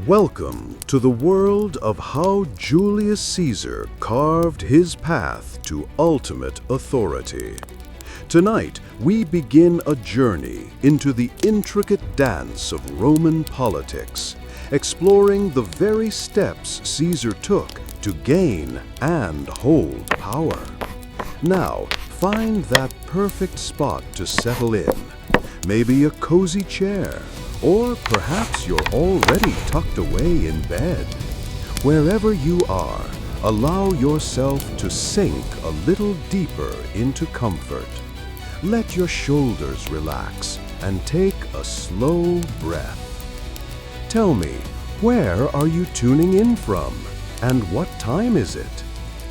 Welcome to the world of how Julius Caesar carved his path to ultimate authority. Tonight, we begin a journey into the intricate dance of Roman politics, exploring the very steps Caesar took to gain and hold power. Now, find that perfect spot to settle in. Maybe a cozy chair, or perhaps you're already tucked away in bed. Wherever you are, allow yourself to sink a little deeper into comfort. Let your shoulders relax and take a slow breath. Tell me, where are you tuning in from? And what time is it?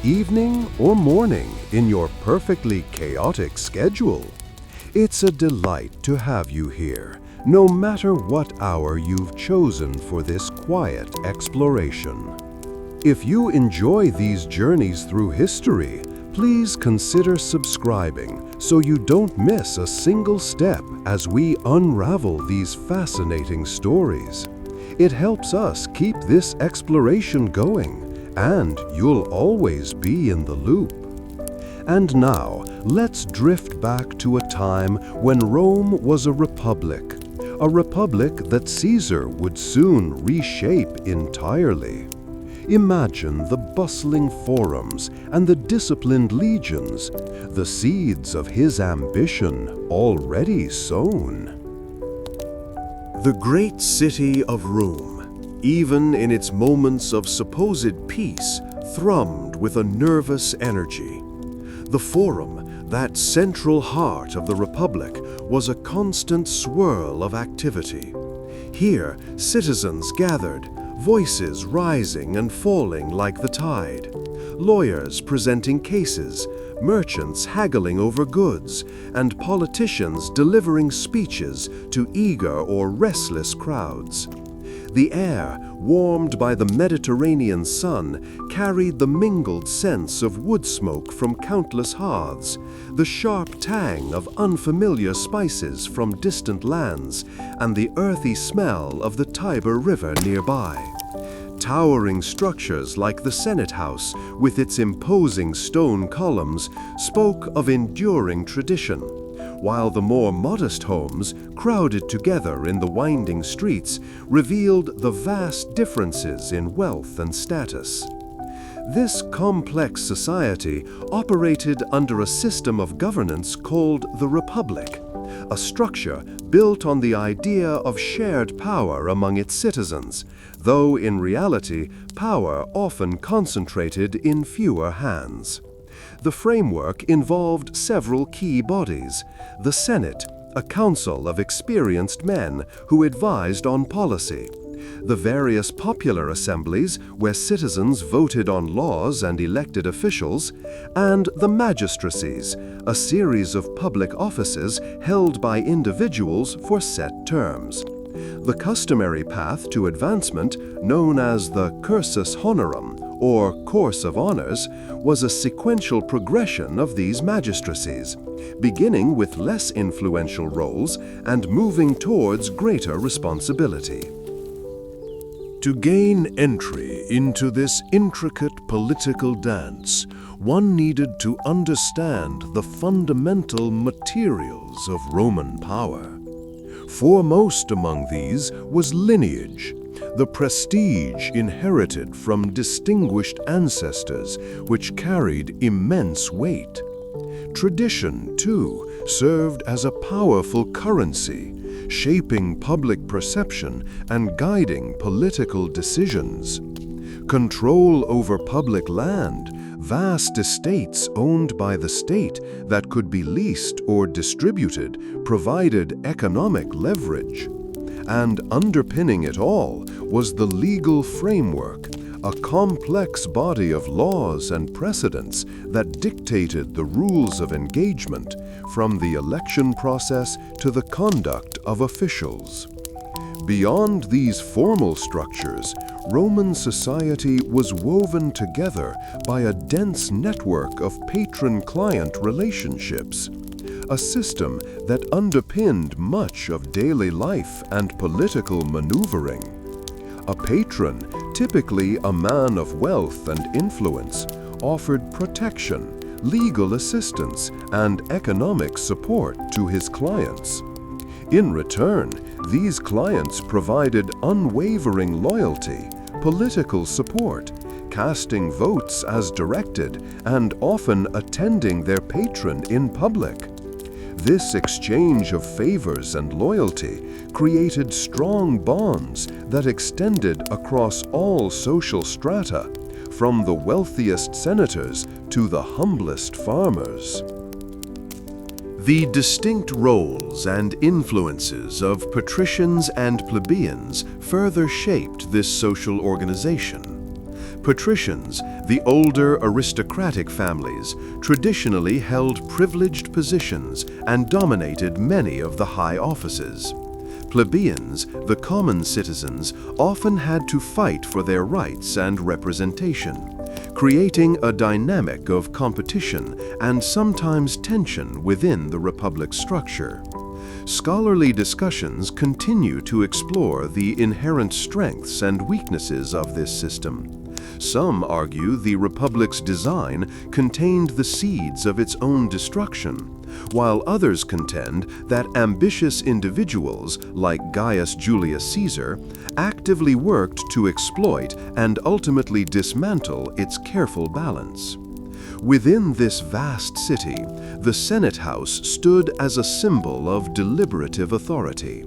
Evening or morning in your perfectly chaotic schedule? It's a delight to have you here, no matter what hour you've chosen for this quiet exploration. If you enjoy these journeys through history, please consider subscribing so you don't miss a single step as we unravel these fascinating stories. It helps us keep this exploration going, and you'll always be in the loop. And now, let's drift back to a time when Rome was a republic that Caesar would soon reshape entirely. Imagine the bustling forums and the disciplined legions, the seeds of his ambition already sown. The great city of Rome, even in its moments of supposed peace, thrummed with a nervous energy. The Forum, that central heart of the Republic, was a constant swirl of activity. Here, citizens gathered, voices rising and falling like the tide, lawyers presenting cases, merchants haggling over goods, and politicians delivering speeches to eager or restless crowds. The air, warmed by the Mediterranean sun, carried the mingled scents of wood smoke from countless hearths, the sharp tang of unfamiliar spices from distant lands, and the earthy smell of the Tiber River nearby. Towering structures like the Senate House, with its imposing stone columns, spoke of enduring tradition, while the more modest homes, crowded together in the winding streets, revealed the vast differences in wealth and status. This complex society operated under a system of governance called the Republic, a structure built on the idea of shared power among its citizens, though in reality, power often concentrated in fewer hands. The framework involved several key bodies: the Senate, a council of experienced men who advised on policy; the various popular assemblies, where citizens voted on laws and elected officials; and the magistracies, a series of public offices held by individuals for set terms. The customary path to advancement, known as the cursus honorum, or course of honors, was a sequential progression of these magistracies, beginning with less influential roles and moving towards greater responsibility. To gain entry into this intricate political dance, one needed to understand the fundamental materials of Roman power. Foremost among these was lineage, the prestige inherited from distinguished ancestors, which carried immense weight. Tradition, too, served as a powerful currency, shaping public perception and guiding political decisions. Control over public land, vast estates owned by the state that could be leased or distributed, provided economic leverage. And underpinning it all was the legal framework, a complex body of laws and precedents that dictated the rules of engagement, from the election process to the conduct of officials. Beyond these formal structures, Roman society was woven together by a dense network of patron-client relationships, a system that underpinned much of daily life and political maneuvering. A patron, typically a man of wealth and influence, offered protection, legal assistance, and economic support to his clients. In return, these clients provided unwavering loyalty, political support, casting votes as directed, and often attending their patron in public. This exchange of favors and loyalty created strong bonds that extended across all social strata, from the wealthiest senators to the humblest farmers. The distinct roles and influences of patricians and plebeians further shaped this social organization. Patricians, the older aristocratic families, traditionally held privileged positions and dominated many of the high offices. Plebeians, the common citizens, often had to fight for their rights and representation, creating a dynamic of competition and sometimes tension within the republic's structure. Scholarly discussions continue to explore the inherent strengths and weaknesses of this system. Some argue the republic's design contained the seeds of its own destruction, while others contend that ambitious individuals like Gaius Julius Caesar actively worked to exploit and ultimately dismantle its careful balance. Within this vast city, the Senate House stood as a symbol of deliberative authority.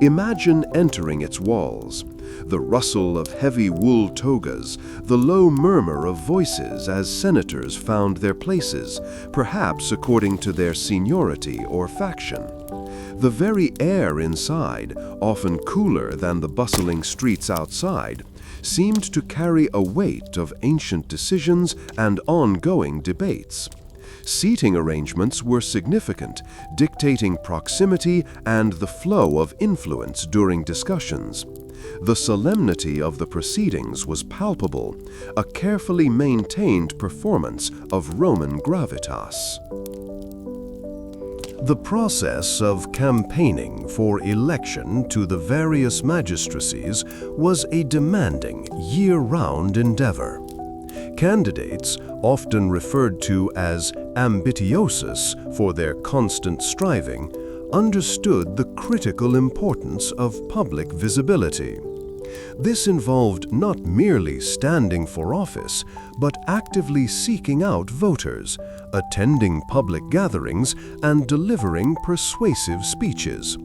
Imagine entering its walls. The rustle of heavy wool togas, the low murmur of voices as senators found their places, perhaps according to their seniority or faction. The very air inside, often cooler than the bustling streets outside, seemed to carry a weight of ancient decisions and ongoing debates. Seating arrangements were significant, dictating proximity and the flow of influence during discussions. The solemnity of the proceedings was palpable, a carefully maintained performance of Roman gravitas. The process of campaigning for election to the various magistracies was a demanding, year-round endeavor. Candidates, often referred to as ambitiosus for their constant striving, understood the critical importance of public visibility. This involved not merely standing for office, but actively seeking out voters, attending public gatherings, and delivering persuasive speeches.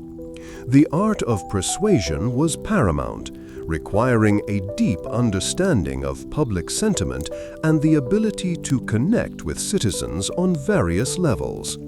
The art of persuasion was paramount, requiring a deep understanding of public sentiment and the ability to connect with citizens on various levels.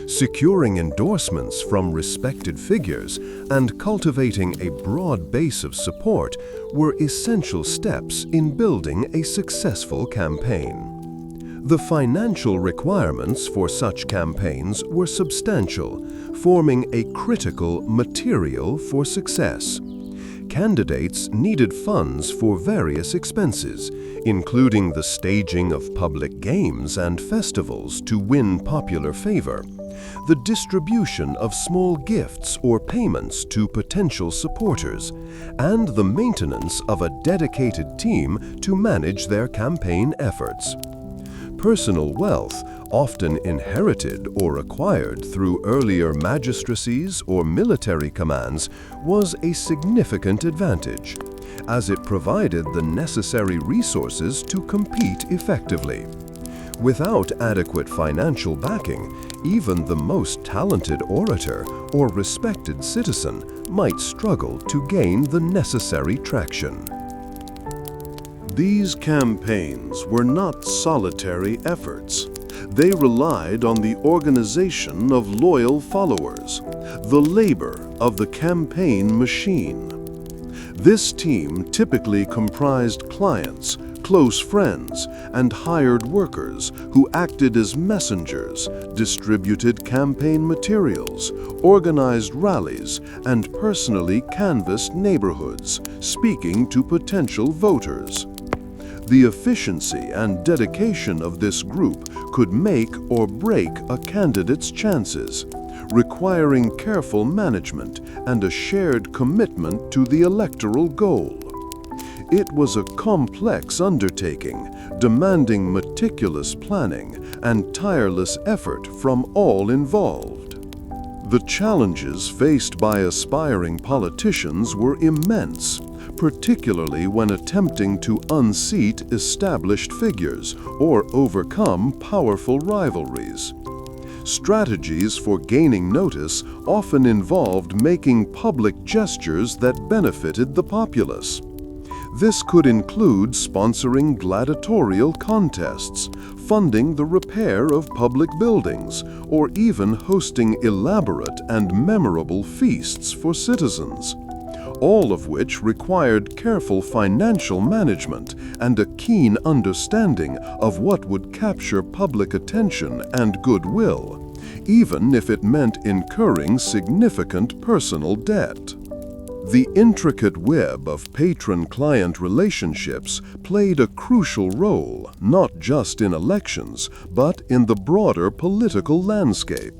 Securing endorsements from respected figures and cultivating a broad base of support were essential steps in building a successful campaign. The financial requirements for such campaigns were substantial, forming a critical material for success. Candidates needed funds for various expenses, including the staging of public games and festivals to win popular favor, the distribution of small gifts or payments to potential supporters, and the maintenance of a dedicated team to manage their campaign efforts. Personal wealth, often inherited or acquired through earlier magistracies or military commands, was a significant advantage, as it provided the necessary resources to compete effectively. Without adequate financial backing, even the most talented orator or respected citizen might struggle to gain the necessary traction. These campaigns were not solitary efforts. They relied on the organization of loyal followers, the labor of the campaign machine. This team typically comprised clients, close friends, and hired workers who acted as messengers, distributed campaign materials, organized rallies, and personally canvassed neighborhoods, speaking to potential voters. The efficiency and dedication of this group could make or break a candidate's chances, requiring careful management and a shared commitment to the electoral goal. It was a complex undertaking, demanding meticulous planning and tireless effort from all involved. The challenges faced by aspiring politicians were immense, particularly when attempting to unseat established figures or overcome powerful rivalries. Strategies for gaining notice often involved making public gestures that benefited the populace. This could include sponsoring gladiatorial contests, funding the repair of public buildings, or even hosting elaborate and memorable feasts for citizens, all of which required careful financial management and a keen understanding of what would capture public attention and goodwill, even if it meant incurring significant personal debt. The intricate web of patron-client relationships played a crucial role not just in elections, but in the broader political landscape.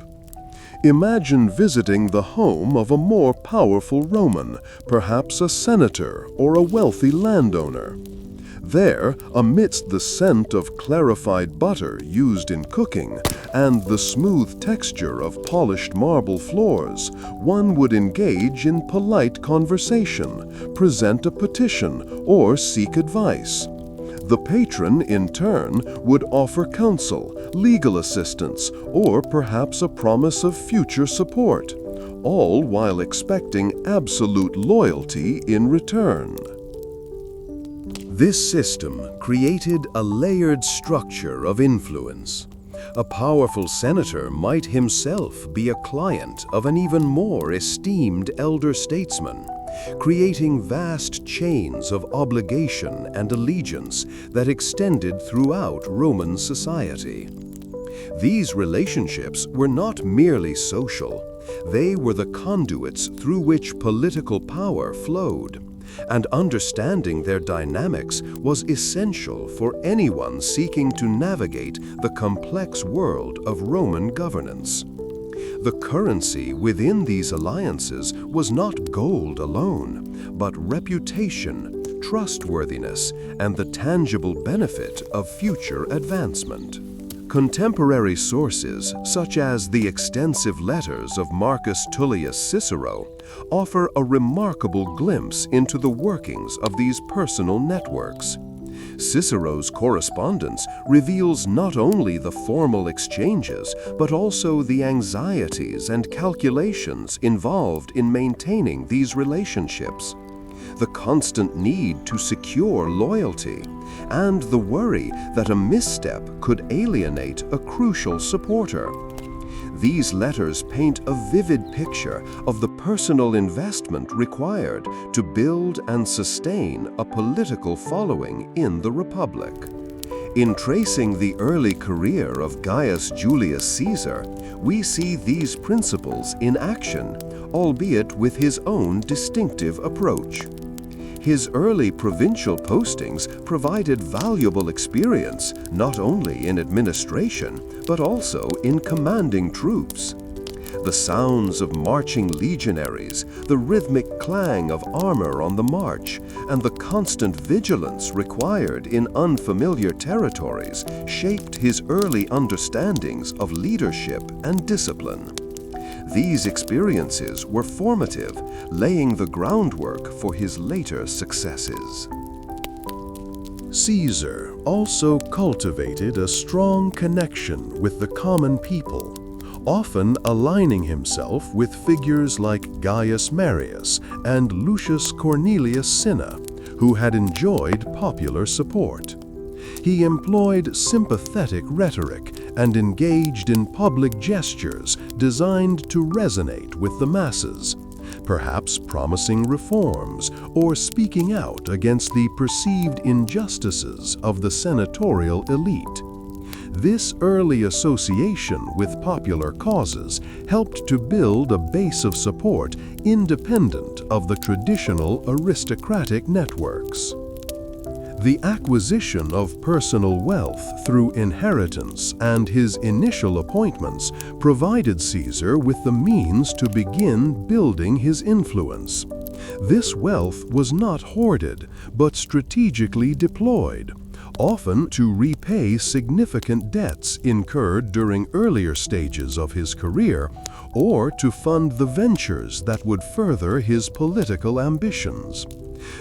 Imagine visiting the home of a more powerful Roman, perhaps a senator or a wealthy landowner. There, amidst the scent of clarified butter used in cooking and the smooth texture of polished marble floors, one would engage in polite conversation, present a petition, or seek advice. The patron, in turn, would offer counsel, legal assistance, or perhaps a promise of future support, all while expecting absolute loyalty in return. This system created a layered structure of influence. A powerful senator might himself be a client of an even more esteemed elder statesman, creating vast chains of obligation and allegiance that extended throughout Roman society. These relationships were not merely social, they were the conduits through which political power flowed, and understanding their dynamics was essential for anyone seeking to navigate the complex world of Roman governance. The currency within these alliances was not gold alone, but reputation, trustworthiness, and the tangible benefit of future advancement. Contemporary sources, such as the extensive letters of Marcus Tullius Cicero, offer a remarkable glimpse into the workings of these personal networks. Cicero's correspondence reveals not only the formal exchanges, but also the anxieties and calculations involved in maintaining these relationships, the constant need to secure loyalty, and the worry that a misstep could alienate a crucial supporter. These letters paint a vivid picture of the personal investment required to build and sustain a political following in the Republic. In tracing the early career of Gaius Julius Caesar, we see these principles in action, albeit with his own distinctive approach. His early provincial postings provided valuable experience not only in administration, but also in commanding troops. The sounds of marching legionaries, the rhythmic clang of armor on the march, and the constant vigilance required in unfamiliar territories shaped his early understandings of leadership and discipline. These experiences were formative, laying the groundwork for his later successes. Caesar also cultivated a strong connection with the common people, often aligning himself with figures like Gaius Marius and Lucius Cornelius Cinna, who had enjoyed popular support. He employed sympathetic rhetoric and engaged in public gestures designed to resonate with the masses, perhaps promising reforms or speaking out against the perceived injustices of the senatorial elite. This early association with popular causes helped to build a base of support independent of the traditional aristocratic networks. The acquisition of personal wealth through inheritance and his initial appointments provided Caesar with the means to begin building his influence. This wealth was not hoarded, but strategically deployed, often to repay significant debts incurred during earlier stages of his career, or to fund the ventures that would further his political ambitions.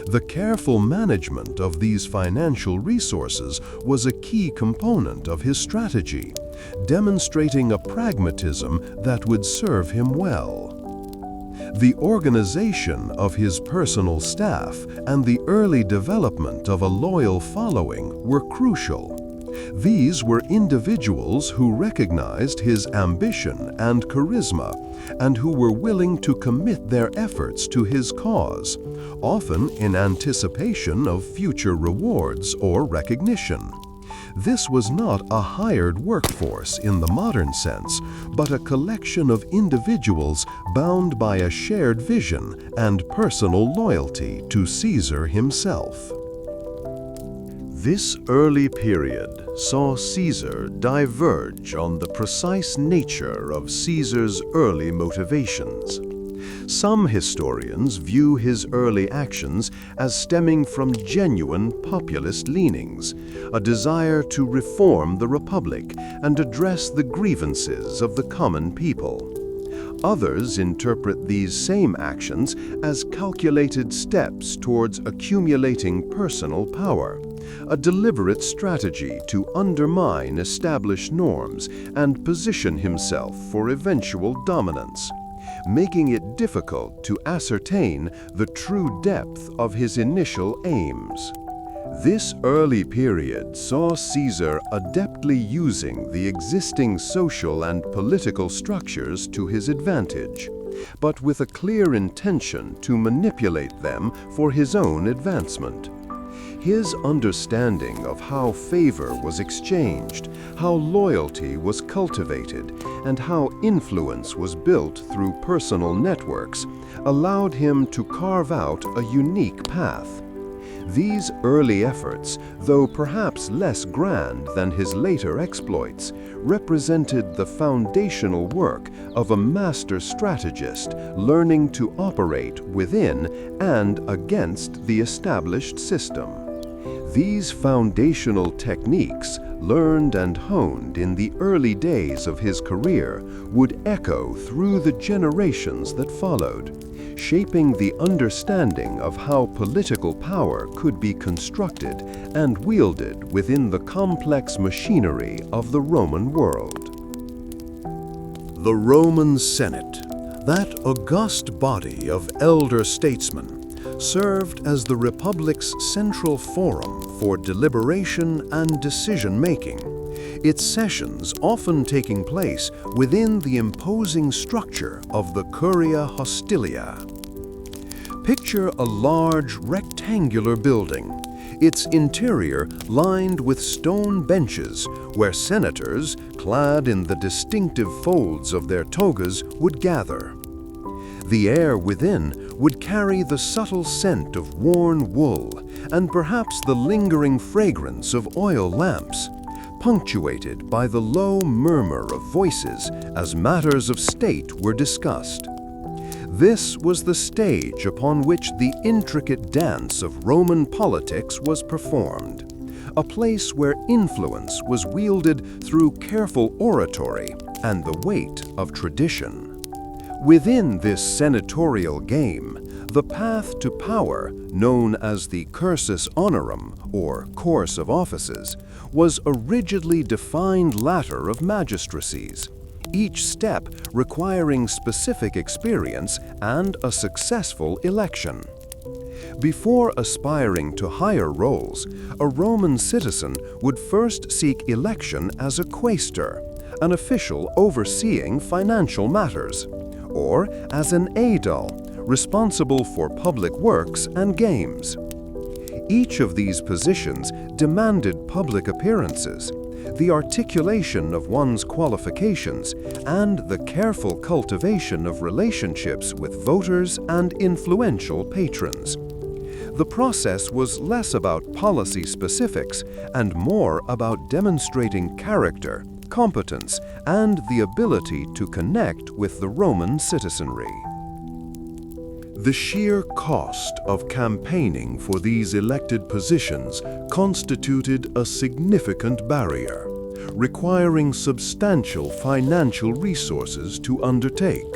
The careful management of these financial resources was a key component of his strategy, demonstrating a pragmatism that would serve him well. The organization of his personal staff and the early development of a loyal following were crucial. These were individuals who recognized his ambition and charisma and who were willing to commit their efforts to his cause, often in anticipation of future rewards or recognition. This was not a hired workforce in the modern sense, but a collection of individuals bound by a shared vision and personal loyalty to Caesar himself. This early period saw Caesar diverge on the precise nature of Caesar's early motivations. Some historians view his early actions as stemming from genuine populist leanings, a desire to reform the republic and address the grievances of the common people. Others interpret these same actions as calculated steps towards accumulating personal power, a deliberate strategy to undermine established norms and position himself for eventual dominance, making it difficult to ascertain the true depth of his initial aims. This early period saw Caesar adeptly using the existing social and political structures to his advantage, but with a clear intention to manipulate them for his own advancement. His understanding of how favor was exchanged, how loyalty was cultivated, and how influence was built through personal networks allowed him to carve out a unique path. These early efforts, though perhaps less grand than his later exploits, represented the foundational work of a master strategist learning to operate within and against the established system. These foundational techniques, learned and honed in the early days of his career, would echo through the generations that followed, shaping the understanding of how political power could be constructed and wielded within the complex machinery of the Roman world. The Roman Senate, that august body of elder statesmen, served as the Republic's central forum for deliberation and decision-making, its sessions often taking place within the imposing structure of the Curia Hostilia. Picture a large rectangular building, its interior lined with stone benches where senators, clad in the distinctive folds of their togas, would gather. The air within would carry the subtle scent of worn wool and perhaps the lingering fragrance of oil lamps, punctuated by the low murmur of voices as matters of state were discussed. This was the stage upon which the intricate dance of Roman politics was performed, a place where influence was wielded through careful oratory and the weight of tradition. Within this senatorial game, the path to power, known as the cursus honorum, or course of offices, was a rigidly defined ladder of magistracies, each step requiring specific experience and a successful election. Before aspiring to higher roles, a Roman citizen would first seek election as a quaestor, an official overseeing financial matters, or as an aedile, responsible for public works and games. Each of these positions demanded public appearances, the articulation of one's qualifications, and the careful cultivation of relationships with voters and influential patrons. The process was less about policy specifics and more about demonstrating character, competence, and the ability to connect with the Roman citizenry. The sheer cost of campaigning for these elected positions constituted a significant barrier, requiring substantial financial resources to undertake.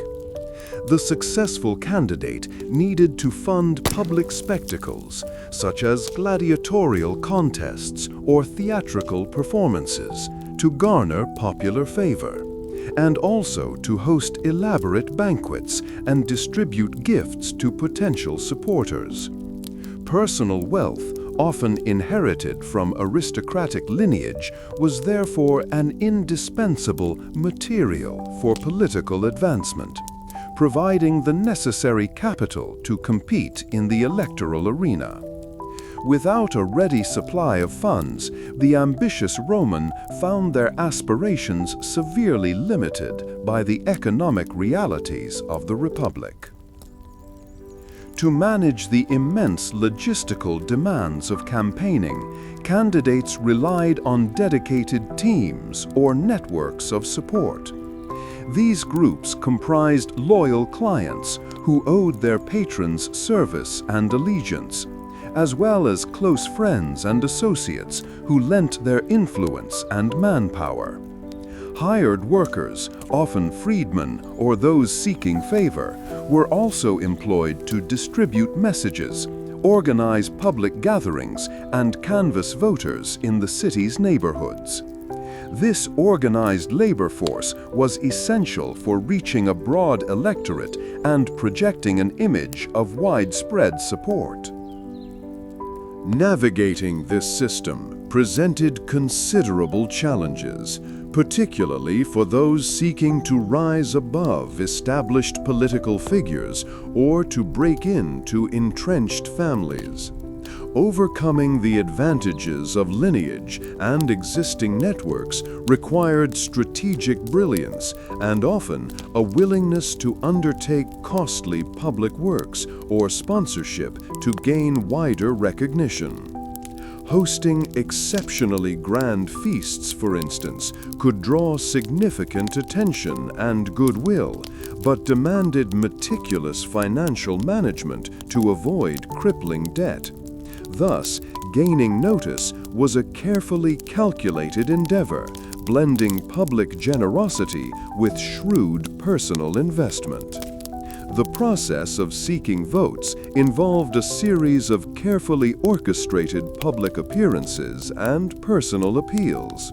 The successful candidate needed to fund public spectacles, such as gladiatorial contests or theatrical performances, to garner popular favor, and also to host elaborate banquets and distribute gifts to potential supporters. Personal wealth, often inherited from aristocratic lineage, was therefore an indispensable material for political advancement, providing the necessary capital to compete in the electoral arena. Without a ready supply of funds, the ambitious Roman found their aspirations severely limited by the economic realities of the Republic. To manage the immense logistical demands of campaigning, candidates relied on dedicated teams or networks of support. These groups comprised loyal clients who owed their patrons service and allegiance, as well as close friends and associates who lent their influence and manpower. Hired workers, often freedmen or those seeking favor, were also employed to distribute messages, organize public gatherings, and canvass voters in the city's neighborhoods. This organized labor force was essential for reaching a broad electorate and projecting an image of widespread support. Navigating this system presented considerable challenges, particularly for those seeking to rise above established political figures or to break into entrenched families. Overcoming the advantages of lineage and existing networks required strategic brilliance and often a willingness to undertake costly public works or sponsorship to gain wider recognition. Hosting exceptionally grand feasts, for instance, could draw significant attention and goodwill, but demanded meticulous financial management to avoid crippling debt. Thus, gaining notice was a carefully calculated endeavor, blending public generosity with shrewd personal investment. The process of seeking votes involved a series of carefully orchestrated public appearances and personal appeals.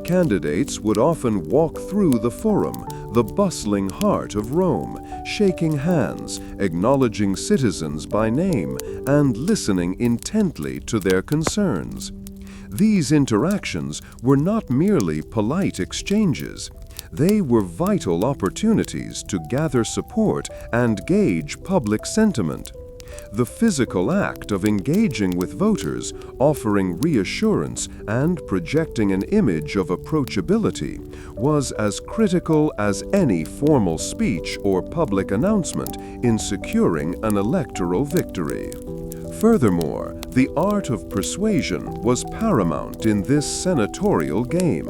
Candidates would often walk through the forum, the bustling heart of Rome, shaking hands, acknowledging citizens by name, and listening intently to their concerns. These interactions were not merely polite exchanges. They were vital opportunities to gather support and gauge public sentiment. The physical act of engaging with voters, offering reassurance, and projecting an image of approachability was as critical as any formal speech or public announcement in securing an electoral victory. Furthermore, the art of persuasion was paramount in this senatorial game.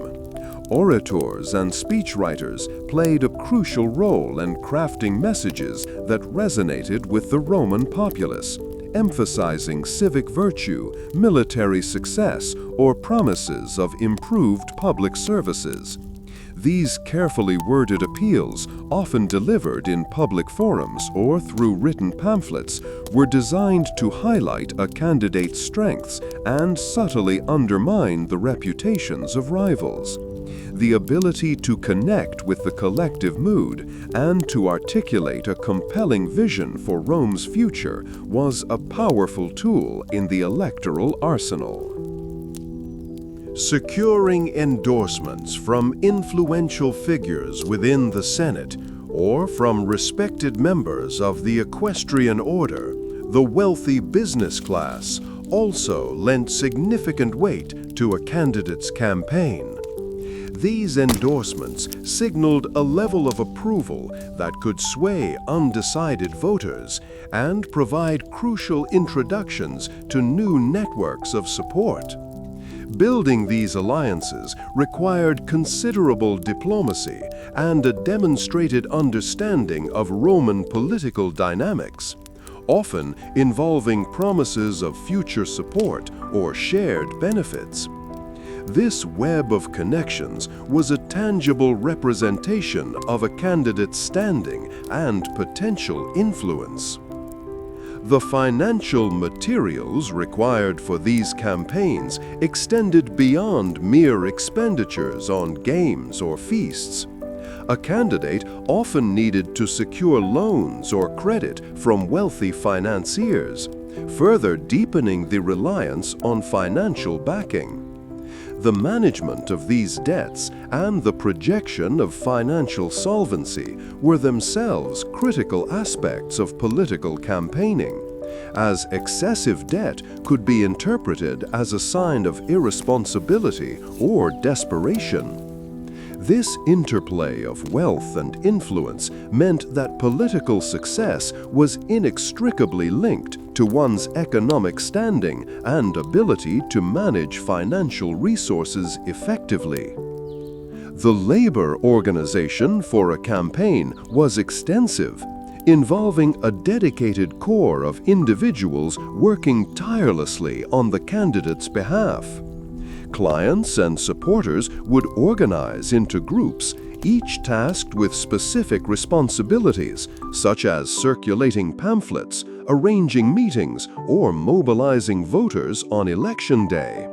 Orators and speechwriters played a crucial role in crafting messages that resonated with the Roman populace, emphasizing civic virtue, military success, or promises of improved public services. These carefully worded appeals, often delivered in public forums or through written pamphlets, were designed to highlight a candidate's strengths and subtly undermine the reputations of rivals. The ability to connect with the collective mood and to articulate a compelling vision for Rome's future was a powerful tool in the electoral arsenal. Securing endorsements from influential figures within the Senate or from respected members of the equestrian order, the wealthy business class also lent significant weight to a candidate's campaign. These endorsements signaled a level of approval that could sway undecided voters and provide crucial introductions to new networks of support. Building these alliances required considerable diplomacy and a demonstrated understanding of Roman political dynamics. often involving promises of future support or shared benefits. This web of connections was a tangible representation of a candidate's standing and potential influence. The financial materials required for these campaigns extended beyond mere expenditures on games or feasts. A candidate often needed to secure loans or credit from wealthy financiers, further deepening the reliance on financial backing. The management of these debts and the projection of financial solvency were themselves critical aspects of political campaigning, as excessive debt could be interpreted as a sign of irresponsibility or desperation. This interplay of wealth and influence meant that political success was inextricably linked to one's economic standing and ability to manage financial resources effectively. The labor organization for a campaign was extensive, involving a dedicated core of individuals working tirelessly on the candidate's behalf. Clients and supporters would organize into groups, each tasked with specific responsibilities, such as circulating pamphlets, arranging meetings, or mobilizing voters on election day.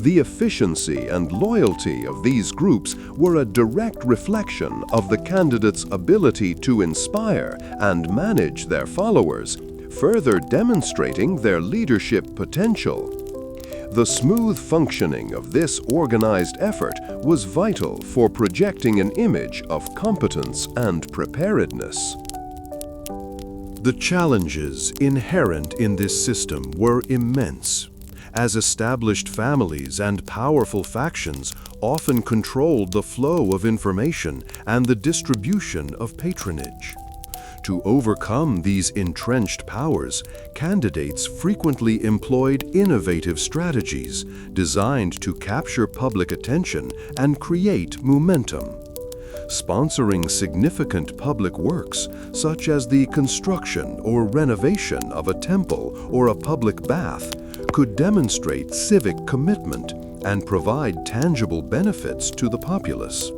The efficiency and loyalty of these groups were a direct reflection of the candidate's ability to inspire and manage their followers, further demonstrating their leadership potential. The smooth functioning of this organized effort was vital for projecting an image of competence and preparedness. The challenges inherent in this system were immense, as established families and powerful factions often controlled the flow of information and the distribution of patronage. To overcome these entrenched powers, candidates frequently employed innovative strategies designed to capture public attention and create momentum. Sponsoring significant public works, such as the construction or renovation of a temple or a public bath, could demonstrate civic commitment and provide tangible benefits to the populace.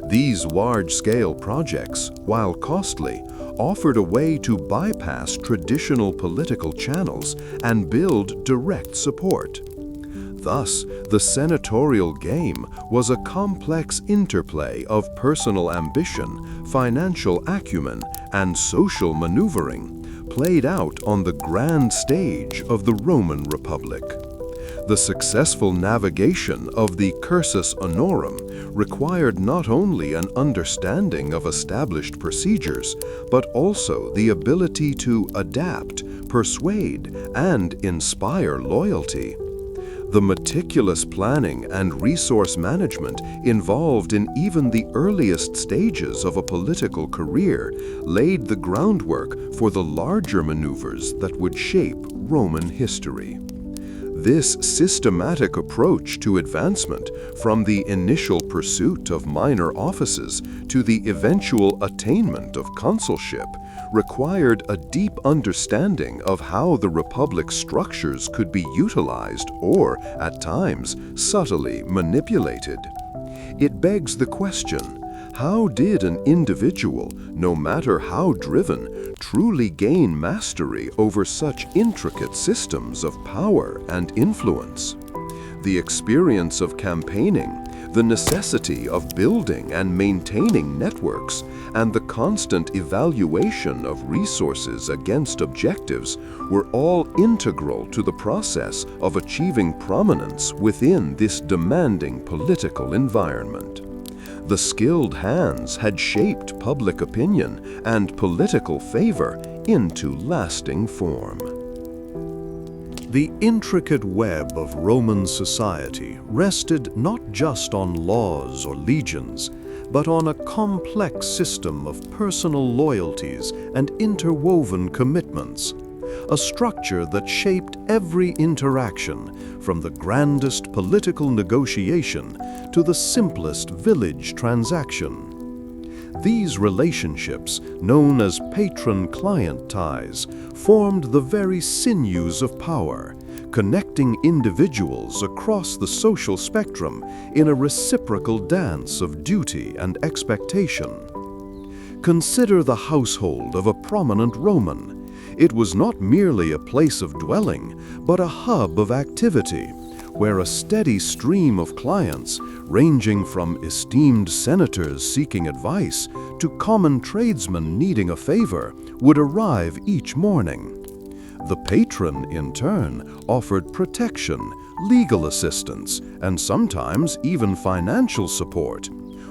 These large-scale projects, while costly, offered a way to bypass traditional political channels and build direct support. Thus, the senatorial game was a complex interplay of personal ambition, financial acumen, and social maneuvering, played out on the grand stage of the Roman Republic. The successful navigation of the cursus honorum required not only an understanding of established procedures, but also the ability to adapt, persuade, and inspire loyalty. The meticulous planning and resource management involved in even the earliest stages of a political career laid the groundwork for the larger maneuvers that would shape Roman history. This systematic approach to advancement, from the initial pursuit of minor offices to the eventual attainment of consulship, required a deep understanding of how the republic's structures could be utilized or, at times, subtly manipulated. It begs the question: how did an individual, no matter how driven, truly gain mastery over such intricate systems of power and influence? The experience of campaigning, the necessity of building and maintaining networks, and the constant evaluation of resources against objectives were all integral to the process of achieving prominence within this demanding political environment. The skilled hands had shaped public opinion and political favor into lasting form. The intricate web of Roman society rested not just on laws or legions, but on a complex system of personal loyalties and interwoven commitments, a structure that shaped every interaction, from the grandest political negotiation to the simplest village transaction. These relationships, known as patron-client ties, formed the very sinews of power, connecting individuals across the social spectrum in a reciprocal dance of duty and expectation. Consider the household of a prominent Roman. It was not merely a place of dwelling, but a hub of activity, where a steady stream of clients, ranging from esteemed senators seeking advice to common tradesmen needing a favor, would arrive each morning. The patron, in turn, offered protection, legal assistance, and sometimes even financial support,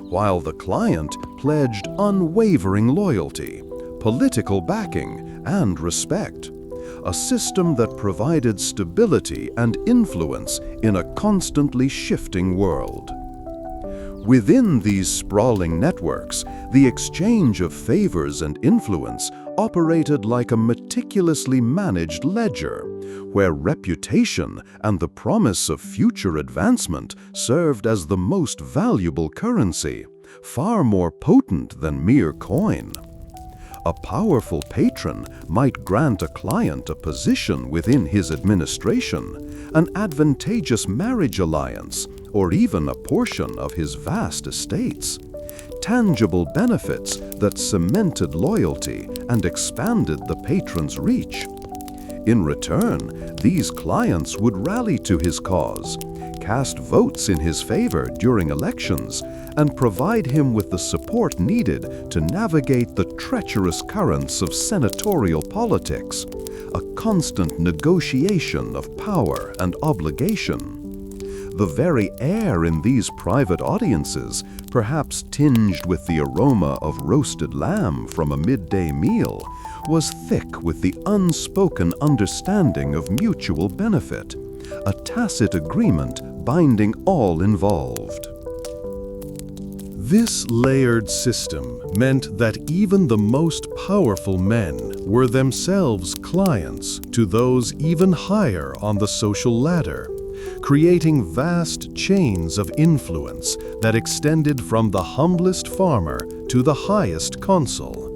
while the client pledged unwavering loyalty, political backing, and respect. A system that provided stability and influence in a constantly shifting world. Within these sprawling networks, the exchange of favors and influence operated like a meticulously managed ledger, where reputation and the promise of future advancement served as the most valuable currency, far more potent than mere coin. A powerful patron might grant a client a position within his administration, an advantageous marriage alliance, or even a portion of his vast estates. Tangible benefits that cemented loyalty and expanded the patron's reach. In return, these clients would rally to his cause, cast votes in his favor during elections, and provide him with the support needed to navigate the treacherous currents of senatorial politics, a constant negotiation of power and obligation. The very air in these private audiences, perhaps tinged with the aroma of roasted lamb from a midday meal, was thick with the unspoken understanding of mutual benefit, a tacit agreement binding all involved. This layered system meant that even the most powerful men were themselves clients to those even higher on the social ladder, creating vast chains of influence that extended from the humblest farmer to the highest consul.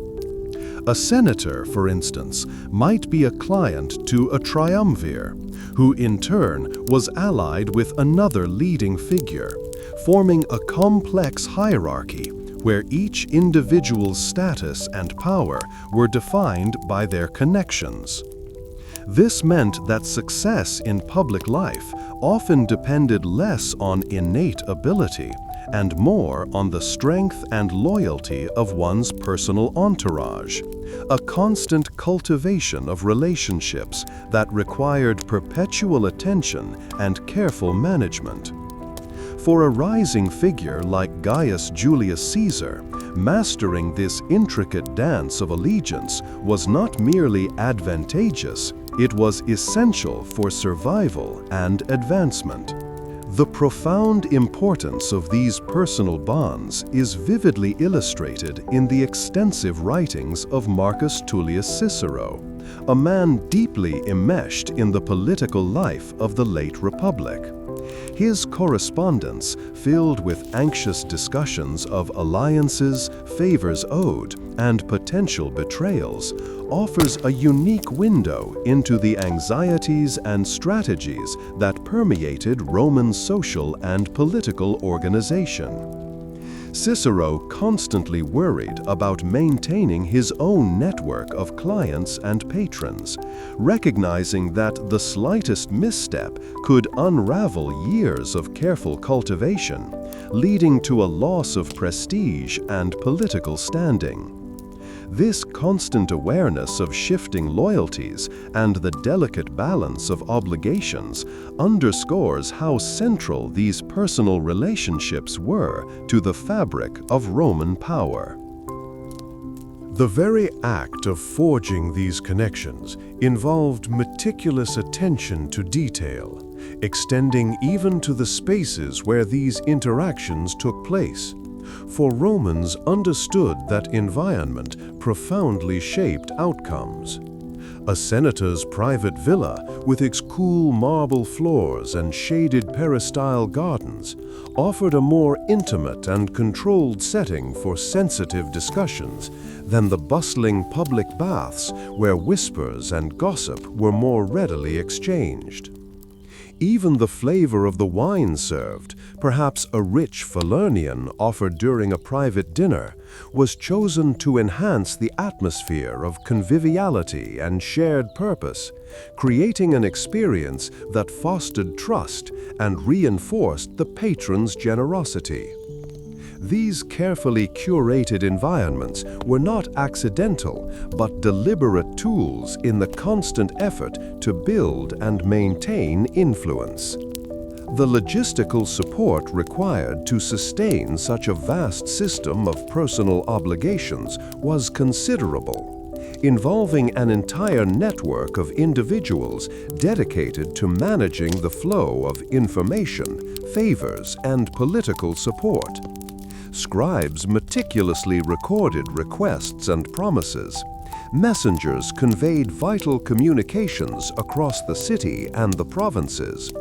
A senator, for instance, might be a client to a triumvir, who in turn was allied with another leading figure, forming a complex hierarchy where each individual's status and power were defined by their connections. This meant that success in public life often depended less on innate ability and more on the strength and loyalty of one's personal entourage, a constant cultivation of relationships that required perpetual attention and careful management. For a rising figure like Gaius Julius Caesar, mastering this intricate dance of allegiance was not merely advantageous, it was essential for survival and advancement. The profound importance of these personal bonds is vividly illustrated in the extensive writings of Marcus Tullius Cicero, a man deeply enmeshed in the political life of the late Republic. His correspondence, filled with anxious discussions of alliances, favors owed, and potential betrayals, offers a unique window into the anxieties and strategies that permeated Roman social and political organization. Cicero constantly worried about maintaining his own network of clients and patrons, recognizing that the slightest misstep could unravel years of careful cultivation, leading to a loss of prestige and political standing. This constant awareness of shifting loyalties and the delicate balance of obligations underscores how central these personal relationships were to the fabric of Roman power. The very act of forging these connections involved meticulous attention to detail, extending even to the spaces where these interactions took place. For Romans understood that environment profoundly shaped outcomes. A senator's private villa, with its cool marble floors and shaded peristyle gardens, offered a more intimate and controlled setting for sensitive discussions than the bustling public baths where whispers and gossip were more readily exchanged. Even the flavor of the wine served, perhaps a rich Falernian offered during a private dinner, was chosen to enhance the atmosphere of conviviality and shared purpose, creating an experience that fostered trust and reinforced the patron's generosity. These carefully curated environments were not accidental, but deliberate tools in the constant effort to build and maintain influence. The logistical support required to sustain such a vast system of personal obligations was considerable, involving an entire network of individuals dedicated to managing the flow of information, favors, and political support. Scribes meticulously recorded requests and promises. Messengers conveyed vital communications across the city and the provinces.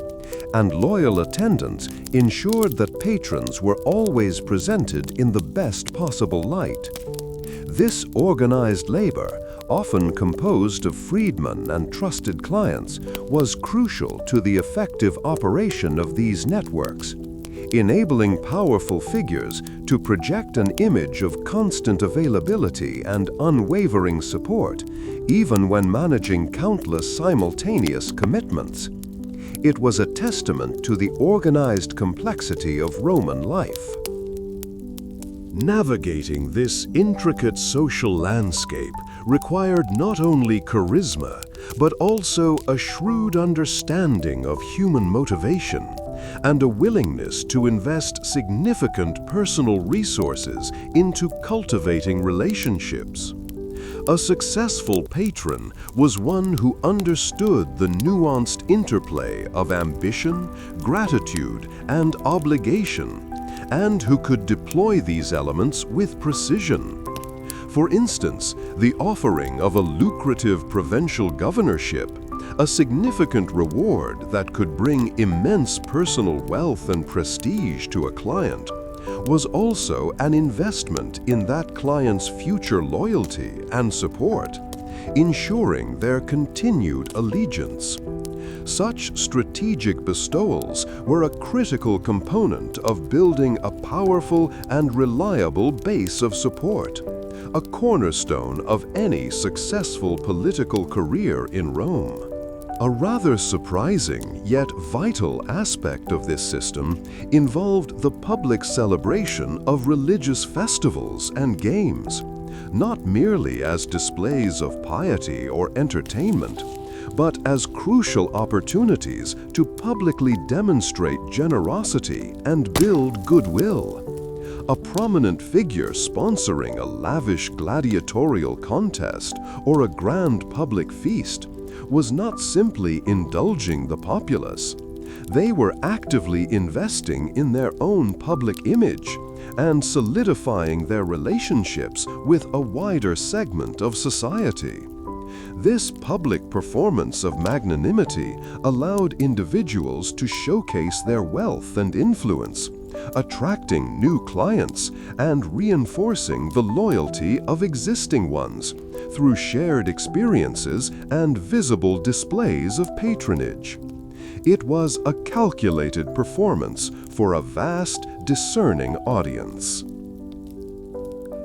And loyal attendants ensured that patrons were always presented in the best possible light. This organized labor, often composed of freedmen and trusted clients, was crucial to the effective operation of these networks, enabling powerful figures to project an image of constant availability and unwavering support, even when managing countless simultaneous commitments. It was a testament to the organized complexity of Roman life. Navigating this intricate social landscape required not only charisma, but also a shrewd understanding of human motivation and a willingness to invest significant personal resources into cultivating relationships. A successful patron was one who understood the nuanced interplay of ambition, gratitude, and obligation, and who could deploy these elements with precision. For instance, the offering of a lucrative provincial governorship, a significant reward that could bring immense personal wealth and prestige to a client, was also an investment in that client's future loyalty and support, ensuring their continued allegiance. Such strategic bestowals were a critical component of building a powerful and reliable base of support, a cornerstone of any successful political career in Rome. A rather surprising yet vital aspect of this system involved the public celebration of religious festivals and games, not merely as displays of piety or entertainment, but as crucial opportunities to publicly demonstrate generosity and build goodwill. A prominent figure sponsoring a lavish gladiatorial contest or a grand public feast was not simply indulging the populace. They were actively investing in their own public image and solidifying their relationships with a wider segment of society. This public performance of magnanimity allowed individuals to showcase their wealth and influence, attracting new clients and reinforcing the loyalty of existing ones through shared experiences and visible displays of patronage. It was a calculated performance for a vast, discerning audience.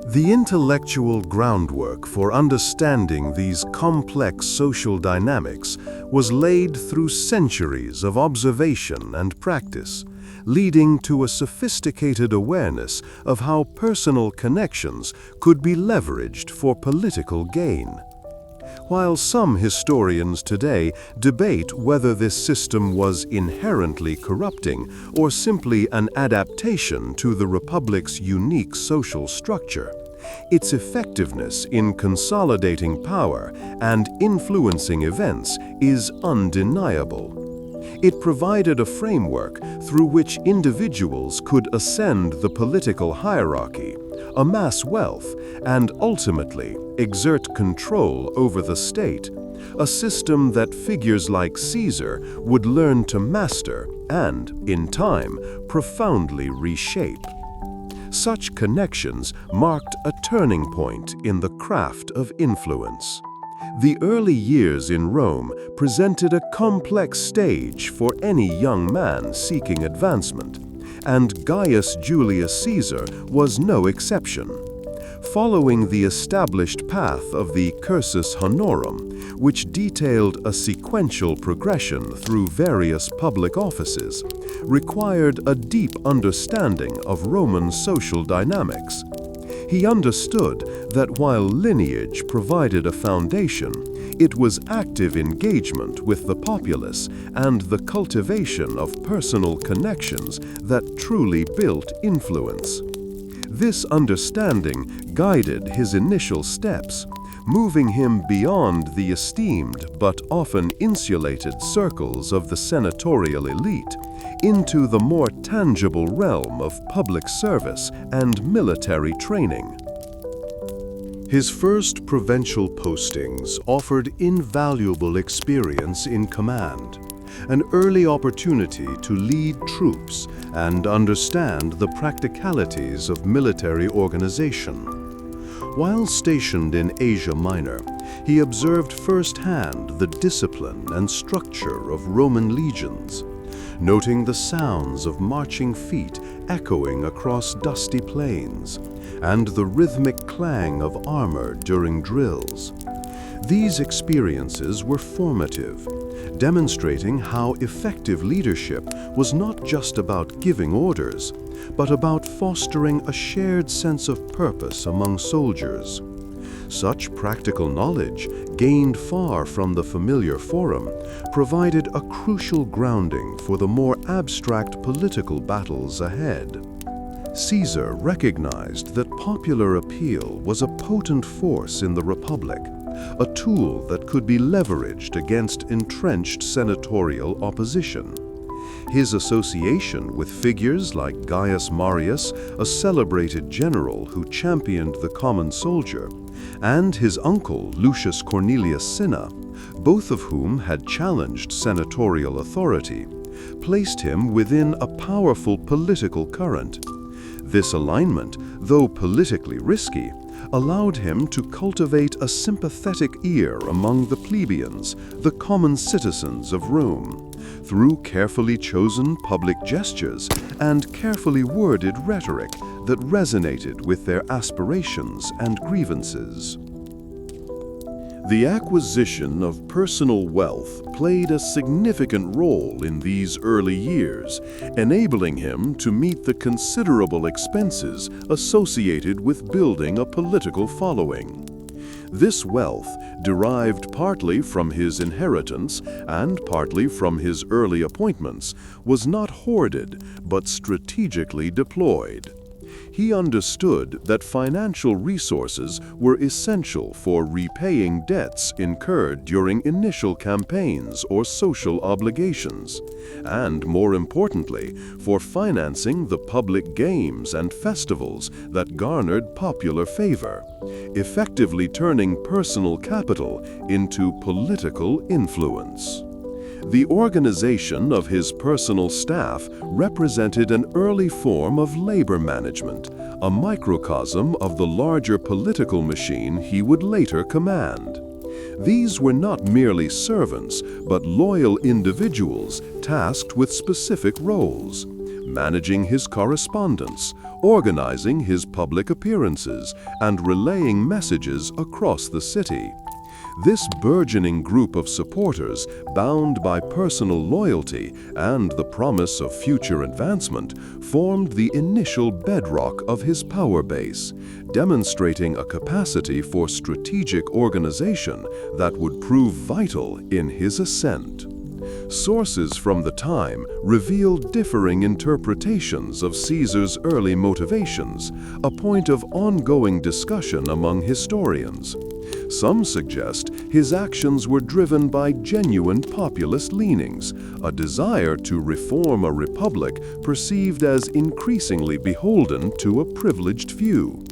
The intellectual groundwork for understanding these complex social dynamics was laid through centuries of observation and practice, leading to a sophisticated awareness of how personal connections could be leveraged for political gain. While some historians today debate whether this system was inherently corrupting or simply an adaptation to the Republic's unique social structure, its effectiveness in consolidating power and influencing events is undeniable. It provided a framework through which individuals could ascend the political hierarchy, amass wealth, and ultimately exert control over the state, a system that figures like Caesar would learn to master and, in time, profoundly reshape. Such connections marked a turning point in the craft of influence. The early years in Rome presented a complex stage for any young man seeking advancement, and Gaius Julius Caesar was no exception. Following the established path of the cursus honorum, which detailed a sequential progression through various public offices, required a deep understanding of Roman social dynamics. He understood that while lineage provided a foundation, it was active engagement with the populace and the cultivation of personal connections that truly built influence. This understanding guided his initial steps, moving him beyond the esteemed but often insulated circles of the senatorial elite into the more tangible realm of public service and military training. His first provincial postings offered invaluable experience in command, an early opportunity to lead troops and understand the practicalities of military organization. While stationed in Asia Minor, he observed firsthand the discipline and structure of Roman legions, noting the sounds of marching feet echoing across dusty plains, and the rhythmic clang of armor during drills. These experiences were formative, demonstrating how effective leadership was not just about giving orders, but about fostering a shared sense of purpose among soldiers. Such practical knowledge, gained far from the familiar forum, provided a crucial grounding for the more abstract political battles ahead. Caesar recognized that popular appeal was a potent force in the Republic, a tool that could be leveraged against entrenched senatorial opposition. His association with figures like Gaius Marius, a celebrated general who championed the common soldier, and his uncle Lucius Cornelius Cinna, both of whom had challenged senatorial authority, placed him within a powerful political current. This alignment, though politically risky, allowed him to cultivate a sympathetic ear among the plebeians, the common citizens of Rome, through carefully chosen public gestures and carefully worded rhetoric that resonated with their aspirations and grievances. The acquisition of personal wealth played a significant role in these early years, enabling him to meet the considerable expenses associated with building a political following. This wealth, derived partly from his inheritance and partly from his early appointments, was not hoarded but strategically deployed. He understood that financial resources were essential for repaying debts incurred during initial campaigns or social obligations, and more importantly, for financing the public games and festivals that garnered popular favor, effectively turning personal capital into political influence. The organization of his personal staff represented an early form of labor management, a microcosm of the larger political machine he would later command. These were not merely servants, but loyal individuals tasked with specific roles, managing his correspondence, organizing his public appearances, and relaying messages across the city. This burgeoning group of supporters, bound by personal loyalty and the promise of future advancement, formed the initial bedrock of his power base, demonstrating a capacity for strategic organization that would prove vital in his ascent. Sources from the time reveal differing interpretations of Caesar's early motivations, a point of ongoing discussion among historians. Some suggest his actions were driven by genuine populist leanings, a desire to reform a republic perceived as increasingly beholden to a privileged few.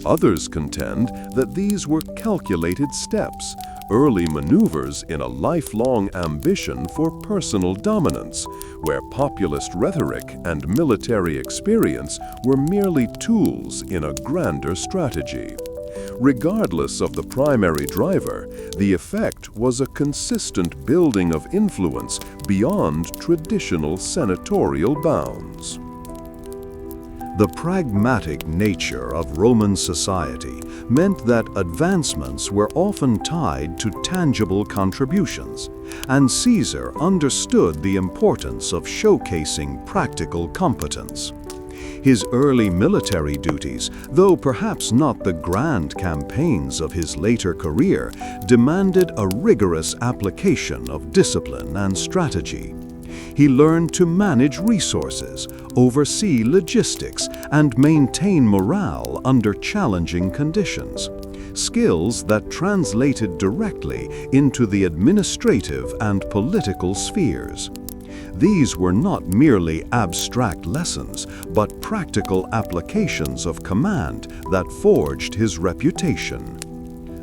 Others contend that these were calculated steps, early maneuvers in a lifelong ambition for personal dominance, where populist rhetoric and military experience were merely tools in a grander strategy. Regardless of the primary driver, the effect was a consistent building of influence beyond traditional senatorial bounds. The pragmatic nature of Roman society meant that advancements were often tied to tangible contributions, and Caesar understood the importance of showcasing practical competence. His early military duties, though perhaps not the grand campaigns of his later career, demanded a rigorous application of discipline and strategy. He learned to manage resources, oversee logistics, and maintain morale under challenging conditions, skills that translated directly into the administrative and political spheres. These were not merely abstract lessons, but practical applications of command that forged his reputation.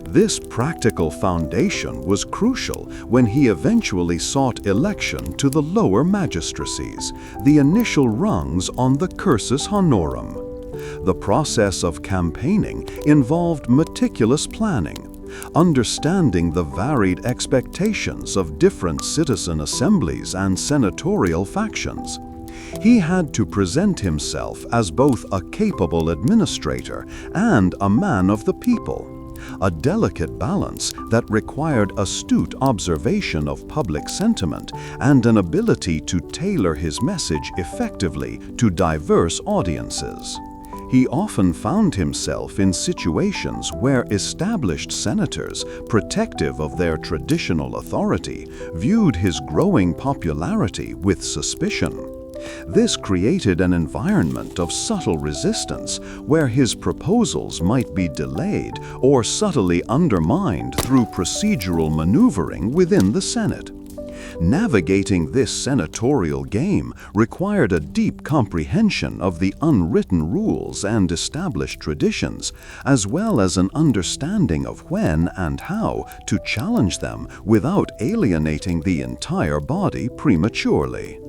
This practical foundation was crucial when he eventually sought election to the lower magistracies, the initial rungs on the cursus honorum. The process of campaigning involved meticulous planning, understanding the varied expectations of different citizen assemblies and senatorial factions. He had to present himself as both a capable administrator and a man of the people, a delicate balance that required astute observation of public sentiment and an ability to tailor his message effectively to diverse audiences. He often found himself in situations where established senators, protective of their traditional authority, viewed his growing popularity with suspicion. This created an environment of subtle resistance where his proposals might be delayed or subtly undermined through procedural maneuvering within the Senate. Navigating this senatorial game required a deep comprehension of the unwritten rules and established traditions, as well as an understanding of when and how to challenge them without alienating the entire body prematurely.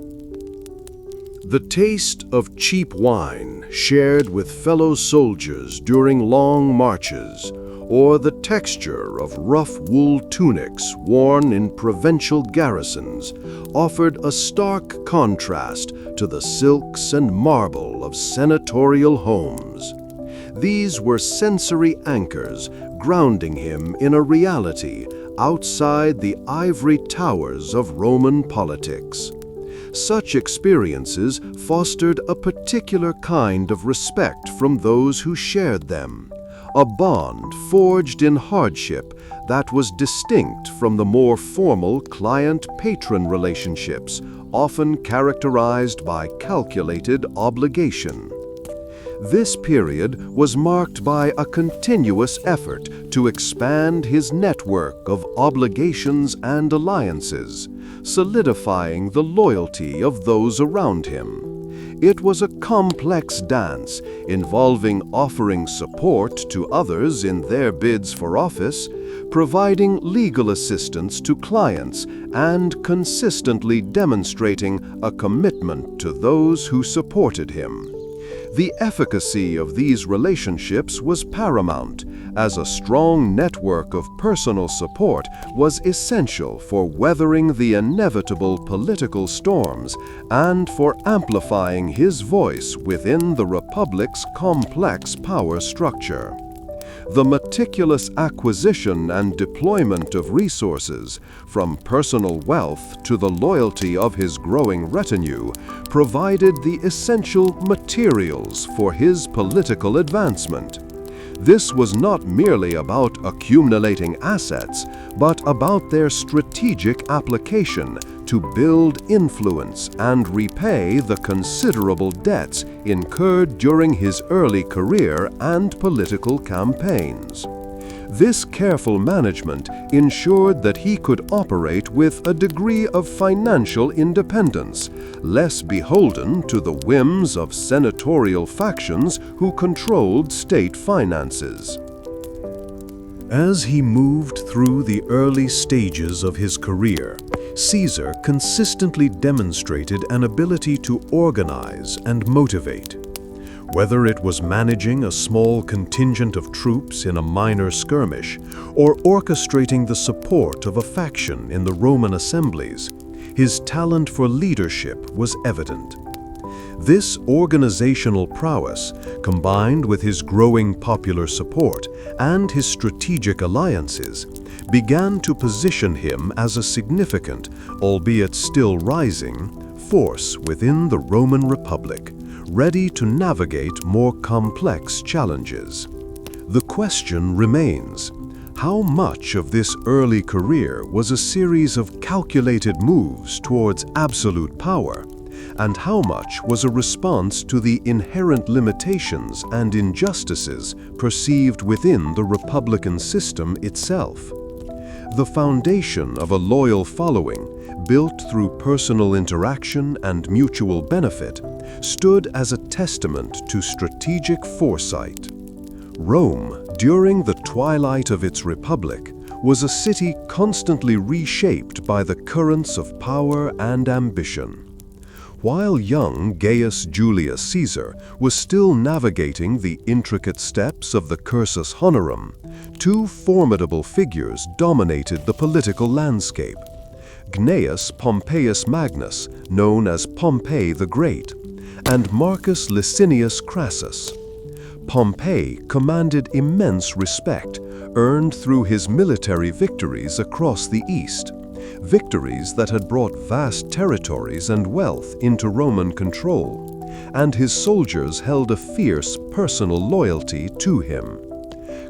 The taste of cheap wine shared with fellow soldiers during long marches, or the texture of rough wool tunics worn in provincial garrisons, offered a stark contrast to the silks and marble of senatorial homes. These were sensory anchors grounding him in a reality outside the ivory towers of Roman politics. Such experiences fostered a particular kind of respect from those who shared them, a bond forged in hardship that was distinct from the more formal client-patron relationships, often characterized by calculated obligation. This period was marked by a continuous effort to expand his network of obligations and alliances, solidifying the loyalty of those around him. It was a complex dance involving offering support to others in their bids for office, providing legal assistance to clients, and consistently demonstrating a commitment to those who supported him. The efficacy of these relationships was paramount, as a strong network of personal support was essential for weathering the inevitable political storms and for amplifying his voice within the Republic's complex power structure. The meticulous acquisition and deployment of resources, from personal wealth to the loyalty of his growing retinue, provided the essential materials for his political advancement. This was not merely about accumulating assets, but about their strategic application to build influence and repay the considerable debts incurred during his early career and political campaigns. This careful management ensured that he could operate with a degree of financial independence, less beholden to the whims of senatorial factions who controlled state finances. As he moved through the early stages of his career, Caesar consistently demonstrated an ability to organize and motivate. Whether it was managing a small contingent of troops in a minor skirmish or orchestrating the support of a faction in the Roman assemblies, his talent for leadership was evident. This organizational prowess, combined with his growing popular support and his strategic alliances, began to position him as a significant, albeit still rising, force within the Roman Republic, ready to navigate more complex challenges. The question remains: how much of this early career was a series of calculated moves towards absolute power, and how much was a response to the inherent limitations and injustices perceived within the republican system itself? The foundation of a loyal following, built through personal interaction and mutual benefit, stood as a testament to strategic foresight. Rome, during the twilight of its republic, was a city constantly reshaped by the currents of power and ambition. While young Gaius Julius Caesar was still navigating the intricate steps of the cursus honorum, two formidable figures dominated the political landscape: Gnaeus Pompeius Magnus, known as Pompey the Great, and Marcus Licinius Crassus. Pompey commanded immense respect, earned through his military victories across the East, victories that had brought vast territories and wealth into Roman control, and his soldiers held a fierce personal loyalty to him.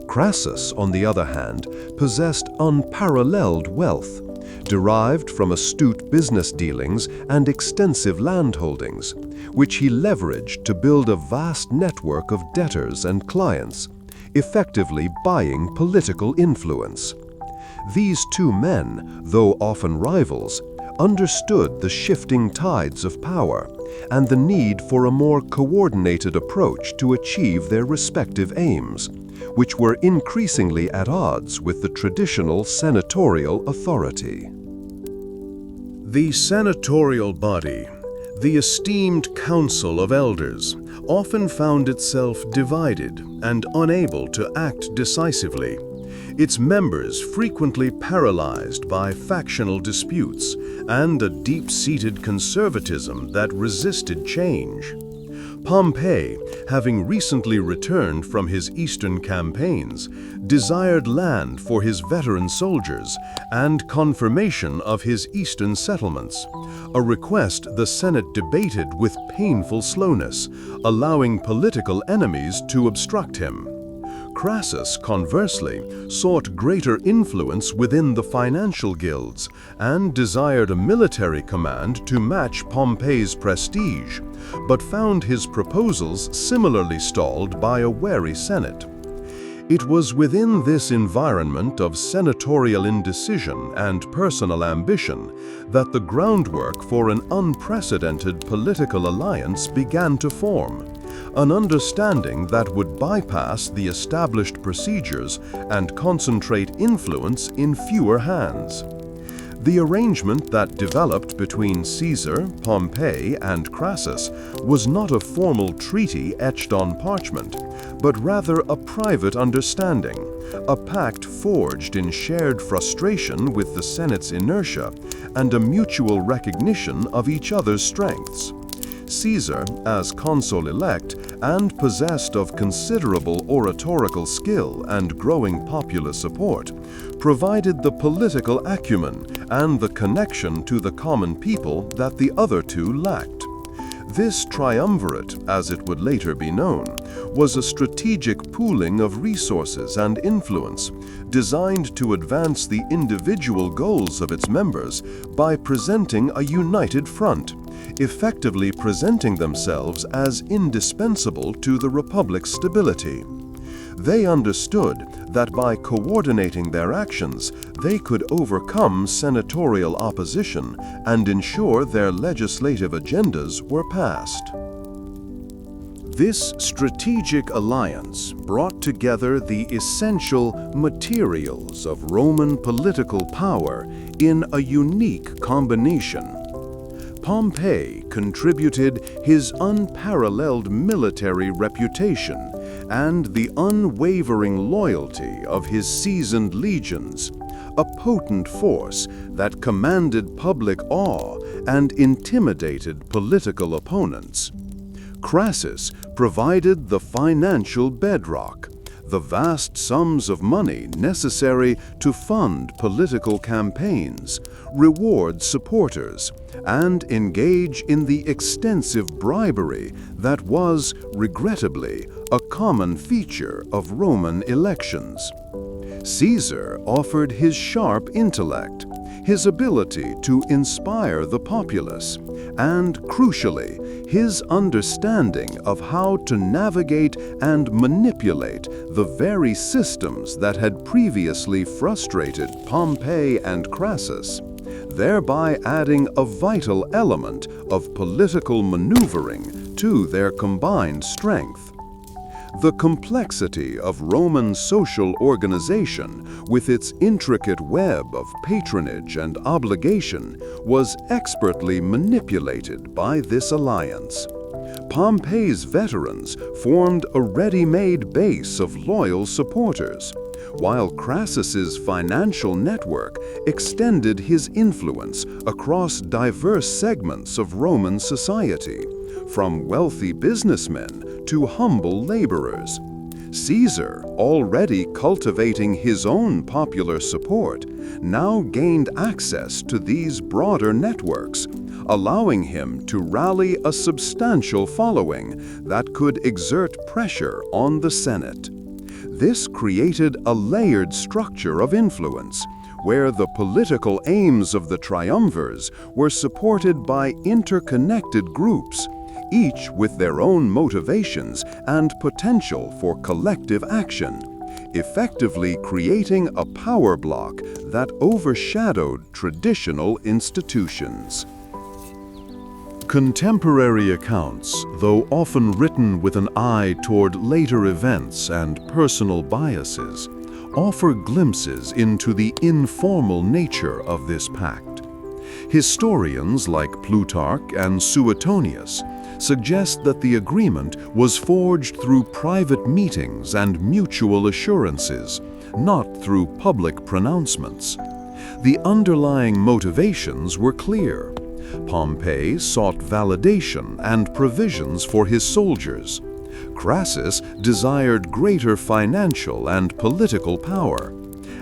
Crassus, on the other hand, possessed unparalleled wealth, derived from astute business dealings and extensive landholdings, which he leveraged to build a vast network of debtors and clients, effectively buying political influence. These two men, though often rivals, understood the shifting tides of power and the need for a more coordinated approach to achieve their respective aims, which were increasingly at odds with the traditional senatorial authority. The senatorial body, the esteemed council of elders, often found itself divided and unable to act decisively, its members frequently paralyzed by factional disputes and a deep-seated conservatism that resisted change. Pompey, having recently returned from his eastern campaigns, desired land for his veteran soldiers and confirmation of his eastern settlements, a request the Senate debated with painful slowness, allowing political enemies to obstruct him. Crassus, conversely, sought greater influence within the financial guilds and desired a military command to match Pompey's prestige, but found his proposals similarly stalled by a wary Senate. It was within this environment of senatorial indecision and personal ambition that the groundwork for an unprecedented political alliance began to form, an understanding that would bypass the established procedures and concentrate influence in fewer hands. The arrangement that developed between Caesar, Pompey, and Crassus was not a formal treaty etched on parchment, but rather a private understanding, a pact forged in shared frustration with the Senate's inertia and a mutual recognition of each other's strengths. Caesar, as consul-elect and possessed of considerable oratorical skill and growing popular support, provided the political acumen and the connection to the common people that the other two lacked. This triumvirate, as it would later be known, was a strategic pooling of resources and influence, designed to advance the individual goals of its members by presenting a united front, effectively presenting themselves as indispensable to the Republic's stability. They understood that by coordinating their actions, they could overcome senatorial opposition and ensure their legislative agendas were passed. This strategic alliance brought together the essential materials of Roman political power in a unique combination. Pompey contributed his unparalleled military reputation and the unwavering loyalty of his seasoned legions, a potent force that commanded public awe and intimidated political opponents. Crassus provided the financial bedrock, the vast sums of money necessary to fund political campaigns, reward supporters, and engage in the extensive bribery that was, regrettably, a common feature of Roman elections. Caesar offered his sharp intellect, his ability to inspire the populace, and, crucially, his understanding of how to navigate and manipulate the very systems that had previously frustrated Pompey and Crassus, thereby adding a vital element of political maneuvering to their combined strength. The complexity of Roman social organization, with its intricate web of patronage and obligation, was expertly manipulated by this alliance. Pompey's veterans formed a ready-made base of loyal supporters, while Crassus's financial network extended his influence across diverse segments of Roman society, from wealthy businessmen to humble laborers. Caesar, already cultivating his own popular support, now gained access to these broader networks, allowing him to rally a substantial following that could exert pressure on the Senate. This created a layered structure of influence, where the political aims of the triumvirs were supported by interconnected groups, each with their own motivations and potential for collective action, effectively creating a power block that overshadowed traditional institutions. Contemporary accounts, though often written with an eye toward later events and personal biases, offer glimpses into the informal nature of this pact. Historians like Plutarch and Suetonius suggest that the agreement was forged through private meetings and mutual assurances, not through public pronouncements. The underlying motivations were clear. Pompey sought validation and provisions for his soldiers. Crassus desired greater financial and political power,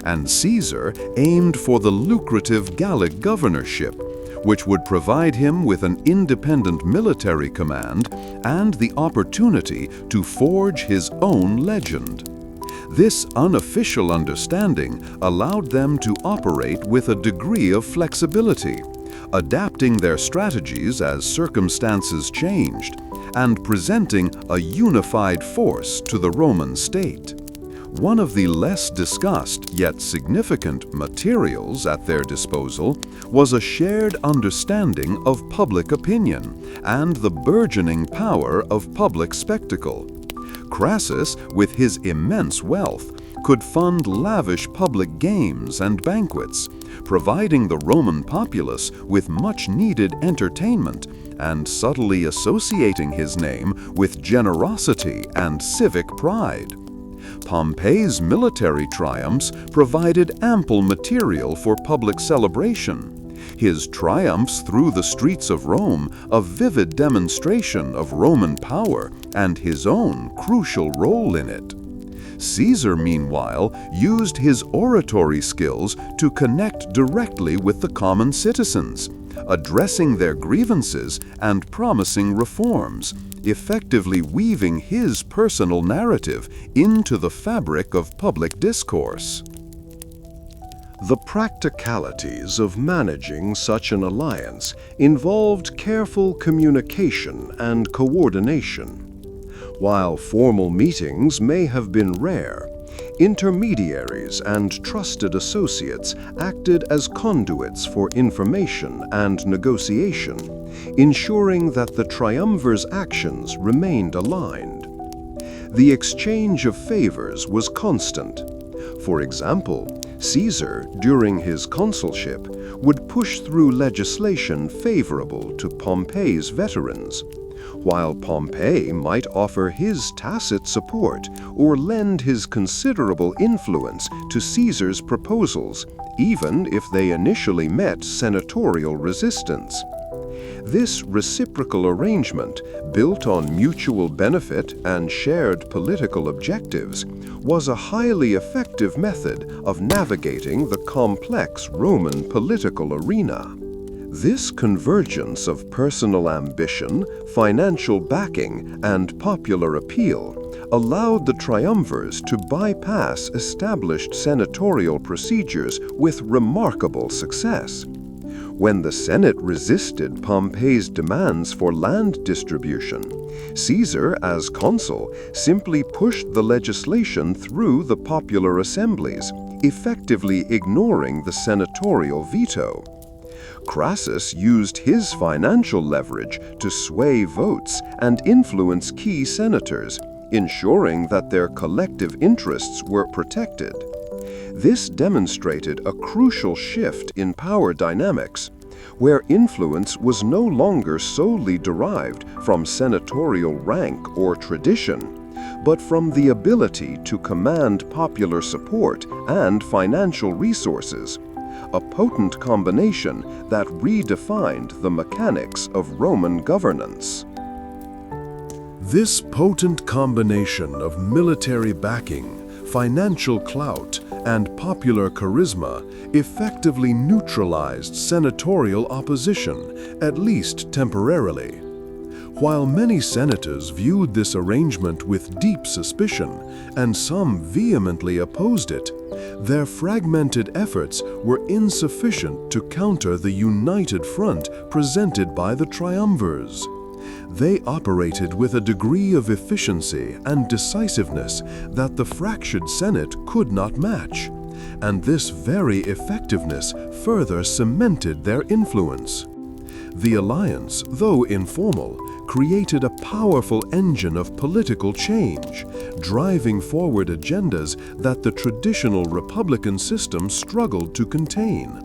and Caesar aimed for the lucrative Gallic governorship, which would provide him with an independent military command and the opportunity to forge his own legend. This unofficial understanding allowed them to operate with a degree of flexibility, adapting their strategies as circumstances changed, and presenting a unified force to the Roman state. One of the less discussed yet significant materials at their disposal was a shared understanding of public opinion and the burgeoning power of public spectacle. Crassus, with his immense wealth, could fund lavish public games and banquets, providing the Roman populace with much-needed entertainment and subtly associating his name with generosity and civic pride. Pompey's military triumphs provided ample material for public celebration. His triumphs through the streets of Rome a vivid demonstration of Roman power and his own crucial role in it. Caesar, meanwhile, used his oratory skills to connect directly with the common citizens, addressing their grievances and promising reforms, effectively weaving his personal narrative into the fabric of public discourse. The practicalities of managing such an alliance involved careful communication and coordination. While formal meetings may have been rare, Intermediaries and trusted associates acted as conduits for information and negotiation, ensuring that the triumvir's actions remained aligned. The exchange of favors was constant. For example, Caesar, during his consulship, would push through legislation favorable to Pompey's veterans, while Pompey might offer his tacit support or lend his considerable influence to Caesar's proposals, even if they initially met senatorial resistance. This reciprocal arrangement, built on mutual benefit and shared political objectives, was a highly effective method of navigating the complex Roman political arena. This convergence of personal ambition, financial backing, and popular appeal allowed the triumvirs to bypass established senatorial procedures with remarkable success. When the Senate resisted Pompey's demands for land distribution, Caesar, as consul, simply pushed the legislation through the popular assemblies, effectively ignoring the senatorial veto. Crassus used his financial leverage to sway votes and influence key senators, ensuring that their collective interests were protected. This demonstrated a crucial shift in power dynamics, where influence was no longer solely derived from senatorial rank or tradition, but from the ability to command popular support and financial resources, a potent combination that redefined the mechanics of Roman governance. This potent combination of military backing, financial clout, and popular charisma effectively neutralized senatorial opposition, at least temporarily. While many senators viewed this arrangement with deep suspicion, and some vehemently opposed it, their fragmented efforts were insufficient to counter the united front presented by the triumvirs. They operated with a degree of efficiency and decisiveness that the fractured Senate could not match, and this very effectiveness further cemented their influence. The alliance, though informal, created a powerful engine of political change, driving forward agendas that the traditional Republican system struggled to contain.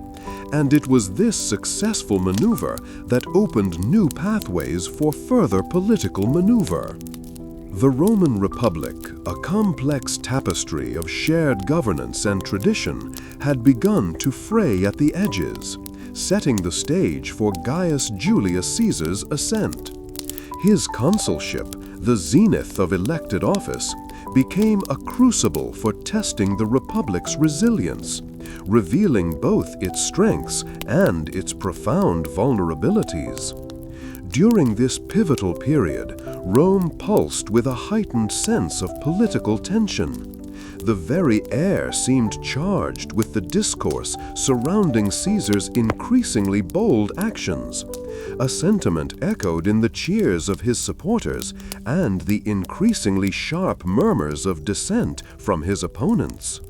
And it was this successful maneuver that opened new pathways for further political maneuver. The Roman Republic, a complex tapestry of shared governance and tradition, had begun to fray at the edges, setting the stage for Gaius Julius Caesar's ascent. His consulship, the zenith of elected office, became a crucible for testing the Republic's resilience, revealing both its strengths and its profound vulnerabilities. During this pivotal period, Rome pulsed with a heightened sense of political tension. The very air seemed charged with the discourse surrounding Caesar's increasingly bold actions, a sentiment echoed in the cheers of his supporters and the increasingly sharp murmurs of dissent from his opponents.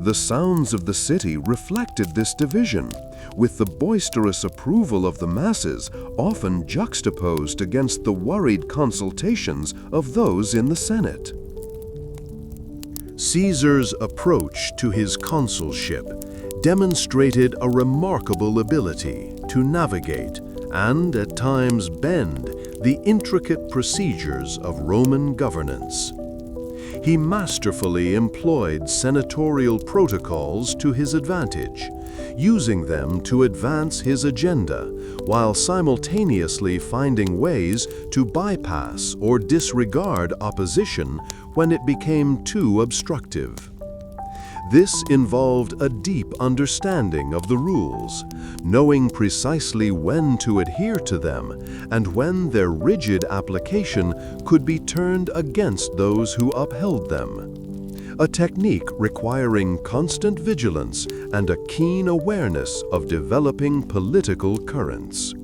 The sounds of the city reflected this division, with the boisterous approval of the masses often juxtaposed against the worried consultations of those in the Senate. Caesar's approach to his consulship demonstrated a remarkable ability to navigate and, at times, bend the intricate procedures of Roman governance. He masterfully employed senatorial protocols to his advantage, using them to advance his agenda while simultaneously finding ways to bypass or disregard opposition when it became too obstructive. This involved a deep understanding of the rules, knowing precisely when to adhere to them and when their rigid application could be turned against those who upheld them. A technique requiring constant vigilance and a keen awareness of developing political currents.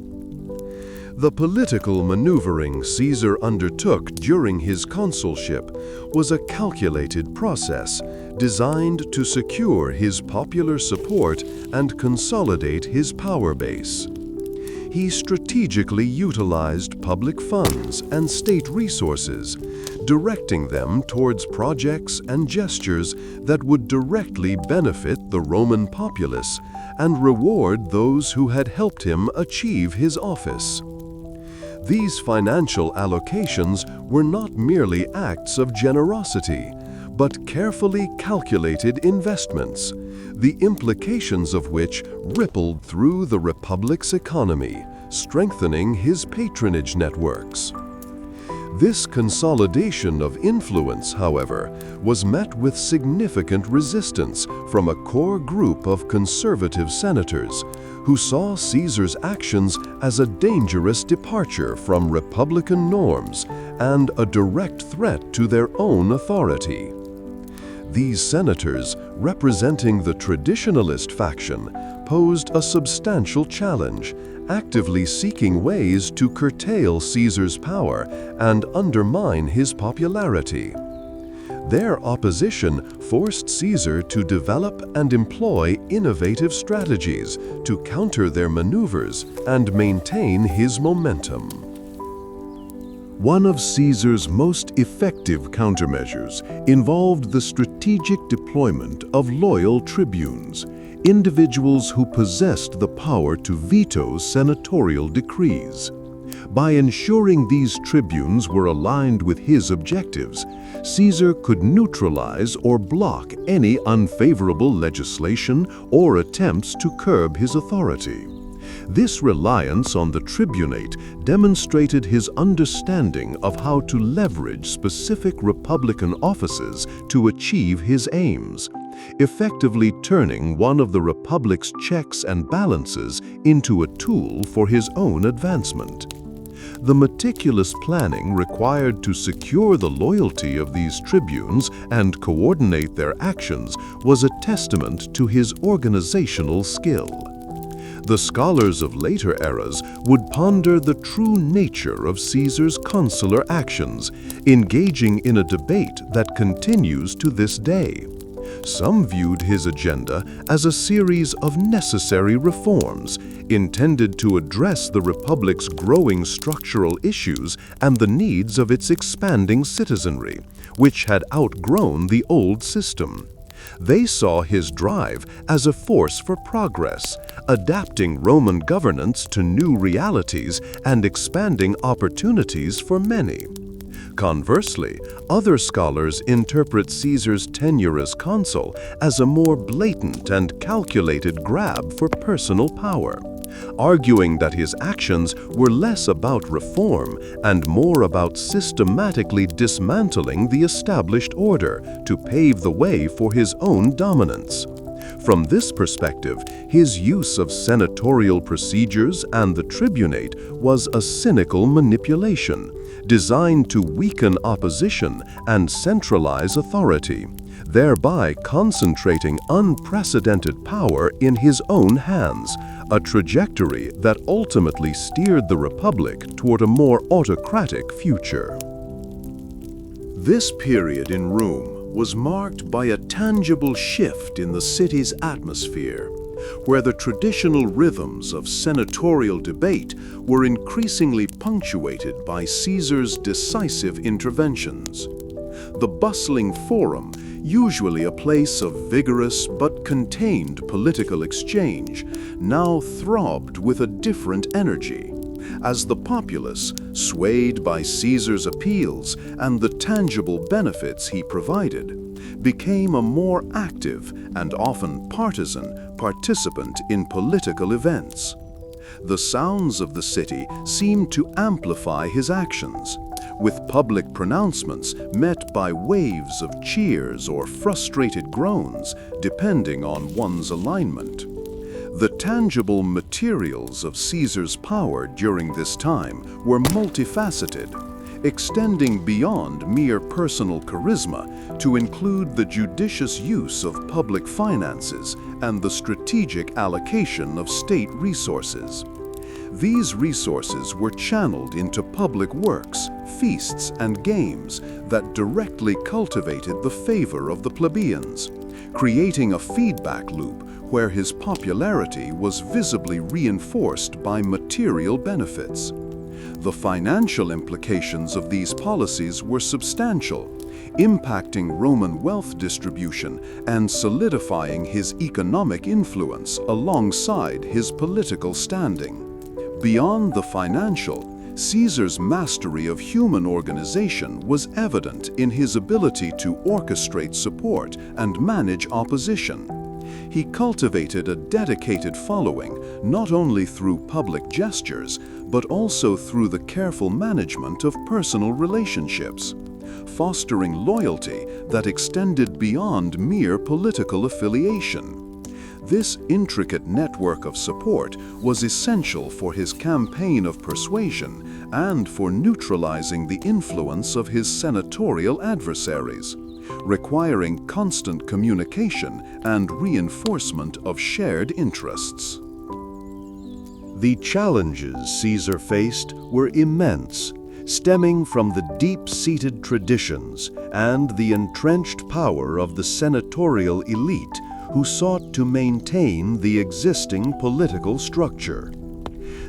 The political maneuvering Caesar undertook during his consulship was a calculated process designed to secure his popular support and consolidate his power base. He strategically utilized public funds and state resources, directing them towards projects and gestures that would directly benefit the Roman populace and reward those who had helped him achieve his office. These financial allocations were not merely acts of generosity, but carefully calculated investments, the implications of which rippled through the Republic's economy, strengthening his patronage networks. This consolidation of influence, however, was met with significant resistance from a core group of conservative senators who saw Caesar's actions as a dangerous departure from Republican norms and a direct threat to their own authority. These senators, representing the traditionalist faction, posed a substantial challenge, actively seeking ways to curtail Caesar's power and undermine his popularity. Their opposition forced Caesar to develop and employ innovative strategies to counter their maneuvers and maintain his momentum. One of Caesar's most effective countermeasures involved the strategic deployment of loyal tribunes, individuals who possessed the power to veto senatorial decrees. By ensuring these tribunes were aligned with his objectives, Caesar could neutralize or block any unfavorable legislation or attempts to curb his authority. This reliance on the tribunate demonstrated his understanding of how to leverage specific Republican offices to achieve his aims, effectively turning one of the Republic's checks and balances into a tool for his own advancement. The meticulous planning required to secure the loyalty of these tribunes and coordinate their actions was a testament to his organizational skill. The scholars of later eras would ponder the true nature of Caesar's consular actions, engaging in a debate that continues to this day. Some viewed his agenda as a series of necessary reforms intended to address the Republic's growing structural issues and the needs of its expanding citizenry, which had outgrown the old system. They saw his drive as a force for progress, adapting Roman governance to new realities and expanding opportunities for many. Conversely, other scholars interpret Caesar's tenure as consul as a more blatant and calculated grab for personal power, arguing that his actions were less about reform and more about systematically dismantling the established order to pave the way for his own dominance. From this perspective, his use of senatorial procedures and the tribunate was a cynical manipulation, designed to weaken opposition and centralize authority, thereby concentrating unprecedented power in his own hands, a trajectory that ultimately steered the Republic toward a more autocratic future. This period in Rome was marked by a tangible shift in the city's atmosphere, where the traditional rhythms of senatorial debate were increasingly punctuated by Caesar's decisive interventions. The bustling forum, usually a place of vigorous but contained political exchange, now throbbed with a different energy, as the populace, swayed by Caesar's appeals and the tangible benefits he provided, became a more active and often partisan participant in political events. The sounds of the city seemed to amplify his actions, with public pronouncements met by waves of cheers or frustrated groans, depending on one's alignment. The tangible materials of Caesar's power during this time were multifaceted, extending beyond mere personal charisma to include the judicious use of public finances and the strategic allocation of state resources. These resources were channeled into public works, feasts, and games that directly cultivated the favor of the plebeians, creating a feedback loop where his popularity was visibly reinforced by material benefits. The financial implications of these policies were substantial, impacting Roman wealth distribution and solidifying his economic influence alongside his political standing. Beyond the financial, Caesar's mastery of human organization was evident in his ability to orchestrate support and manage opposition. He cultivated a dedicated following not only through public gestures, but also through the careful management of personal relationships, fostering loyalty that extended beyond mere political affiliation. This intricate network of support was essential for his campaign of persuasion and for neutralizing the influence of his senatorial adversaries, requiring constant communication and reinforcement of shared interests. The challenges Caesar faced were immense, stemming from the deep-seated traditions and the entrenched power of the senatorial elite who sought to maintain the existing political structure.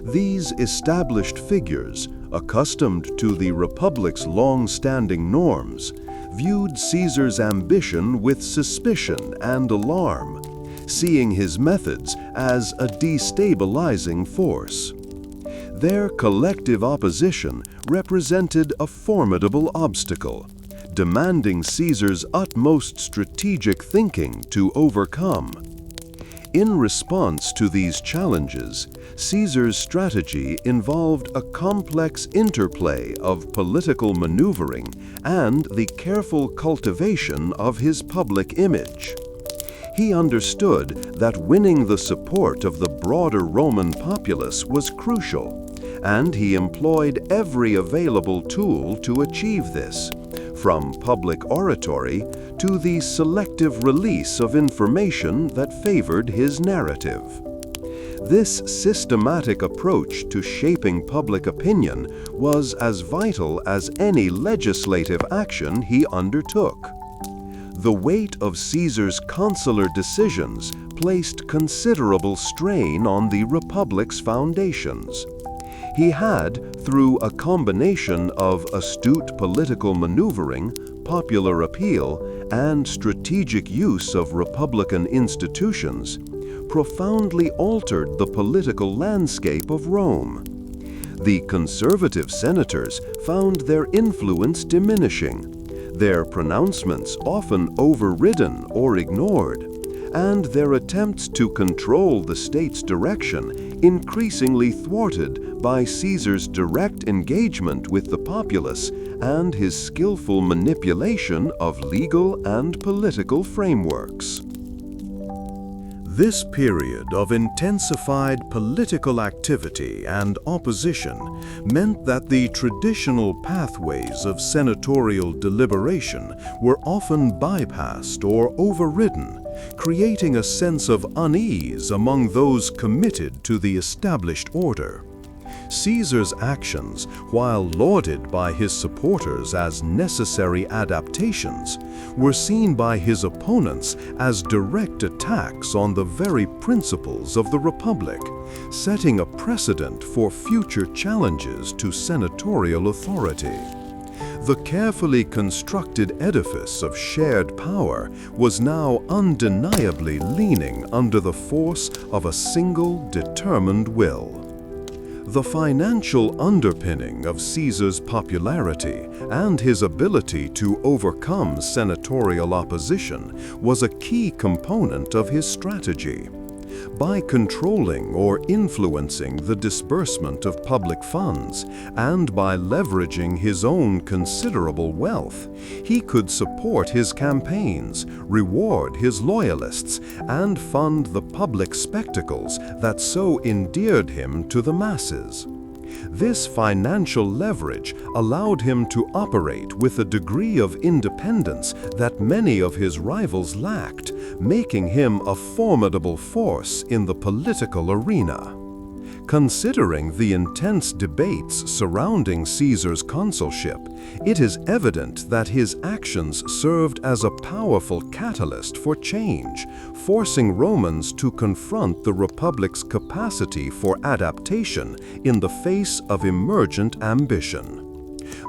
These established figures, accustomed to the Republic's long-standing norms, viewed Caesar's ambition with suspicion and alarm, seeing his methods as a destabilizing force. Their collective opposition represented a formidable obstacle, demanding Caesar's utmost strategic thinking to overcome. In response to these challenges, Caesar's strategy involved a complex interplay of political maneuvering and the careful cultivation of his public image. He understood that winning the support of the broader Roman populace was crucial, and he employed every available tool to achieve this, from public oratory to the selective release of information that favored his narrative. This systematic approach to shaping public opinion was as vital as any legislative action he undertook. The weight of Caesar's consular decisions placed considerable strain on the Republic's foundations. He had, through a combination of astute political maneuvering, popular appeal, and strategic use of Republican institutions, profoundly altered the political landscape of Rome. The conservative senators found their influence diminishing, their pronouncements often overridden or ignored, and their attempts to control the state's direction increasingly thwarted by Caesar's direct engagement with the populace and his skillful manipulation of legal and political frameworks. This period of intensified political activity and opposition meant that the traditional pathways of senatorial deliberation were often bypassed or overridden, creating a sense of unease among those committed to the established order. Caesar's actions, while lauded by his supporters as necessary adaptations, were seen by his opponents as direct attacks on the very principles of the Republic, setting a precedent for future challenges to senatorial authority. The carefully constructed edifice of shared power was now undeniably leaning under the force of a single determined will. The financial underpinning of Caesar's popularity and his ability to overcome senatorial opposition was a key component of his strategy. By controlling or influencing the disbursement of public funds and by leveraging his own considerable wealth, he could support his campaigns, reward his loyalists, and fund the public spectacles that so endeared him to the masses. This financial leverage allowed him to operate with a degree of independence that many of his rivals lacked, making him a formidable force in the political arena. Considering the intense debates surrounding Caesar's consulship, it is evident that his actions served as a powerful catalyst for change, forcing Romans to confront the Republic's capacity for adaptation in the face of emergent ambition.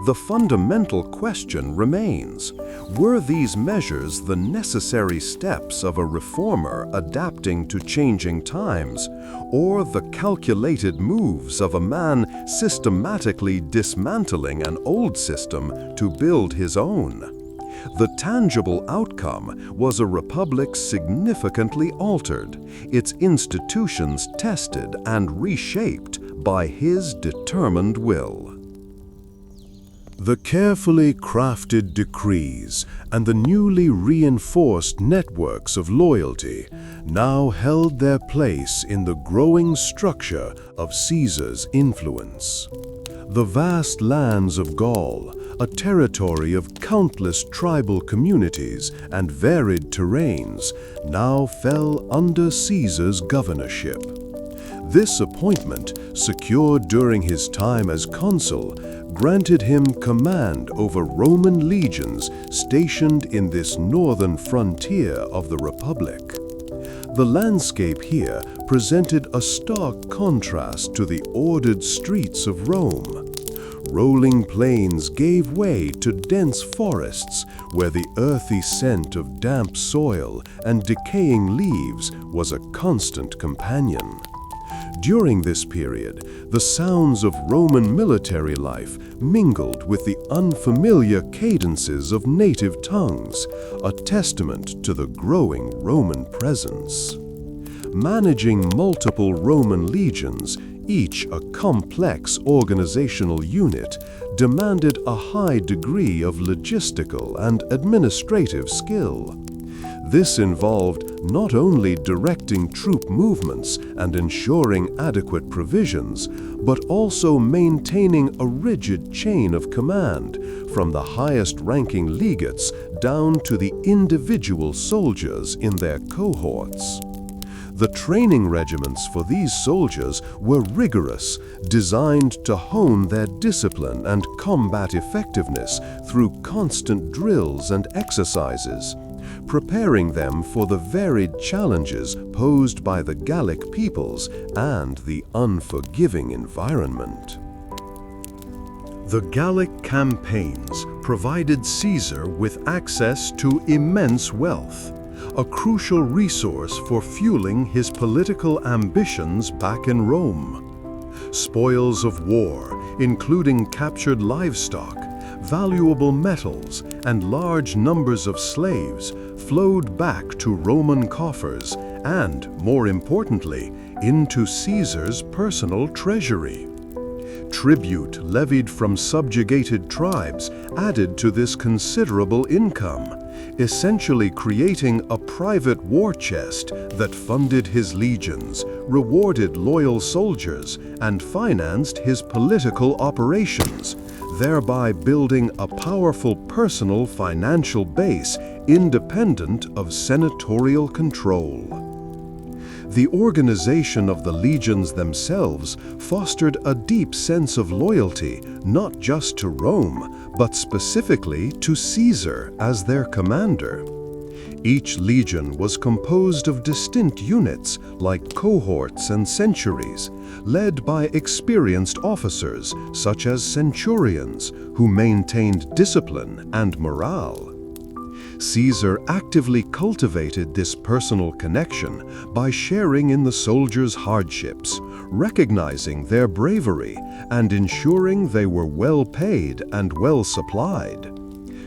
The fundamental question remains: were these measures the necessary steps of a reformer adapting to changing times, or the calculated moves of a man systematically dismantling an old system to build his own? The tangible outcome was a republic significantly altered, its institutions tested and reshaped by his determined will. The carefully crafted decrees and the newly reinforced networks of loyalty now held their place in the growing structure of Caesar's influence. The vast lands of Gaul, a territory of countless tribal communities and varied terrains, now fell under Caesar's governorship. This appointment, secured during his time as consul, granted him command over Roman legions stationed in this northern frontier of the Republic. The landscape here presented a stark contrast to the ordered streets of Rome. Rolling plains gave way to dense forests where the earthy scent of damp soil and decaying leaves was a constant companion. During this period, the sounds of Roman military life mingled with the unfamiliar cadences of native tongues, a testament to the growing Roman presence. Managing multiple Roman legions, each a complex organizational unit, demanded a high degree of logistical and administrative skill. This involved not only directing troop movements and ensuring adequate provisions, but also maintaining a rigid chain of command, from the highest-ranking legates down to the individual soldiers in their cohorts. The training regiments for these soldiers were rigorous, designed to hone their discipline and combat effectiveness through constant drills and exercises, preparing them for the varied challenges posed by the Gallic peoples and the unforgiving environment. The Gallic campaigns provided Caesar with access to immense wealth, a crucial resource for fueling his political ambitions back in Rome. Spoils of war, including captured livestock, valuable metals, and large numbers of slaves, flowed back to Roman coffers and, more importantly, into Caesar's personal treasury. Tribute levied from subjugated tribes added to this considerable income, essentially creating a private war chest that funded his legions, rewarded loyal soldiers, and financed his political operations, thereby building a powerful personal financial base independent of senatorial control. The organization of the legions themselves fostered a deep sense of loyalty not just to Rome, but specifically to Caesar as their commander. Each legion was composed of distinct units like cohorts and centuries, led by experienced officers such as centurions who maintained discipline and morale. Caesar actively cultivated this personal connection by sharing in the soldiers' hardships, recognizing their bravery, and ensuring they were well paid and well supplied,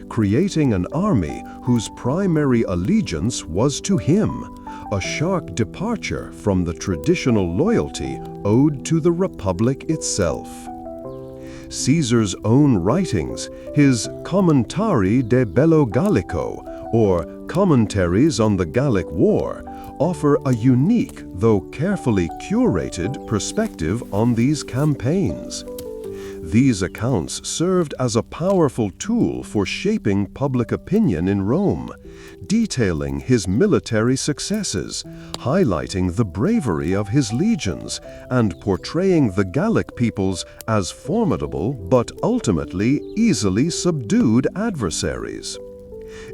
creating an army whose primary allegiance was to him, a sharp departure from the traditional loyalty owed to the Republic itself. Caesar's own writings, his Commentari de Bello Gallico, or Commentaries on the Gallic War, offer a unique, though carefully curated, perspective on these campaigns. These accounts served as a powerful tool for shaping public opinion in Rome, detailing his military successes, highlighting the bravery of his legions, and portraying the Gallic peoples as formidable but ultimately easily subdued adversaries.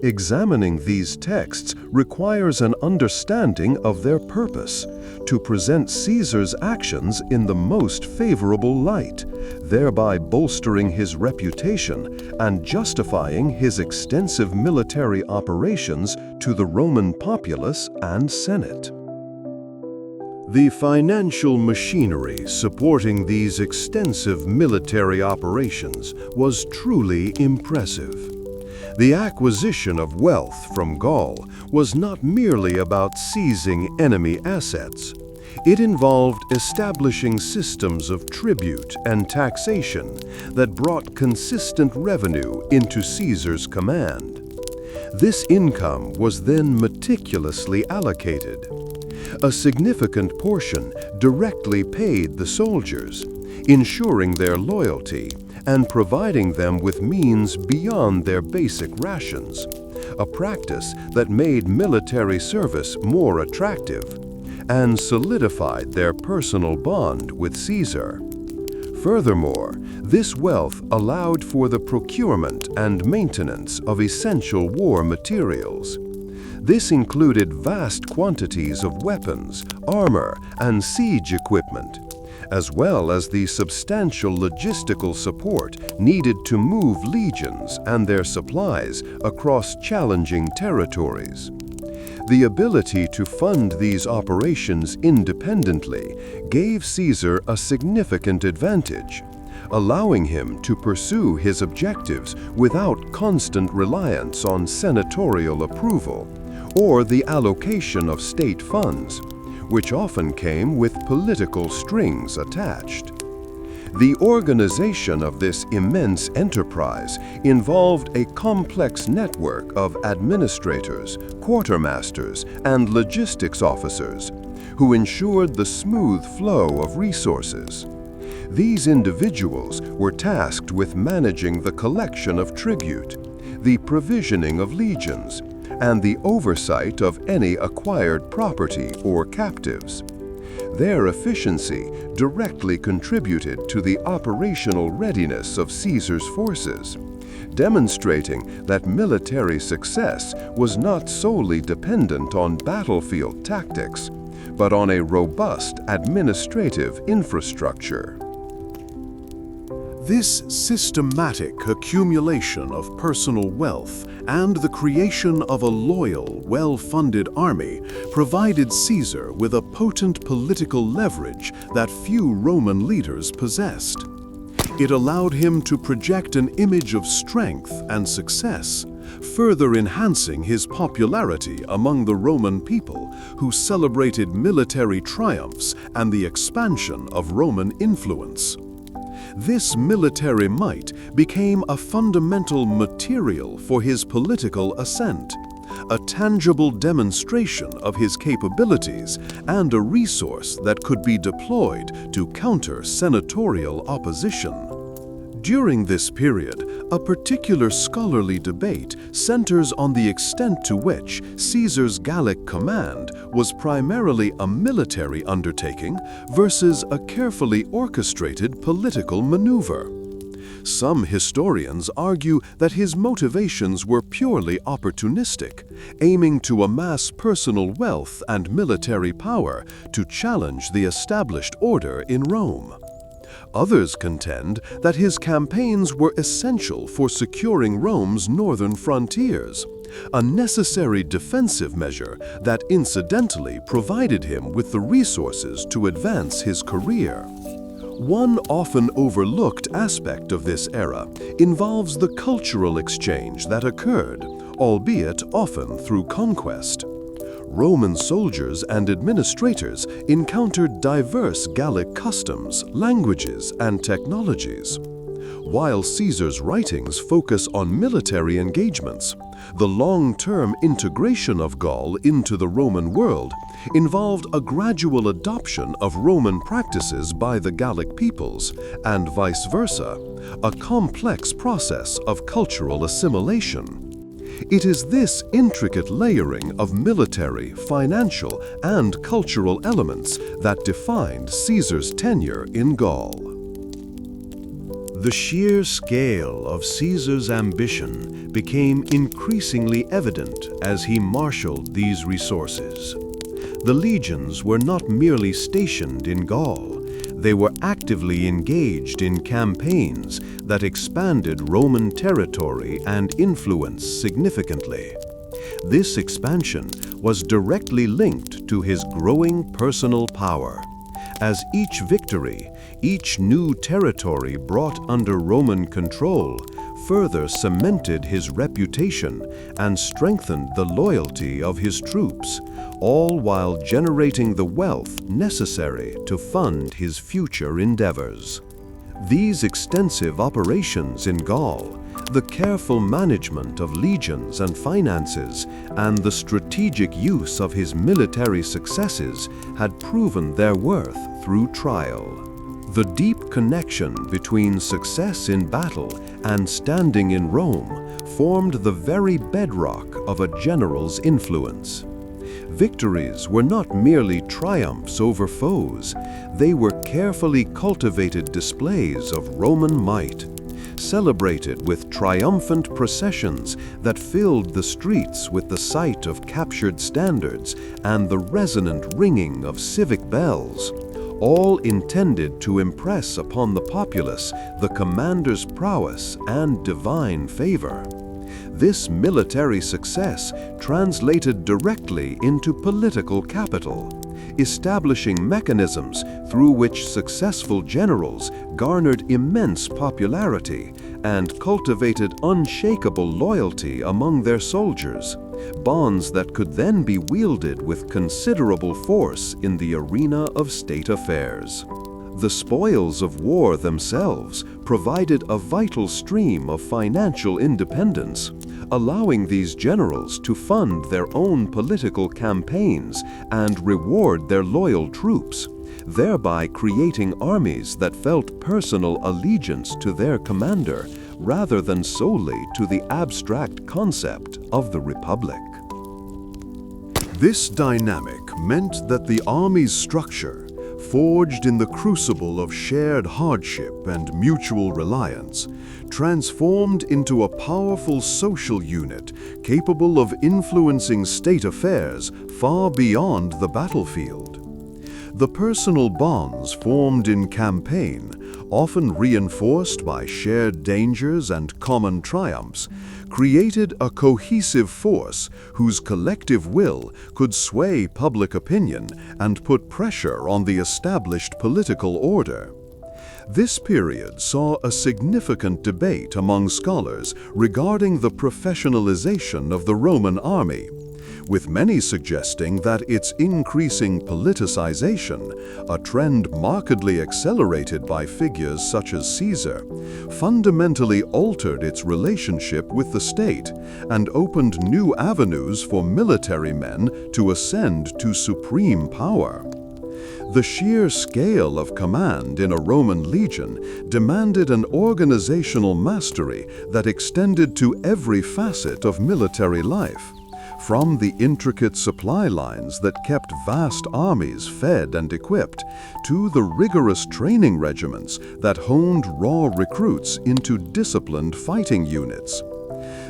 Examining these texts requires an understanding of their purpose, to present Caesar's actions in the most favorable light, thereby bolstering his reputation and justifying his extensive military operations to the Roman populace and Senate. The financial machinery supporting these extensive military operations was truly impressive. The acquisition of wealth from Gaul was not merely about seizing enemy assets. It involved establishing systems of tribute and taxation that brought consistent revenue into Caesar's command. This income was then meticulously allocated. A significant portion directly paid the soldiers, ensuring their loyalty and providing them with means beyond their basic rations, a practice that made military service more attractive and solidified their personal bond with Caesar. Furthermore, this wealth allowed for the procurement and maintenance of essential war materials. This included vast quantities of weapons, armor, and siege equipment, as well as the substantial logistical support needed to move legions and their supplies across challenging territories. The ability to fund these operations independently gave Caesar a significant advantage, allowing him to pursue his objectives without constant reliance on senatorial approval or the allocation of state funds, which often came with political strings attached. The organization of this immense enterprise involved a complex network of administrators, quartermasters, and logistics officers who ensured the smooth flow of resources. These individuals were tasked with managing the collection of tribute, the provisioning of legions, and the oversight of any acquired property or captives. Their efficiency directly contributed to the operational readiness of Caesar's forces, demonstrating that military success was not solely dependent on battlefield tactics, but on a robust administrative infrastructure. This systematic accumulation of personal wealth and the creation of a loyal, well-funded army provided Caesar with a potent political leverage that few Roman leaders possessed. It allowed him to project an image of strength and success, further enhancing his popularity among the Roman people who celebrated military triumphs and the expansion of Roman influence. This military might became a fundamental material for his political ascent, a tangible demonstration of his capabilities and a resource that could be deployed to counter senatorial opposition. During this period, a particular scholarly debate centers on the extent to which Caesar's Gallic command was primarily a military undertaking versus a carefully orchestrated political maneuver. Some historians argue that his motivations were purely opportunistic, aiming to amass personal wealth and military power to challenge the established order in Rome. Others contend that his campaigns were essential for securing Rome's northern frontiers, a necessary defensive measure that incidentally provided him with the resources to advance his career. One often overlooked aspect of this era involves the cultural exchange that occurred, albeit often through conquest. Roman soldiers and administrators encountered diverse Gallic customs, languages, and technologies. While Caesar's writings focus on military engagements, The long-term integration of Gaul into the Roman world involved a gradual adoption of Roman practices by the Gallic peoples, and vice versa, a complex process of cultural assimilation. It is this intricate layering of military, financial, and cultural elements that defined Caesar's tenure in Gaul. The sheer scale of Caesar's ambition became increasingly evident as he marshaled these resources. The legions were not merely stationed in Gaul. They were actively engaged in campaigns that expanded Roman territory and influence significantly. This expansion was directly linked to his growing personal power. As each victory, each new territory brought under Roman control further cemented his reputation and strengthened the loyalty of his troops, all while generating the wealth necessary to fund his future endeavors. These extensive operations in Gaul, the careful management of legions and finances, and the strategic use of his military successes had proven their worth through trial. The deep connection between success in battle and standing in Rome formed the very bedrock of a general's influence. Victories were not merely triumphs over foes, they were carefully cultivated displays of Roman might, celebrated with triumphant processions that filled the streets with the sight of captured standards and the resonant ringing of civic bells, all intended to impress upon the populace the commander's prowess and divine favor. This military success translated directly into political capital, establishing mechanisms through which successful generals garnered immense popularity and cultivated unshakable loyalty among their soldiers, bonds that could then be wielded with considerable force in the arena of state affairs. The spoils of war themselves provided a vital stream of financial independence, allowing these generals to fund their own political campaigns and reward their loyal troops, thereby creating armies that felt personal allegiance to their commander rather than solely to the abstract concept of the Republic. This dynamic meant that the army's structure, forged in the crucible of shared hardship and mutual reliance, transformed into a powerful social unit capable of influencing state affairs far beyond the battlefield. The personal bonds formed in campaign, often reinforced by shared dangers and common triumphs, created a cohesive force whose collective will could sway public opinion and put pressure on the established political order. This period saw a significant debate among scholars regarding the professionalization of the Roman army, with many suggesting that its increasing politicization, a trend markedly accelerated by figures such as Caesar, fundamentally altered its relationship with the state and opened new avenues for military men to ascend to supreme power. The sheer scale of command in a Roman legion demanded an organizational mastery that extended to every facet of military life, from the intricate supply lines that kept vast armies fed and equipped, to the rigorous training regiments that honed raw recruits into disciplined fighting units.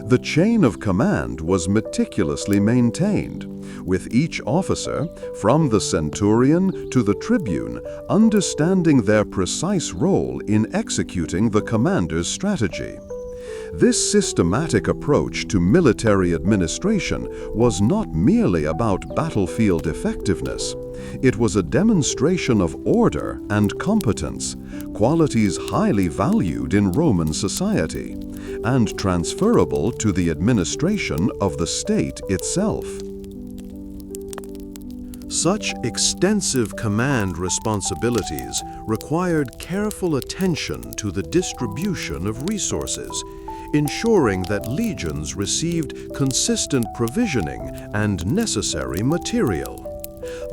The chain of command was meticulously maintained, with each officer, from the centurion to the tribune, understanding their precise role in executing the commander's strategy. This systematic approach to military administration was not merely about battlefield effectiveness. It was a demonstration of order and competence, qualities highly valued in Roman society, and transferable to the administration of the state itself. Such extensive command responsibilities required careful attention to the distribution of resources, ensuring that legions received consistent provisioning and necessary material.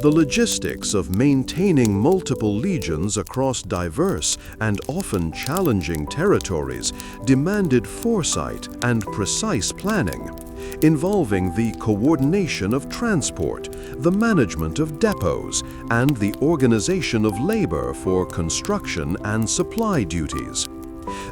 The logistics of maintaining multiple legions across diverse and often challenging territories demanded foresight and precise planning, involving the coordination of transport, the management of depots, and the organization of labor for construction and supply duties.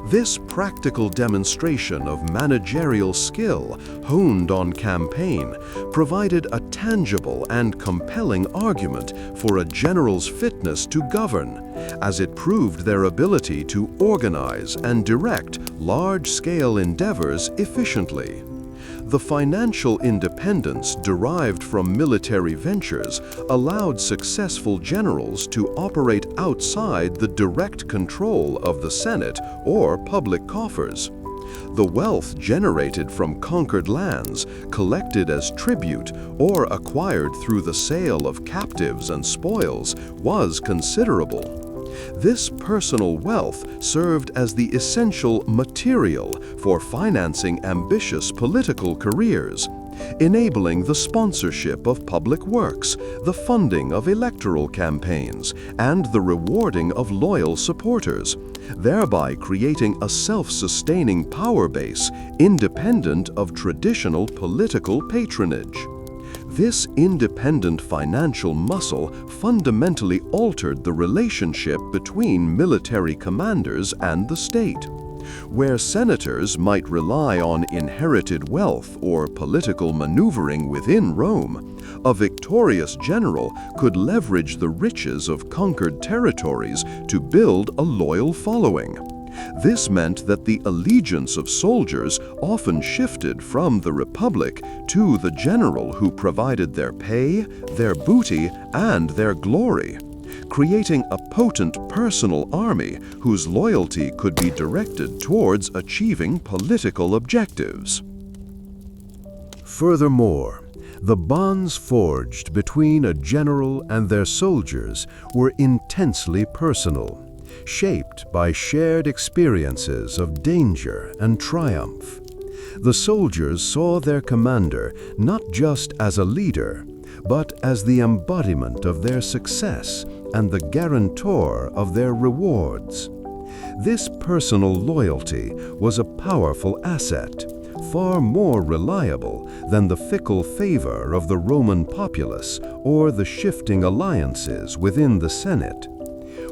This practical demonstration of managerial skill honed on campaign provided a tangible and compelling argument for a general's fitness to govern, as it proved their ability to organize and direct large-scale endeavors efficiently. The financial independence derived from military ventures allowed successful generals to operate outside the direct control of the Senate or public coffers. The wealth generated from conquered lands, collected as tribute or acquired through the sale of captives and spoils, was considerable. This personal wealth served as the essential material for financing ambitious political careers, enabling the sponsorship of public works, the funding of electoral campaigns, and the rewarding of loyal supporters, thereby creating a self-sustaining power base independent of traditional political patronage. This independent financial muscle fundamentally altered the relationship between military commanders and the state. Where senators might rely on inherited wealth or political maneuvering within Rome, a victorious general could leverage the riches of conquered territories to build a loyal following. This meant that the allegiance of soldiers often shifted from the republic to the general who provided their pay, their booty, and their glory, creating a potent personal army whose loyalty could be directed towards achieving political objectives. Furthermore, the bonds forged between a general and their soldiers were intensely personal, shaped by shared experiences of danger and triumph. The soldiers saw their commander not just as a leader, but as the embodiment of their success and the guarantor of their rewards. This personal loyalty was a powerful asset, far more reliable than the fickle favor of the Roman populace or the shifting alliances within the Senate.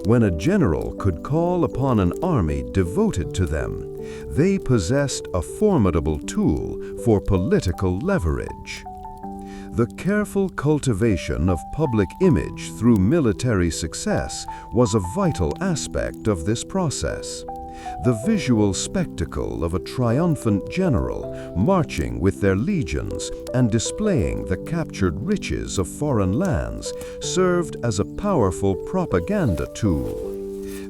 When a general could call upon an army devoted to them, they possessed a formidable tool for political leverage. The careful cultivation of public image through military success was a vital aspect of this process. The visual spectacle of a triumphant general marching with their legions and displaying the captured riches of foreign lands served as a powerful propaganda tool.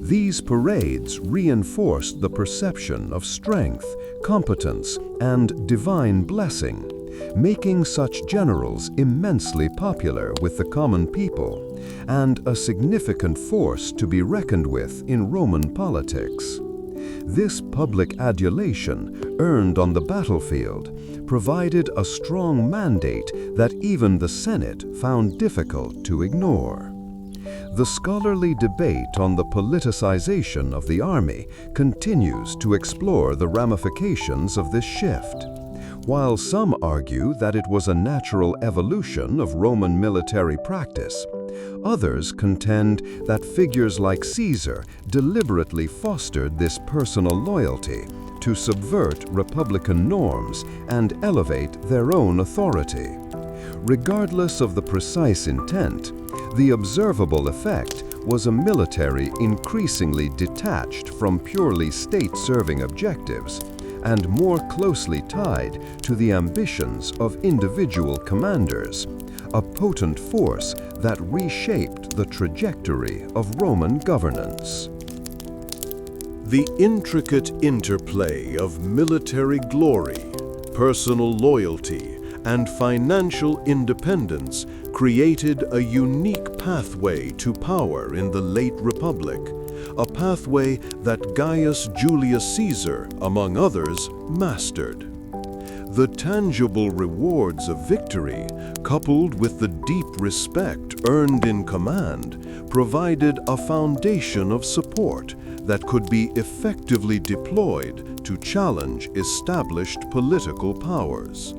These parades reinforced the perception of strength, competence, and divine blessing, making such generals immensely popular with the common people and a significant force to be reckoned with in Roman politics. This public adulation, earned on the battlefield, provided a strong mandate that even the Senate found difficult to ignore. The scholarly debate on the politicization of the army continues to explore the ramifications of this shift. While some argue that it was a natural evolution of Roman military practice, others contend that figures like Caesar deliberately fostered this personal loyalty to subvert republican norms and elevate their own authority. Regardless of the precise intent, the observable effect was a military increasingly detached from purely state-serving objectives and more closely tied to the ambitions of individual commanders, a potent force that reshaped the trajectory of Roman governance. The intricate interplay of military glory, personal loyalty, and financial independence created a unique pathway to power in the late Republic, a pathway that Gaius Julius Caesar, among others, mastered. The tangible rewards of victory, coupled with the deep respect earned in command, provided a foundation of support that could be effectively deployed to challenge established political powers.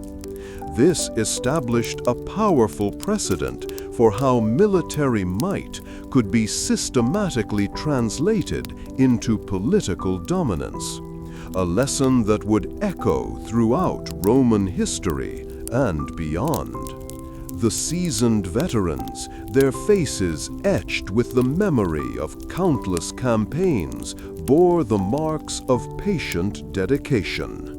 This established a powerful precedent for how military might could be systematically translated into political dominance, a lesson that would echo throughout Roman history and beyond. The seasoned veterans, their faces etched with the memory of countless campaigns, bore the marks of patient dedication.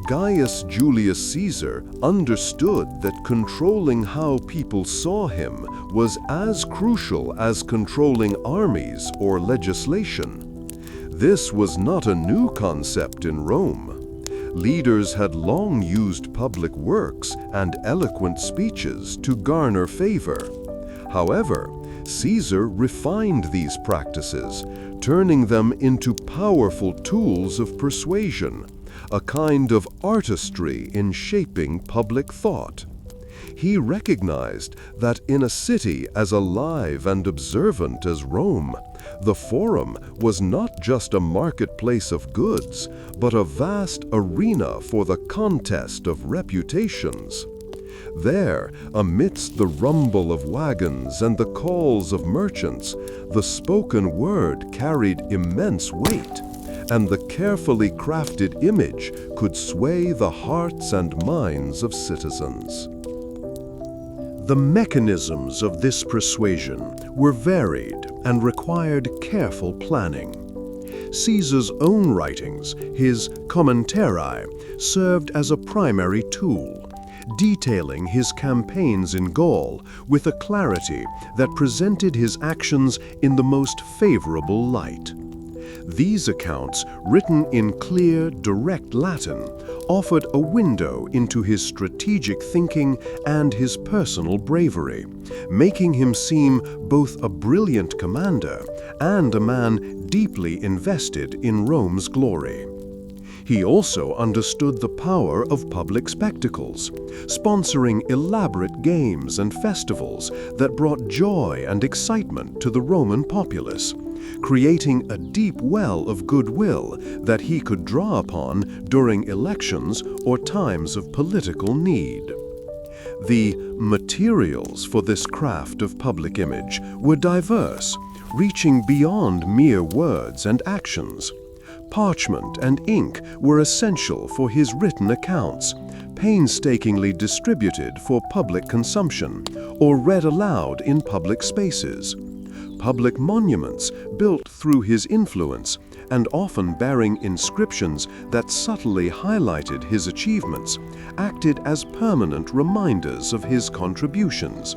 Gaius Julius Caesar understood that controlling how people saw him was as crucial as controlling armies or legislation. This was not a new concept in Rome. Leaders had long used public works and eloquent speeches to garner favor. However, Caesar refined these practices, turning them into powerful tools of persuasion, a kind of artistry in shaping public thought. He recognized that in a city as alive and observant as Rome, the Forum was not just a marketplace of goods, but a vast arena for the contest of reputations. There, amidst the rumble of wagons and the calls of merchants, the spoken word carried immense weight, and the carefully crafted image could sway the hearts and minds of citizens. The mechanisms of this persuasion were varied and required careful planning. Caesar's own writings, his commentarii, served as a primary tool, detailing his campaigns in Gaul with a clarity that presented his actions in the most favorable light. These accounts, written in clear, direct Latin, offered a window into his strategic thinking and his personal bravery, making him seem both a brilliant commander and a man deeply invested in Rome's glory. He also understood the power of public spectacles, sponsoring elaborate games and festivals that brought joy and excitement to the Roman populace, creating a deep well of goodwill that he could draw upon during elections or times of political need. The materials for this craft of public image were diverse, reaching beyond mere words and actions. Parchment and ink were essential for his written accounts, painstakingly distributed for public consumption or read aloud in public spaces. Public monuments, built through his influence and often bearing inscriptions that subtly highlighted his achievements, acted as permanent reminders of his contributions.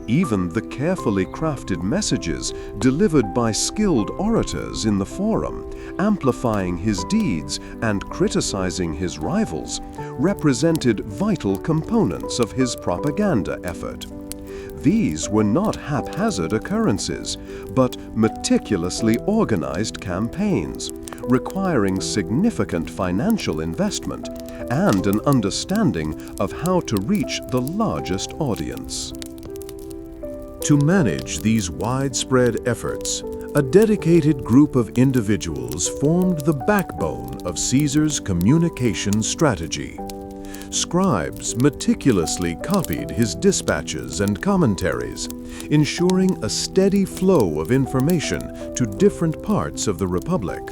Even the carefully crafted messages delivered by skilled orators in the Forum, amplifying his deeds and criticizing his rivals, represented vital components of his propaganda effort. These were not haphazard occurrences, but meticulously organized campaigns, requiring significant financial investment and an understanding of how to reach the largest audience. To manage these widespread efforts, a dedicated group of individuals formed the backbone of Caesar's communication strategy. Scribes meticulously copied his dispatches and commentaries, ensuring a steady flow of information to different parts of the Republic.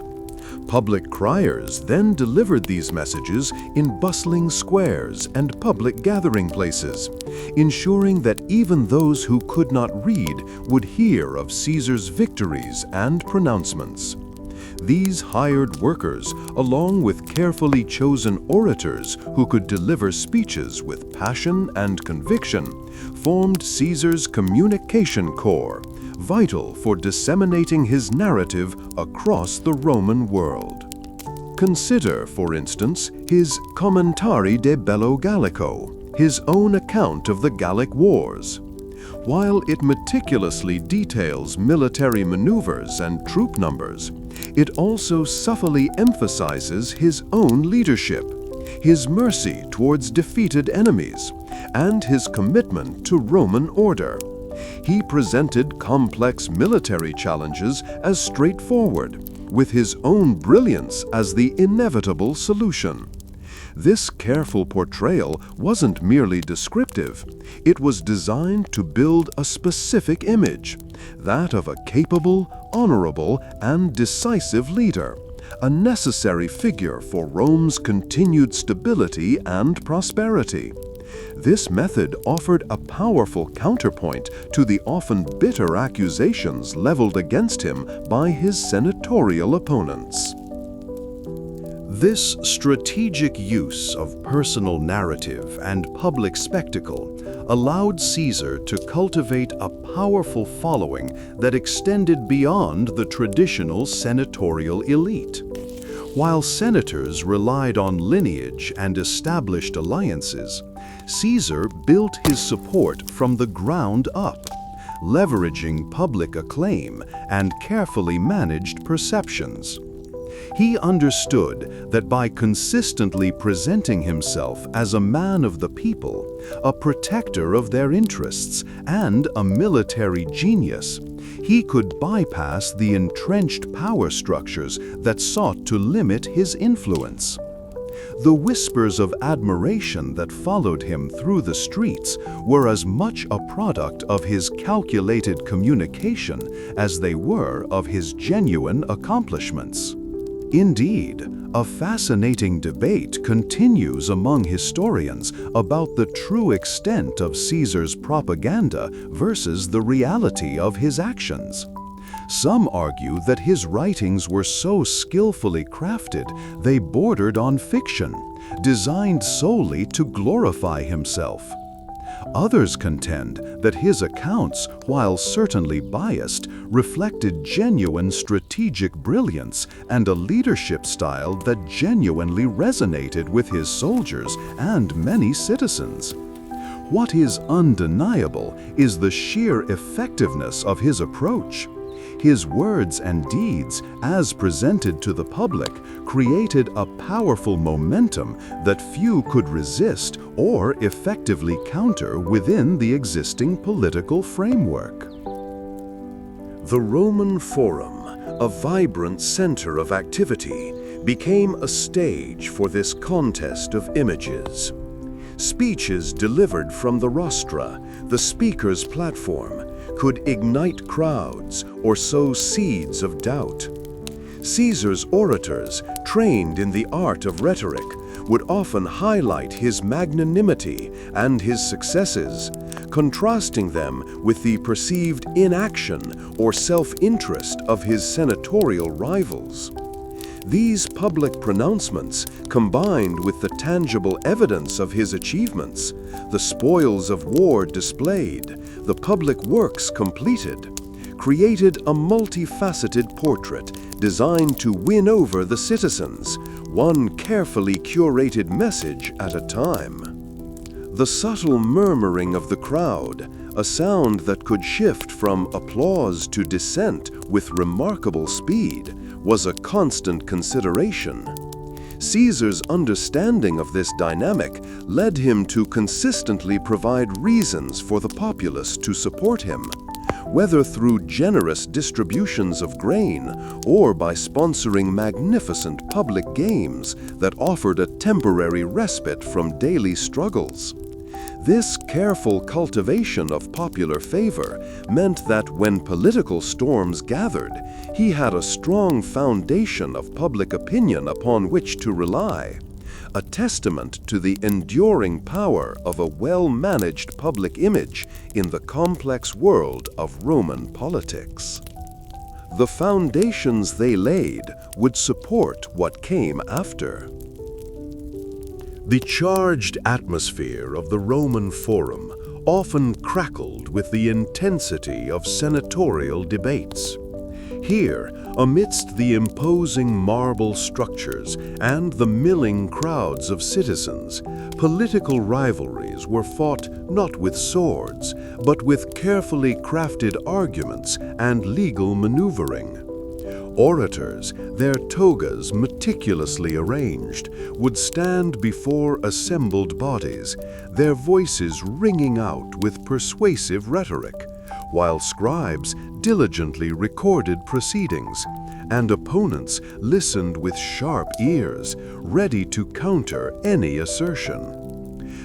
Public criers then delivered these messages in bustling squares and public gathering places, ensuring that even those who could not read would hear of Caesar's victories and pronouncements. These hired workers, along with carefully chosen orators who could deliver speeches with passion and conviction, formed Caesar's communication corps, vital for disseminating his narrative across the Roman world. Consider, for instance, his Commentari de Bello Gallico, his own account of the Gallic Wars. While it meticulously details military maneuvers and troop numbers, it also subtly emphasizes his own leadership, his mercy towards defeated enemies, and his commitment to Roman order. He presented complex military challenges as straightforward, with his own brilliance as the inevitable solution. This careful portrayal wasn't merely descriptive. It was designed to build a specific image, that of a capable, honorable, and decisive leader, a necessary figure for Rome's continued stability and prosperity. This method offered a powerful counterpoint to the often bitter accusations leveled against him by his senatorial opponents. This strategic use of personal narrative and public spectacle allowed Caesar to cultivate a powerful following that extended beyond the traditional senatorial elite. While senators relied on lineage and established alliances, Caesar built his support from the ground up, leveraging public acclaim and carefully managed perceptions. He understood that by consistently presenting himself as a man of the people, a protector of their interests, and a military genius, he could bypass the entrenched power structures that sought to limit his influence. The whispers of admiration that followed him through the streets were as much a product of his calculated communication as they were of his genuine accomplishments. Indeed, a fascinating debate continues among historians about the true extent of Caesar's propaganda versus the reality of his actions. Some argue that his writings were so skillfully crafted they bordered on fiction, designed solely to glorify himself. Others contend that his accounts, while certainly biased, reflected genuine strategic brilliance and a leadership style that genuinely resonated with his soldiers and many citizens. What is undeniable is the sheer effectiveness of his approach. His words and deeds, as presented to the public, created a powerful momentum that few could resist or effectively counter within the existing political framework. The Roman Forum, a vibrant center of activity, became a stage for this contest of images. Speeches delivered from the rostra, the speaker's platform, could ignite crowds or sow seeds of doubt. Caesar's orators, trained in the art of rhetoric, would often highlight his magnanimity and his successes, contrasting them with the perceived inaction or self-interest of his senatorial rivals. These public pronouncements, combined with the tangible evidence of his achievements, the spoils of war displayed, the public works completed, created a multifaceted portrait designed to win over the citizens, one carefully curated message at a time. The subtle murmuring of the crowd, a sound that could shift from applause to dissent with remarkable speed, was a constant consideration. Caesar's understanding of this dynamic led him to consistently provide reasons for the populace to support him, whether through generous distributions of grain or by sponsoring magnificent public games that offered a temporary respite from daily struggles. This careful cultivation of popular favor meant that when political storms gathered, he had a strong foundation of public opinion upon which to rely, a testament to the enduring power of a well-managed public image in the complex world of Roman politics. The foundations they laid would support what came after. The charged atmosphere of the Roman Forum often crackled with the intensity of senatorial debates. Here, amidst the imposing marble structures and the milling crowds of citizens, political rivalries were fought not with swords, but with carefully crafted arguments and legal maneuvering. Orators, their togas meticulously arranged, would stand before assembled bodies, their voices ringing out with persuasive rhetoric, while scribes diligently recorded proceedings, and opponents listened with sharp ears, ready to counter any assertion.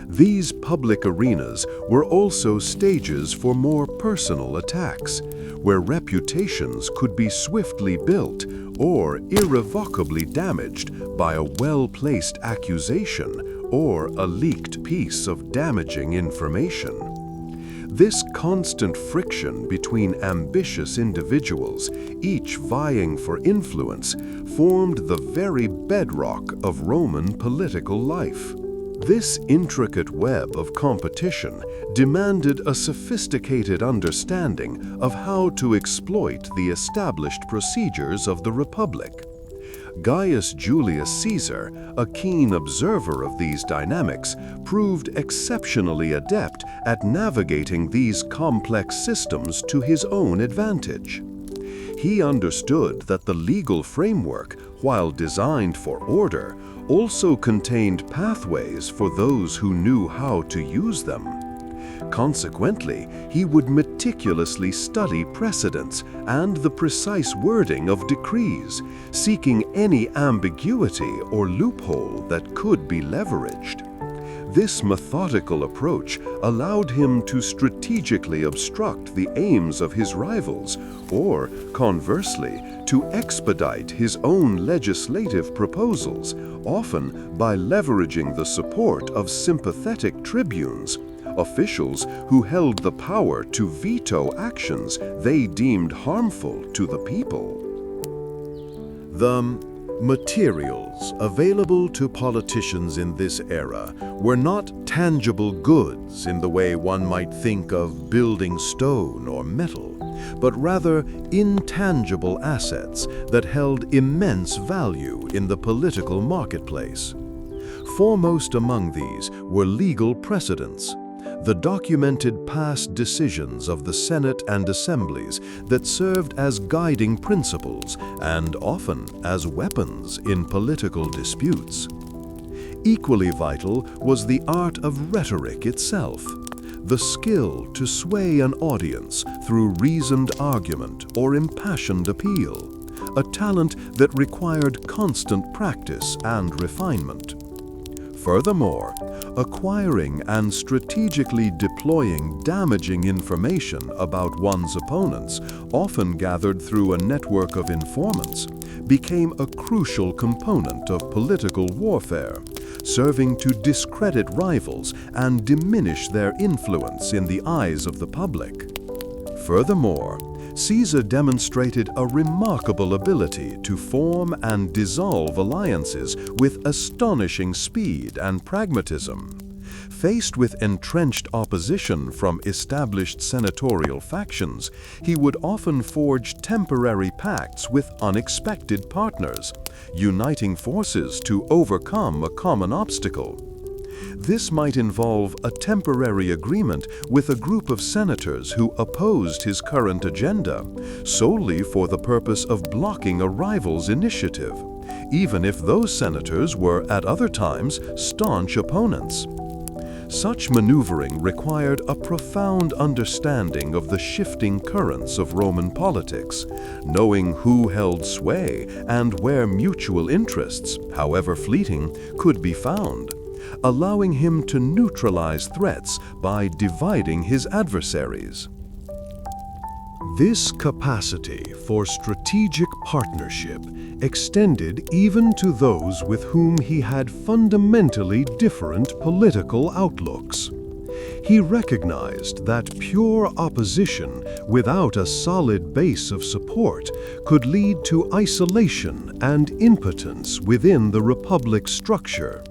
These public arenas were also stages for more personal attacks, where reputations could be swiftly built or irrevocably damaged by a well-placed accusation or a leaked piece of damaging information. This constant friction between ambitious individuals, each vying for influence, formed the very bedrock of Roman political life. This intricate web of competition demanded a sophisticated understanding of how to exploit the established procedures of the Republic. Gaius Julius Caesar, a keen observer of these dynamics, proved exceptionally adept at navigating these complex systems to his own advantage. He understood that the legal framework, while designed for order, also contained pathways for those who knew how to use them. Consequently, he would meticulously study precedents and the precise wording of decrees, seeking any ambiguity or loophole that could be leveraged. This methodical approach allowed him to strategically obstruct the aims of his rivals, or, conversely, to expedite his own legislative proposals, often by leveraging the support of sympathetic tribunes, officials who held the power to veto actions they deemed harmful to the people. The materials available to politicians in this era were not tangible goods in the way one might think of building stone or metal, but rather intangible assets that held immense value in the political marketplace. Foremost among these were legal precedents, the documented past decisions of the Senate and assemblies that served as guiding principles and often as weapons in political disputes. Equally vital was the art of rhetoric itself, the skill to sway an audience through reasoned argument or impassioned appeal, a talent that required constant practice and refinement. Furthermore, acquiring and strategically deploying damaging information about one's opponents, often gathered through a network of informants, became a crucial component of political warfare, serving to discredit rivals and diminish their influence in the eyes of the public. Furthermore, Caesar demonstrated a remarkable ability to form and dissolve alliances with astonishing speed and pragmatism. Faced with entrenched opposition from established senatorial factions, he would often forge temporary pacts with unexpected partners, uniting forces to overcome a common obstacle. This might involve a temporary agreement with a group of senators who opposed his current agenda, solely for the purpose of blocking a rival's initiative, even if those senators were at other times staunch opponents. Such maneuvering required a profound understanding of the shifting currents of Roman politics, knowing who held sway and where mutual interests, however fleeting, could be found, allowing him to neutralize threats by dividing his adversaries. This capacity for strategic partnership extended even to those with whom he had fundamentally different political outlooks. He recognized that pure opposition without a solid base of support could lead to isolation and impotence within the republic's structure.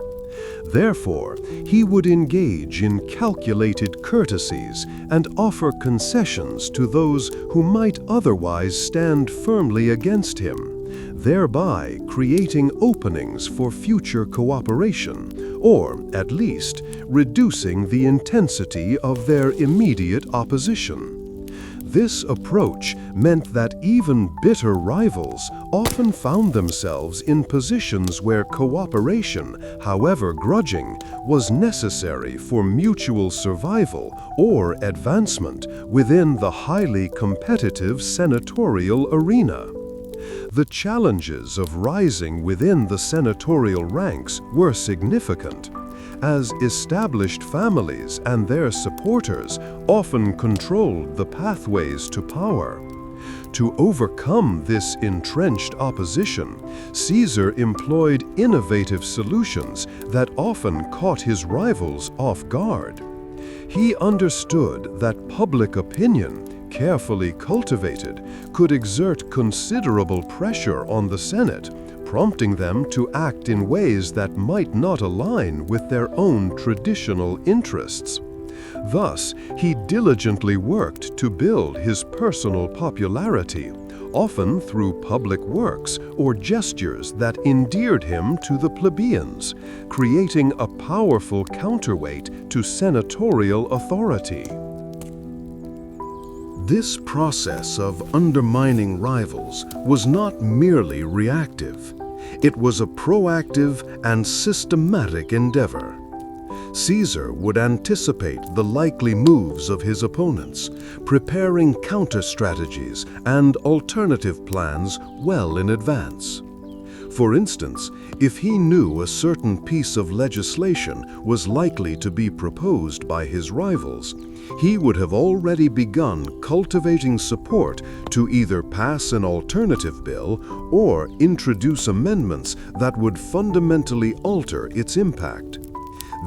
Therefore, he would engage in calculated courtesies and offer concessions to those who might otherwise stand firmly against him, thereby creating openings for future cooperation, or, at least, reducing the intensity of their immediate opposition. This approach meant that even bitter rivals often found themselves in positions where cooperation, however grudging, was necessary for mutual survival or advancement within the highly competitive senatorial arena. The challenges of rising within the senatorial ranks were significant, as established families and their supporters often controlled the pathways to power. To overcome this entrenched opposition, Caesar employed innovative solutions that often caught his rivals off guard. He understood that public opinion, carefully cultivated, could exert considerable pressure on the Senate, prompting them to act in ways that might not align with their own traditional interests. Thus, he diligently worked to build his personal popularity, often through public works or gestures that endeared him to the plebeians, creating a powerful counterweight to senatorial authority. This process of undermining rivals was not merely reactive. It was a proactive and systematic endeavor. Caesar would anticipate the likely moves of his opponents, preparing counter-strategies and alternative plans well in advance. For instance, if he knew a certain piece of legislation was likely to be proposed by his rivals, he would have already begun cultivating support to either pass an alternative bill or introduce amendments that would fundamentally alter its impact.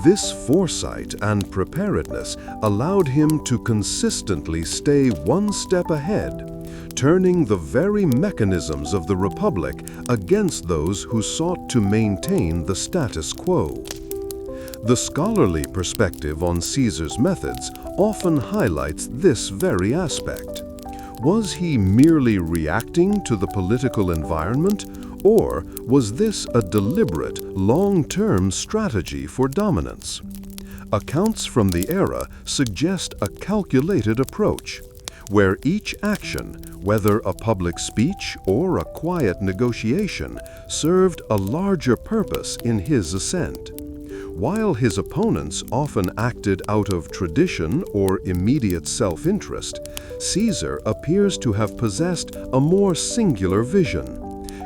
This foresight and preparedness allowed him to consistently stay one step ahead, turning the very mechanisms of the Republic against those who sought to maintain the status quo. The scholarly perspective on Caesar's methods often highlights this very aspect. Was he merely reacting to the political environment, or was this a deliberate, long-term strategy for dominance? Accounts from the era suggest a calculated approach, where each action, whether a public speech or a quiet negotiation, served a larger purpose in his ascent. While his opponents often acted out of tradition or immediate self-interest, Caesar appears to have possessed a more singular vision,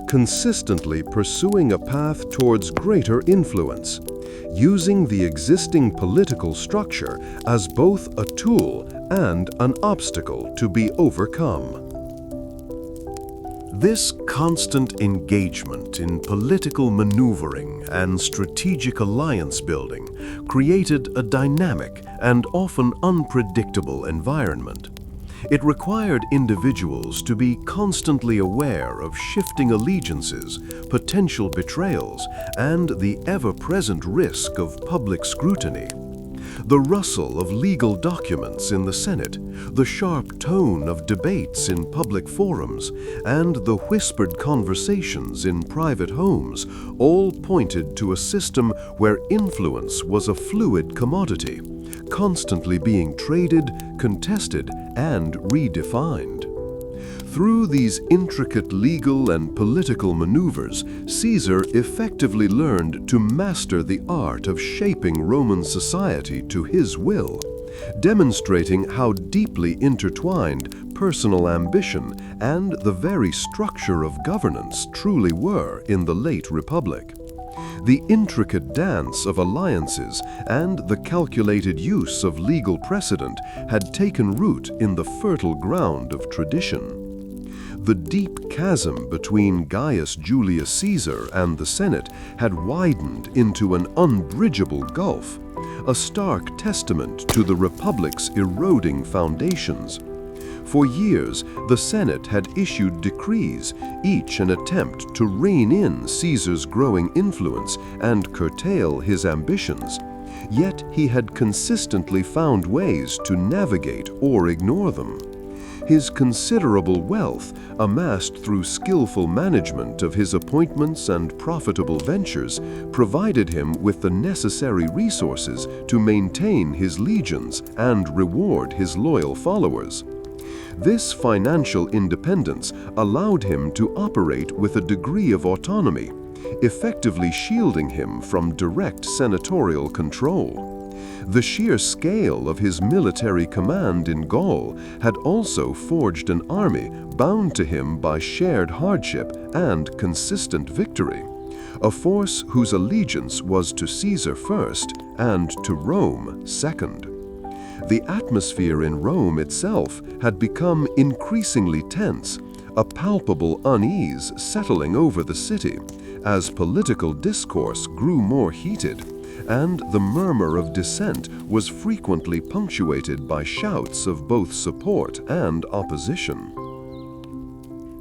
consistently pursuing a path towards greater influence, using the existing political structure as both a tool and an obstacle to be overcome. This constant engagement in political maneuvering and strategic alliance building created a dynamic and often unpredictable environment. It required individuals to be constantly aware of shifting allegiances, potential betrayals, and the ever-present risk of public scrutiny. The rustle of legal documents in the Senate, the sharp tone of debates in public forums, and the whispered conversations in private homes all pointed to a system where influence was a fluid commodity, constantly being traded, contested, and redefined. Through these intricate legal and political maneuvers, Caesar effectively learned to master the art of shaping Roman society to his will, demonstrating how deeply intertwined personal ambition and the very structure of governance truly were in the late Republic. The intricate dance of alliances and the calculated use of legal precedent had taken root in the fertile ground of tradition. The deep chasm between Gaius Julius Caesar and the Senate had widened into an unbridgeable gulf, a stark testament to the Republic's eroding foundations. For years, the Senate had issued decrees, each an attempt to rein in Caesar's growing influence and curtail his ambitions. Yet he had consistently found ways to navigate or ignore them. His considerable wealth, amassed through skillful management of his appointments and profitable ventures, provided him with the necessary resources to maintain his legions and reward his loyal followers. This financial independence allowed him to operate with a degree of autonomy, effectively shielding him from direct senatorial control. The sheer scale of his military command in Gaul had also forged an army bound to him by shared hardship and consistent victory, a force whose allegiance was to Caesar first and to Rome second. The atmosphere in Rome itself had become increasingly tense, a palpable unease settling over the city as political discourse grew more heated, and the murmur of dissent was frequently punctuated by shouts of both support and opposition.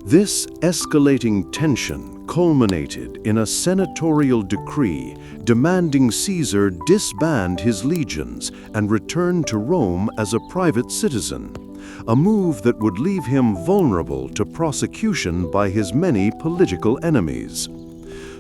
This escalating tension culminated in a senatorial decree demanding Caesar disband his legions and return to Rome as a private citizen, a move that would leave him vulnerable to prosecution by his many political enemies.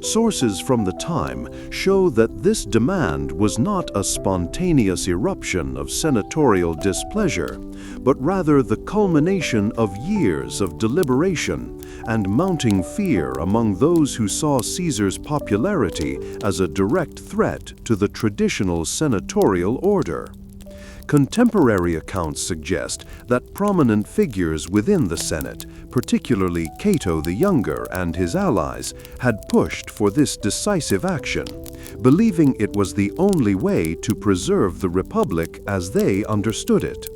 Sources from the time show that this demand was not a spontaneous eruption of senatorial displeasure, but rather the culmination of years of deliberation and mounting fear among those who saw Caesar's popularity as a direct threat to the traditional senatorial order. Contemporary accounts suggest that prominent figures within the Senate, particularly Cato the Younger and his allies, had pushed for this decisive action, believing it was the only way to preserve the Republic as they understood it.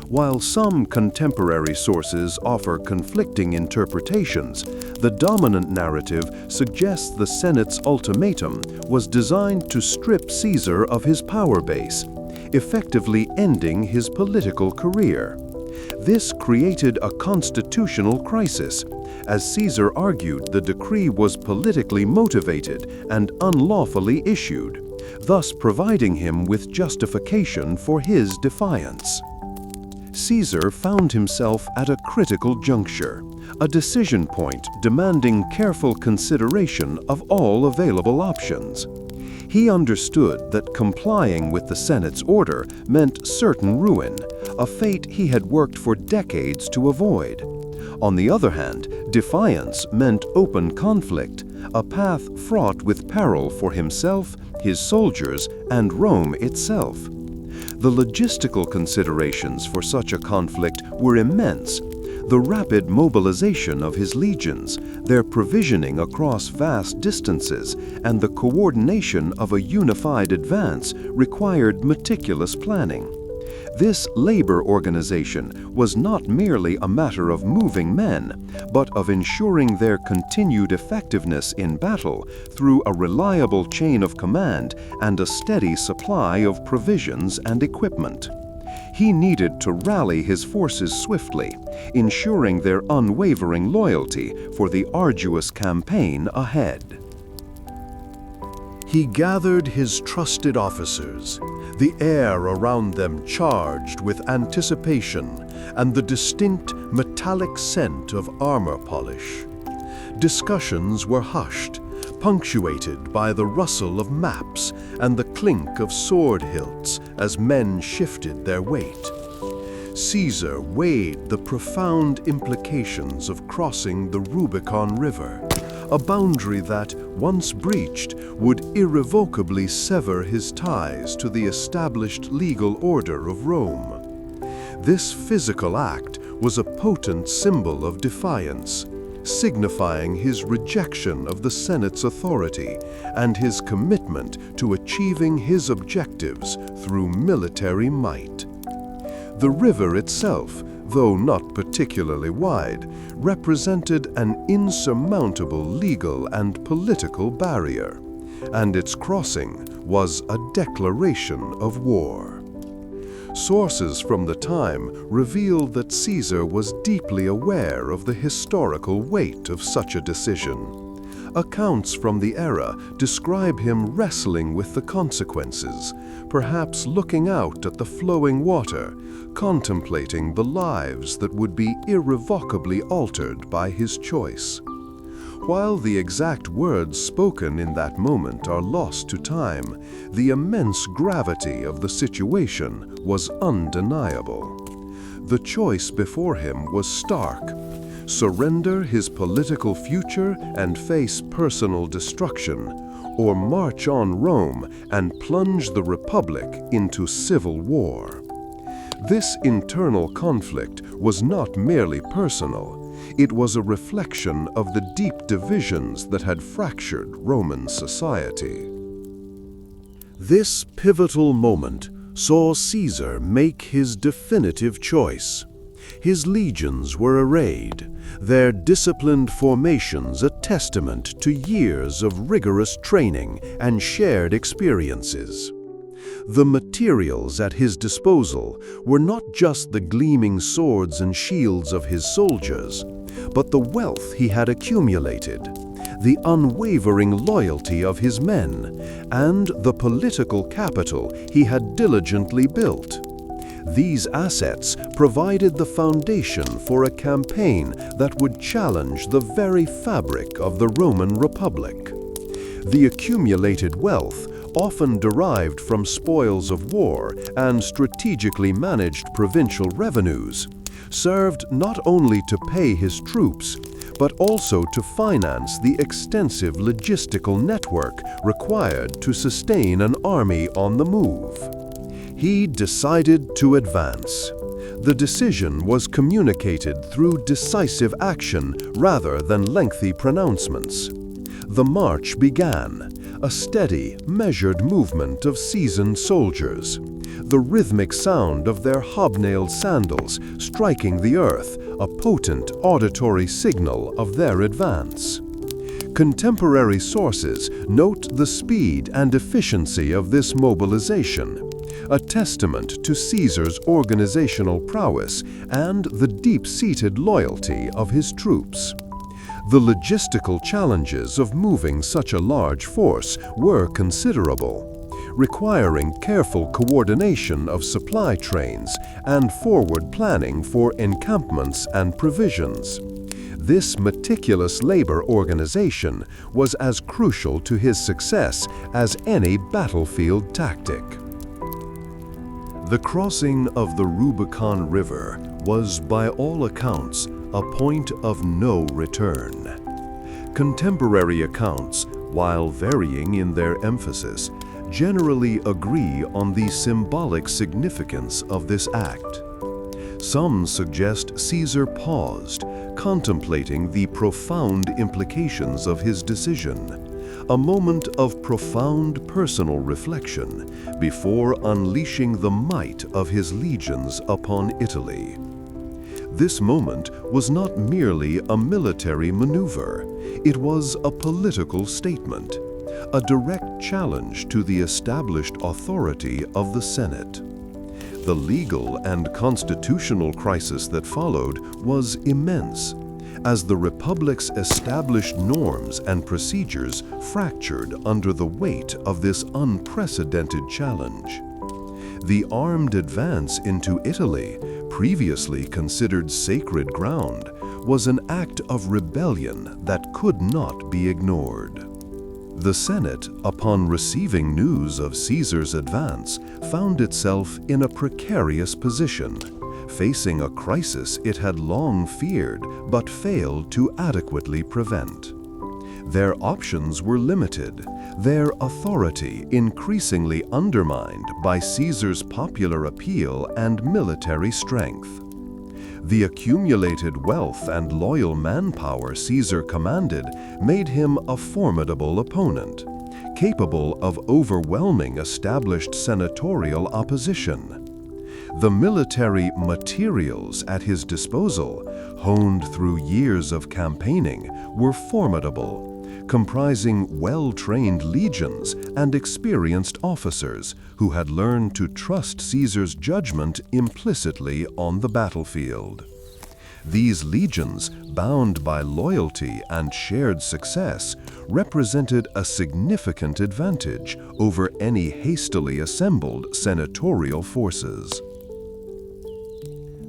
While some contemporary sources offer conflicting interpretations, the dominant narrative suggests the Senate's ultimatum was designed to strip Caesar of his power base, effectively ending his political career. This created a constitutional crisis, as Caesar argued the decree was politically motivated and unlawfully issued, thus providing him with justification for his defiance. Caesar found himself at a critical juncture, a decision point demanding careful consideration of all available options. He understood that complying with the Senate's order meant certain ruin, a fate he had worked for decades to avoid. On the other hand, defiance meant open conflict, a path fraught with peril for himself, his soldiers, and Rome itself. The logistical considerations for such a conflict were immense. The rapid mobilization of his legions, their provisioning across vast distances, and the coordination of a unified advance required meticulous planning. This labor organization was not merely a matter of moving men, but of ensuring their continued effectiveness in battle through a reliable chain of command and a steady supply of provisions and equipment. He needed to rally his forces swiftly, ensuring their unwavering loyalty for the arduous campaign ahead. He gathered his trusted officers, the air around them charged with anticipation and the distinct metallic scent of armor polish. Discussions were hushed, punctuated by the rustle of maps and the clink of sword hilts as men shifted their weight. Caesar weighed the profound implications of crossing the Rubicon River, a boundary that, once breached, would irrevocably sever his ties to the established legal order of Rome. This physical act was a potent symbol of defiance, signifying his rejection of the Senate's authority and his commitment to achieving his objectives through military might. The river itself, though not particularly wide, represented an insurmountable legal and political barrier, and its crossing was a declaration of war. Sources from the time reveal that Caesar was deeply aware of the historical weight of such a decision. Accounts from the era describe him wrestling with the consequences, perhaps looking out at the flowing water, contemplating the lives that would be irrevocably altered by his choice. While the exact words spoken in that moment are lost to time, the immense gravity of the situation was undeniable. The choice before him was stark: surrender his political future and face personal destruction, or march on Rome and plunge the Republic into civil war. This internal conflict was not merely personal. It was a reflection of the deep divisions that had fractured Roman society. This pivotal moment saw Caesar make his definitive choice. His legions were arrayed, their disciplined formations a testament to years of rigorous training and shared experiences. The materials at his disposal were not just the gleaming swords and shields of his soldiers, but the wealth he had accumulated, the unwavering loyalty of his men, and the political capital he had diligently built. These assets provided the foundation for a campaign that would challenge the very fabric of the Roman Republic. The accumulated wealth, often derived from spoils of war and strategically managed provincial revenues, served not only to pay his troops, but also to finance the extensive logistical network required to sustain an army on the move. He decided to advance. The decision was communicated through decisive action rather than lengthy pronouncements. The march began, a steady, measured movement of seasoned soldiers, the rhythmic sound of their hobnailed sandals striking the earth, a potent auditory signal of their advance. Contemporary sources note the speed and efficiency of this mobilization, a testament to Caesar's organizational prowess and the deep-seated loyalty of his troops. The logistical challenges of moving such a large force were considerable, requiring careful coordination of supply trains and forward planning for encampments and provisions. This meticulous labor organization was as crucial to his success as any battlefield tactic. The crossing of the Rubicon River was, by all accounts, a point of no return. Contemporary accounts, while varying in their emphasis, generally agree on the symbolic significance of this act. Some suggest Caesar paused, contemplating the profound implications of his decision, a moment of profound personal reflection before unleashing the might of his legions upon Italy. This moment was not merely a military maneuver, it was a political statement, a direct challenge to the established authority of the Senate. The legal and constitutional crisis that followed was immense, as the Republic's established norms and procedures fractured under the weight of this unprecedented challenge. The armed advance into Italy, previously considered sacred ground, was an act of rebellion that could not be ignored. The Senate, upon receiving news of Caesar's advance, found itself in a precarious position, facing a crisis it had long feared but failed to adequately prevent. Their options were limited, their authority increasingly undermined by Caesar's popular appeal and military strength. The accumulated wealth and loyal manpower Caesar commanded made him a formidable opponent, capable of overwhelming established senatorial opposition. The military materials at his disposal, honed through years of campaigning, were formidable, comprising well-trained legions and experienced officers who had learned to trust Caesar's judgment implicitly on the battlefield. These legions, bound by loyalty and shared success, represented a significant advantage over any hastily assembled senatorial forces.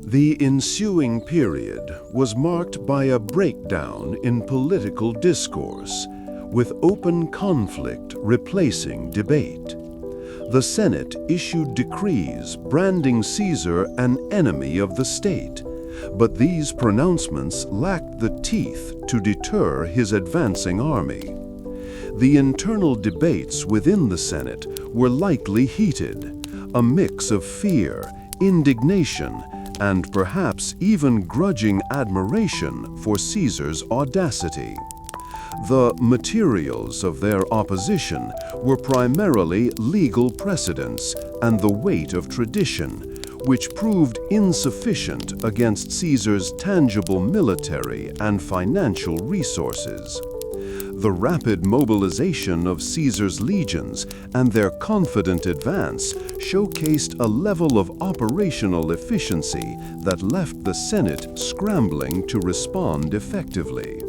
The ensuing period was marked by a breakdown in political discourse, with open conflict replacing debate. The Senate issued decrees branding Caesar an enemy of the state, but these pronouncements lacked the teeth to deter his advancing army. The internal debates within the Senate were likely heated, a mix of fear, indignation, and perhaps even grudging admiration for Caesar's audacity. The materials of their opposition were primarily legal precedents and the weight of tradition, which proved insufficient against Caesar's tangible military and financial resources. The rapid mobilization of Caesar's legions and their confident advance showcased a level of operational efficiency that left the Senate scrambling to respond effectively.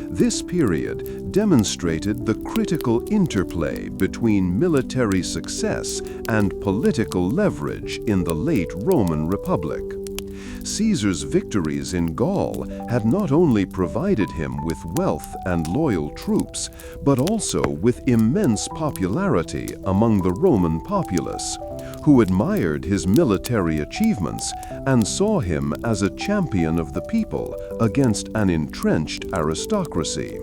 This period demonstrated the critical interplay between military success and political leverage in the late Roman Republic. Caesar's victories in Gaul had not only provided him with wealth and loyal troops, but also with immense popularity among the Roman populace, who admired his military achievements and saw him as a champion of the people against an entrenched aristocracy.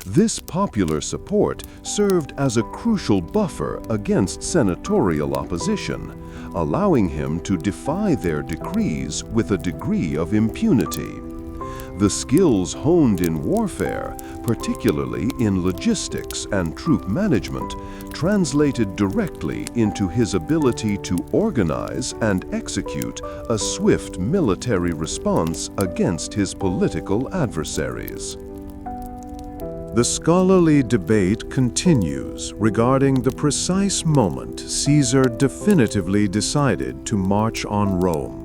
This popular support served as a crucial buffer against senatorial opposition, allowing him to defy their decrees with a degree of impunity. The skills honed in warfare, particularly in logistics and troop management, translated directly into his ability to organize and execute a swift military response against his political adversaries. The scholarly debate continues regarding the precise moment Caesar definitively decided to march on Rome.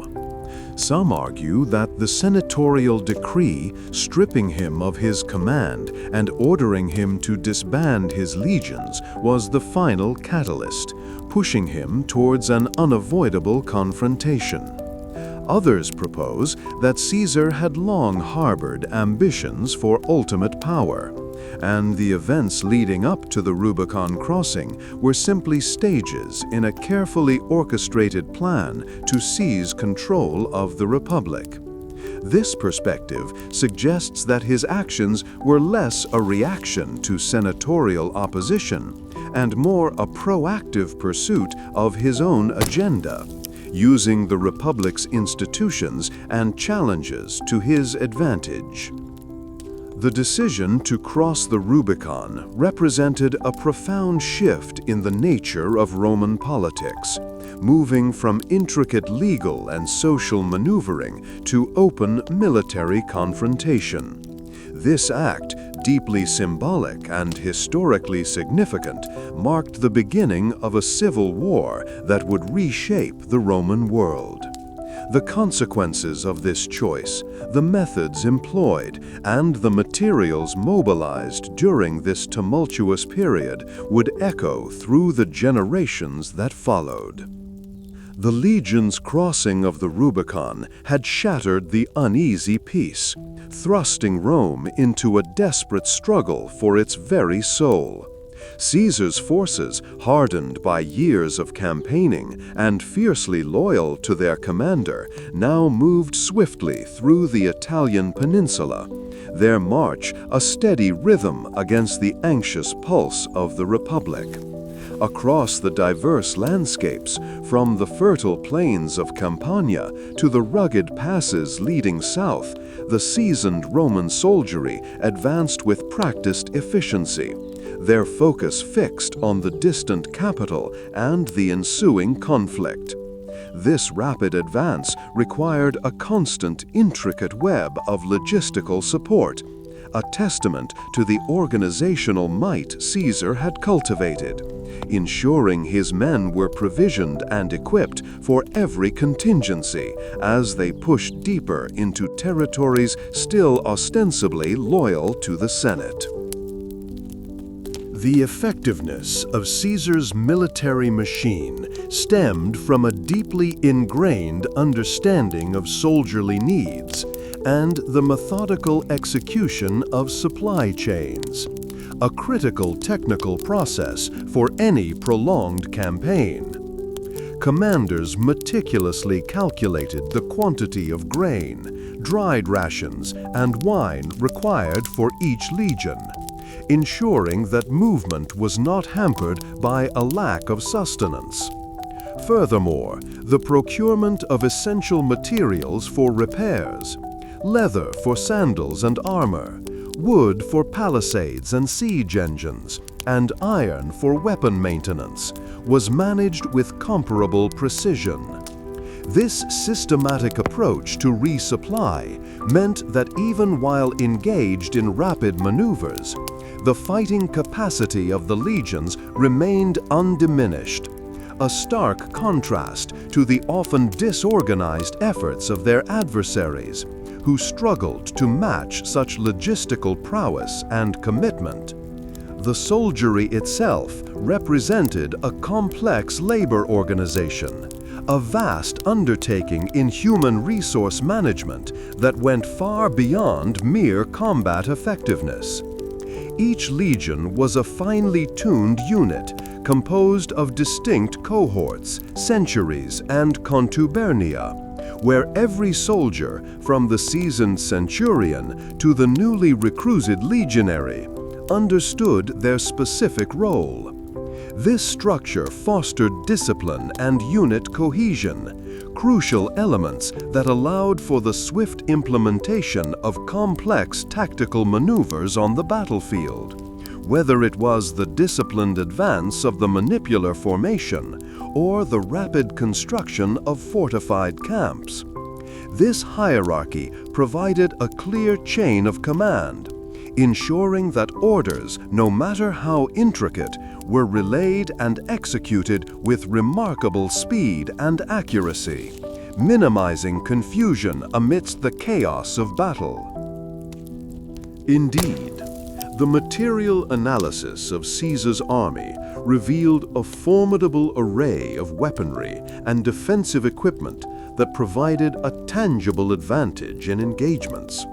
Some argue that the senatorial decree stripping him of his command and ordering him to disband his legions was the final catalyst, pushing him towards an unavoidable confrontation. Others propose that Caesar had long harbored ambitions for ultimate power, and the events leading up to the Rubicon crossing were simply stages in a carefully orchestrated plan to seize control of the Republic. This perspective suggests that his actions were less a reaction to senatorial opposition and more a proactive pursuit of his own agenda, using the Republic's institutions and challenges to his advantage. The decision to cross the Rubicon represented a profound shift in the nature of Roman politics, moving from intricate legal and social maneuvering to open military confrontation. This act, deeply symbolic and historically significant, marked the beginning of a civil war that would reshape the Roman world. The consequences of this choice, the methods employed, and the materials mobilized during this tumultuous period would echo through the generations that followed. The legion's crossing of the Rubicon had shattered the uneasy peace, thrusting Rome into a desperate struggle for its very soul. Caesar's forces, hardened by years of campaigning and fiercely loyal to their commander, now moved swiftly through the Italian peninsula, their march a steady rhythm against the anxious pulse of the Republic. Across the diverse landscapes, from the fertile plains of Campania to the rugged passes leading south, the seasoned Roman soldiery advanced with practiced efficiency, their focus fixed on the distant capital and the ensuing conflict. This rapid advance required a constant, intricate web of logistical support, a testament to the organizational might Caesar had cultivated, ensuring his men were provisioned and equipped for every contingency as they pushed deeper into territories still ostensibly loyal to the Senate. The effectiveness of Caesar's military machine stemmed from a deeply ingrained understanding of soldierly needs and the methodical execution of supply chains, a critical technical process for any prolonged campaign. Commanders meticulously calculated the quantity of grain, dried rations, and wine required for each legion, ensuring that movement was not hampered by a lack of sustenance. Furthermore, the procurement of essential materials for repairs, leather for sandals and armor, wood for palisades and siege engines, and iron for weapon maintenance, was managed with comparable precision. This systematic approach to resupply meant that even while engaged in rapid maneuvers, the fighting capacity of the legions remained undiminished, a stark contrast to the often disorganized efforts of their adversaries, who struggled to match such logistical prowess and commitment. The soldiery itself represented a complex labor organization, a vast undertaking in human resource management that went far beyond mere combat effectiveness. Each legion was a finely tuned unit composed of distinct cohorts, centuries, and contubernia, where every soldier, from the seasoned centurion to the newly recruited legionary, understood their specific role. This structure fostered discipline and unit cohesion, crucial elements that allowed for the swift implementation of complex tactical maneuvers on the battlefield, whether it was the disciplined advance of the manipular formation or the rapid construction of fortified camps. This hierarchy provided a clear chain of command, ensuring that orders, no matter how intricate, were relayed and executed with remarkable speed and accuracy, minimizing confusion amidst the chaos of battle. Indeed, the material analysis of Caesar's army revealed a formidable array of weaponry and defensive equipment that provided a tangible advantage in engagements.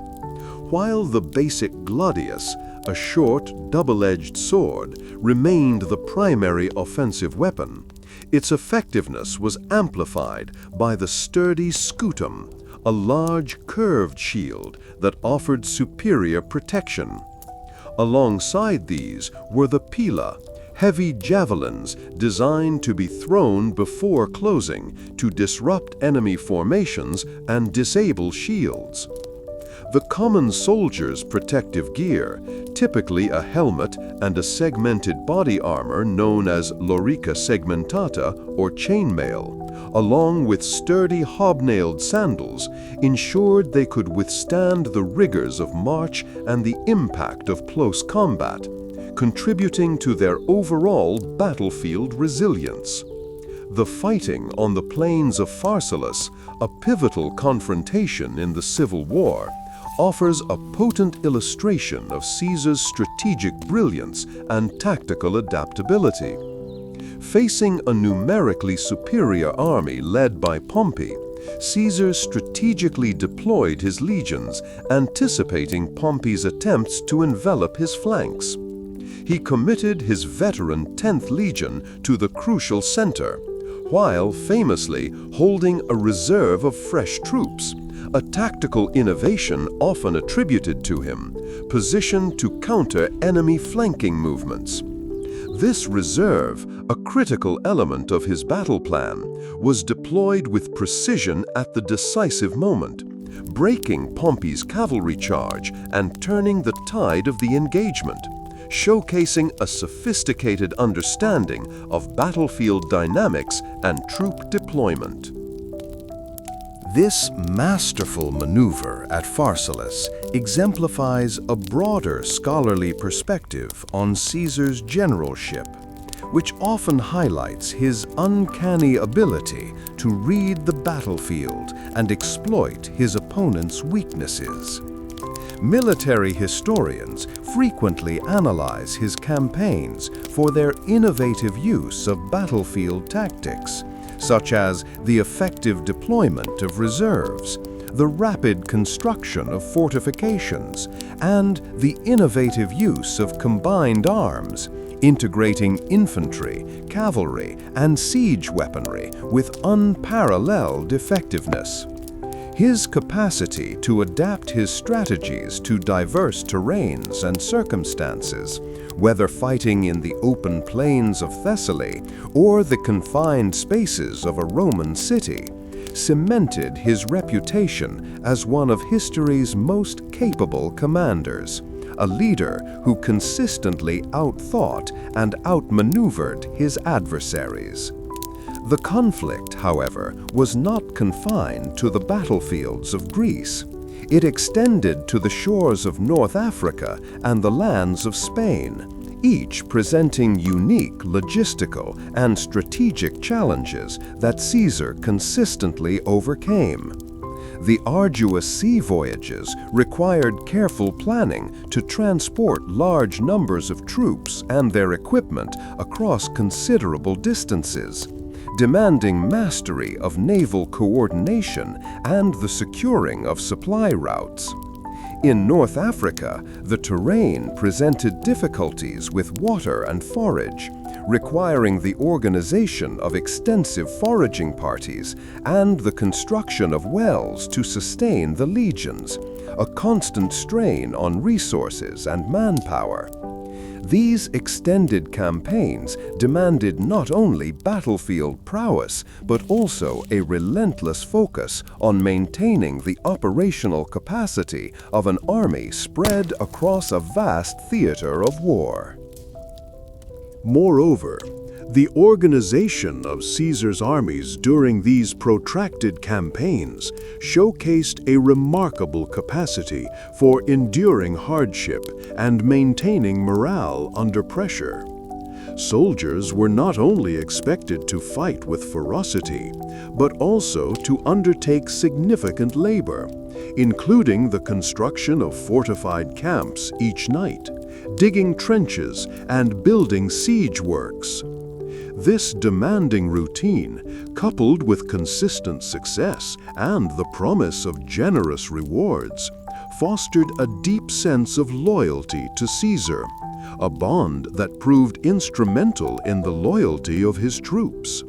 While the basic gladius, a short, double-edged sword, remained the primary offensive weapon, its effectiveness was amplified by the sturdy scutum, a large curved shield that offered superior protection. Alongside these were the pila, heavy javelins designed to be thrown before closing to disrupt enemy formations and disable shields. The common soldier's protective gear, typically a helmet and a segmented body armor known as lorica segmentata or chainmail, along with sturdy hobnailed sandals, ensured they could withstand the rigors of march and the impact of close combat, contributing to their overall battlefield resilience. The fighting on the plains of Pharsalus, a pivotal confrontation in the Civil War, offers a potent illustration of Caesar's strategic brilliance and tactical adaptability. Facing a numerically superior army led by Pompey, Caesar strategically deployed his legions, anticipating Pompey's attempts to envelop his flanks. He committed his veteran 10th Legion to the crucial center, while famously holding a reserve of fresh troops, a tactical innovation often attributed to him, positioned to counter enemy flanking movements. This reserve, a critical element of his battle plan, was deployed with precision at the decisive moment, breaking Pompey's cavalry charge and turning the tide of the engagement, showcasing a sophisticated understanding of battlefield dynamics and troop deployment. This masterful maneuver at Pharsalus exemplifies a broader scholarly perspective on Caesar's generalship, which often highlights his uncanny ability to read the battlefield and exploit his opponent's weaknesses. Military historians frequently analyze his campaigns for their innovative use of battlefield tactics, such as the effective deployment of reserves, the rapid construction of fortifications, and the innovative use of combined arms, integrating infantry, cavalry, and siege weaponry with unparalleled effectiveness. His capacity to adapt his strategies to diverse terrains and circumstances, whether fighting in the open plains of Thessaly or the confined spaces of a Roman city, cemented his reputation as one of history's most capable commanders, a leader who consistently outthought and outmaneuvered his adversaries. The conflict, however, was not confined to the battlefields of Greece. It extended to the shores of North Africa and the lands of Spain, each presenting unique logistical and strategic challenges that Caesar consistently overcame. The arduous sea voyages required careful planning to transport large numbers of troops and their equipment across considerable distances, demanding mastery of naval coordination and the securing of supply routes. In North Africa, the terrain presented difficulties with water and forage, requiring the organization of extensive foraging parties and the construction of wells to sustain the legions, a constant strain on resources and manpower. These extended campaigns demanded not only battlefield prowess, but also a relentless focus on maintaining the operational capacity of an army spread across a vast theater of war. Moreover, the organization of Caesar's armies during these protracted campaigns showcased a remarkable capacity for enduring hardship and maintaining morale under pressure. Soldiers were not only expected to fight with ferocity, but also to undertake significant labor, including the construction of fortified camps each night, digging trenches, and building siege works. This demanding routine, coupled with consistent success and the promise of generous rewards, fostered a deep sense of loyalty to Caesar, a bond that proved instrumental in the loyalty of his troops.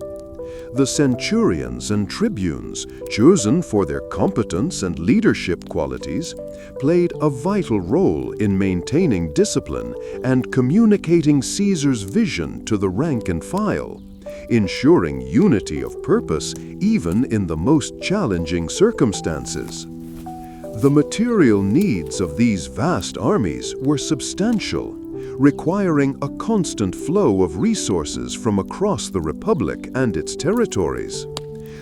The centurions and tribunes, chosen for their competence and leadership qualities, played a vital role in maintaining discipline and communicating Caesar's vision to the rank and file, ensuring unity of purpose even in the most challenging circumstances. The material needs of these vast armies were substantial, requiring a constant flow of resources from across the Republic and its territories.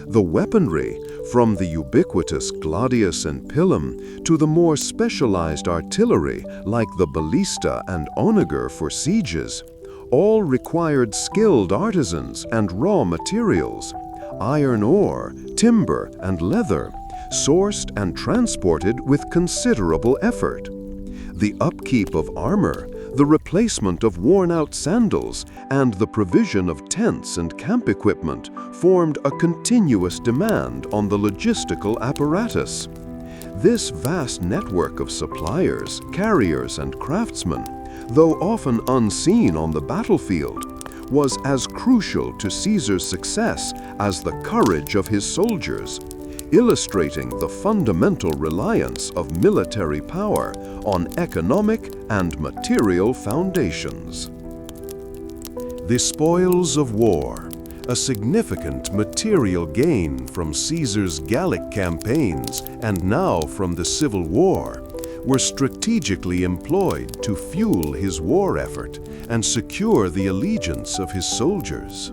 The weaponry, from the ubiquitous gladius and pilum to the more specialized artillery like the ballista and onager for sieges, all required skilled artisans and raw materials, iron ore, timber, and leather, sourced and transported with considerable effort. The upkeep of armor, the replacement of worn-out sandals, and the provision of tents and camp equipment formed a continuous demand on the logistical apparatus. This vast network of suppliers, carriers, and craftsmen, though often unseen on the battlefield, was as crucial to Caesar's success as the courage of his soldiers, illustrating the fundamental reliance of military power on economic and material foundations. The spoils of war, a significant material gain from Caesar's Gallic campaigns and now from the Civil War, were strategically employed to fuel his war effort and secure the allegiance of his soldiers.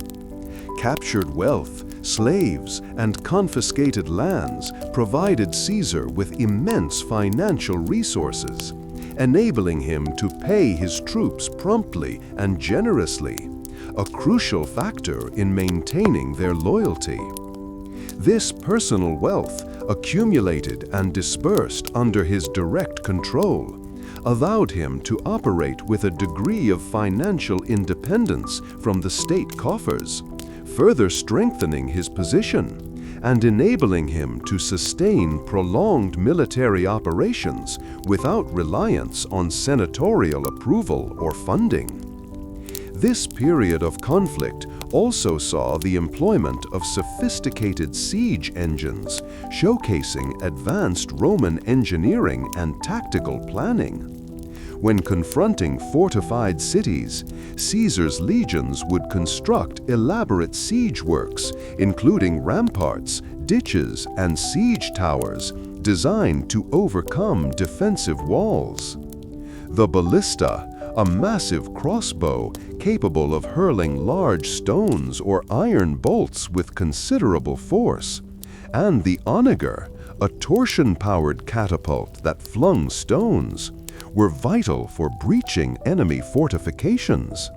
Captured wealth, Slaves and confiscated lands provided Caesar with immense financial resources, enabling him to pay his troops promptly and generously, a crucial factor in maintaining their loyalty. This personal wealth, accumulated and dispersed under his direct control, allowed him to operate with a degree of financial independence from the state coffers, further strengthening his position and enabling him to sustain prolonged military operations without reliance on senatorial approval or funding. This period of conflict also saw the employment of sophisticated siege engines, showcasing advanced Roman engineering and tactical planning. When confronting fortified cities, Caesar's legions would construct elaborate siege works, including ramparts, ditches, and siege towers, designed to overcome defensive walls. The ballista, a massive crossbow capable of hurling large stones or iron bolts with considerable force, and the onager, a torsion-powered catapult that flung stones, were vital for breaching enemy fortifications.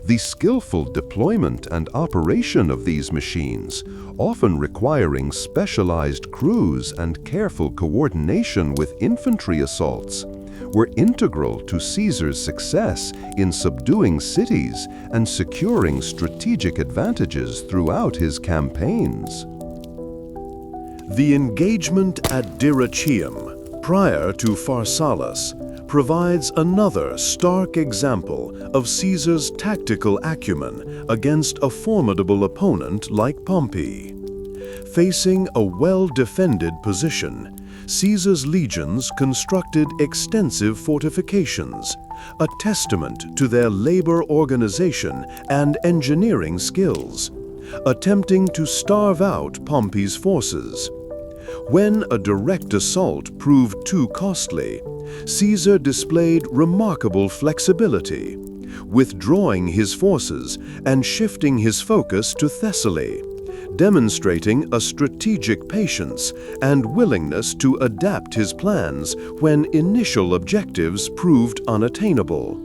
The skillful deployment and operation of these machines, often requiring specialized crews and careful coordination with infantry assaults, were integral to Caesar's success in subduing cities and securing strategic advantages throughout his campaigns. The engagement at Dyrrhachium, prior to Pharsalus, provides another stark example of Caesar's tactical acumen against a formidable opponent like Pompey. Facing a well-defended position, Caesar's legions constructed extensive fortifications, a testament to their labor organization and engineering skills, attempting to starve out Pompey's forces. When a direct assault proved too costly, Caesar displayed remarkable flexibility, withdrawing his forces and shifting his focus to Thessaly, demonstrating a strategic patience and willingness to adapt his plans when initial objectives proved unattainable.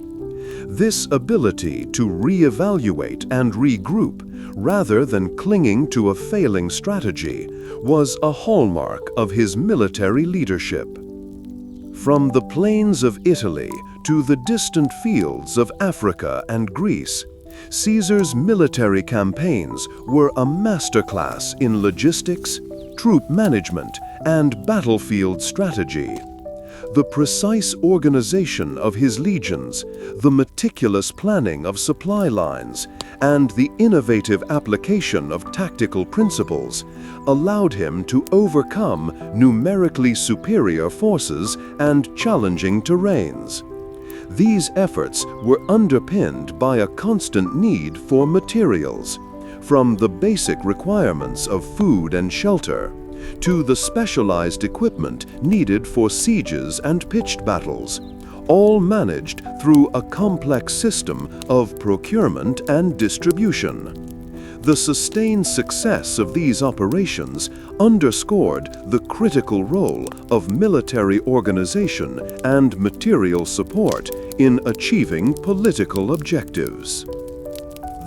This ability to reevaluate and regroup, rather than clinging to a failing strategy, was a hallmark of his military leadership. From the plains of Italy to the distant fields of Africa and Greece, Caesar's military campaigns were a masterclass in logistics, troop management, and battlefield strategy. The precise organization of his legions, the meticulous planning of supply lines, and the innovative application of tactical principles allowed him to overcome numerically superior forces and challenging terrains. These efforts were underpinned by a constant need for materials, from the basic requirements of food and shelter to the specialized equipment needed for sieges and pitched battles, all managed through a complex system of procurement and distribution. The sustained success of these operations underscored the critical role of military organization and material support in achieving political objectives.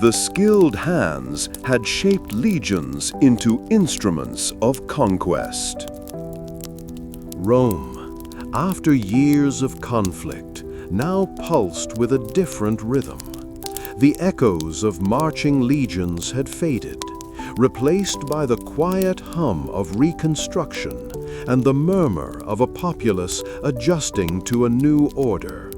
The skilled hands had shaped legions into instruments of conquest. Rome, after years of conflict, now pulsed with a different rhythm. The echoes of marching legions had faded, replaced by the quiet hum of reconstruction and the murmur of a populace adjusting to a new order.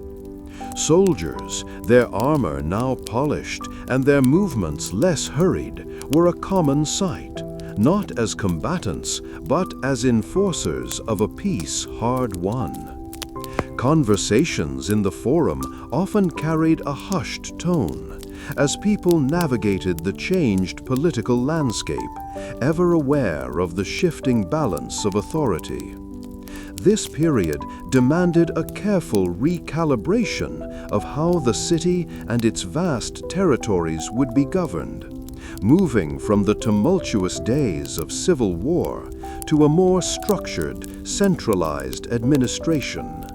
Soldiers, their armor now polished and their movements less hurried, were a common sight, not as combatants, but as enforcers of a peace hard won. Conversations in the forum often carried a hushed tone, as people navigated the changed political landscape, ever aware of the shifting balance of authority. This period demanded a careful recalibration of how the city and its vast territories would be governed, moving from the tumultuous days of civil war to a more structured, centralized administration.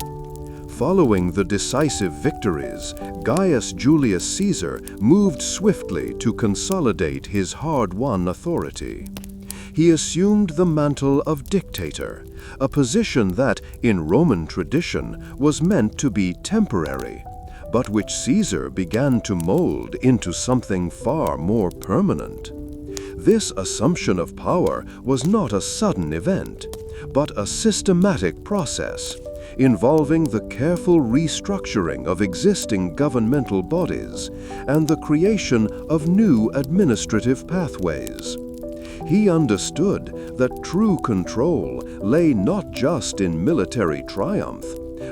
Following the decisive victories, Gaius Julius Caesar moved swiftly to consolidate his hard-won authority. He assumed the mantle of dictator, a position that, in Roman tradition, was meant to be temporary, but which Caesar began to mold into something far more permanent. This assumption of power was not a sudden event, but a systematic process, involving the careful restructuring of existing governmental bodies and the creation of new administrative pathways. He understood that true control lay not just in military triumph,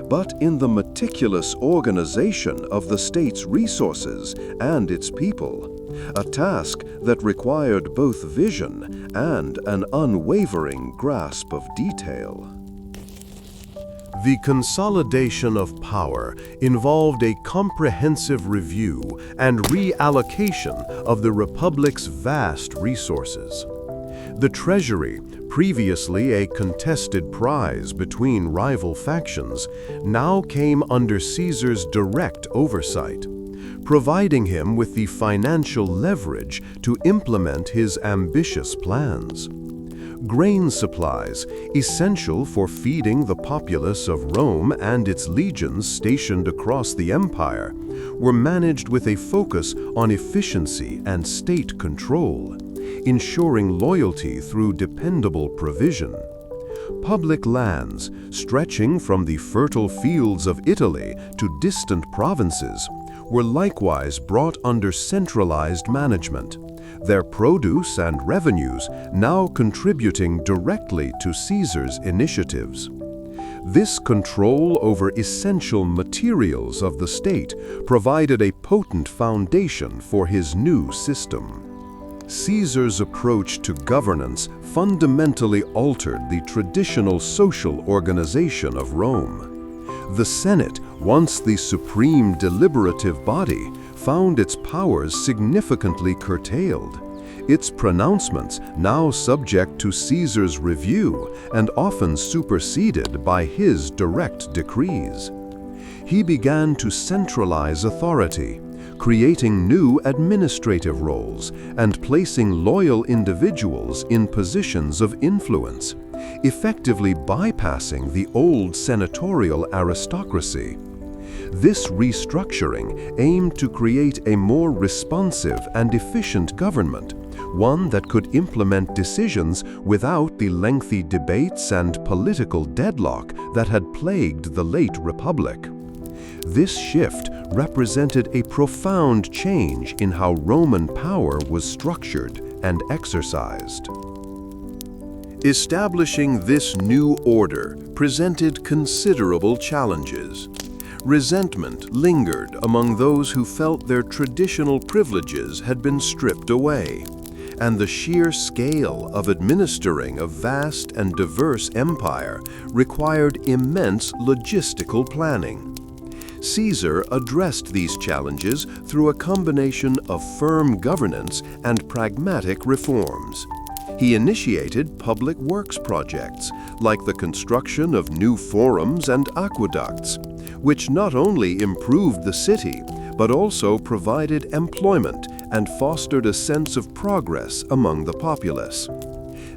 but in the meticulous organization of the state's resources and its people, a task that required both vision and an unwavering grasp of detail. The consolidation of power involved a comprehensive review and reallocation of the Republic's vast resources. The treasury, previously a contested prize between rival factions, now came under Caesar's direct oversight, providing him with the financial leverage to implement his ambitious plans. Grain supplies, essential for feeding the populace of Rome and its legions stationed across the empire, were managed with a focus on efficiency and state control, ensuring loyalty through dependable provision. Public lands, stretching from the fertile fields of Italy to distant provinces, were likewise brought under centralized management, their produce and revenues now contributing directly to Caesar's initiatives. This control over essential materials of the state provided a potent foundation for his new system. Caesar's approach to governance fundamentally altered the traditional social organization of Rome. The Senate, once the supreme deliberative body, found its powers significantly curtailed. Its pronouncements now subject to Caesar's review and often superseded by his direct decrees. He began to centralize authority, creating new administrative roles and placing loyal individuals in positions of influence, effectively bypassing the old senatorial aristocracy. This restructuring aimed to create a more responsive and efficient government, one that could implement decisions without the lengthy debates and political deadlock that had plagued the late Republic. This shift represented a profound change in how Roman power was structured and exercised. Establishing this new order presented considerable challenges. Resentment lingered among those who felt their traditional privileges had been stripped away, and the sheer scale of administering a vast and diverse empire required immense logistical planning. Caesar addressed these challenges through a combination of firm governance and pragmatic reforms. He initiated public works projects, like the construction of new forums and aqueducts, which not only improved the city, but also provided employment and fostered a sense of progress among the populace.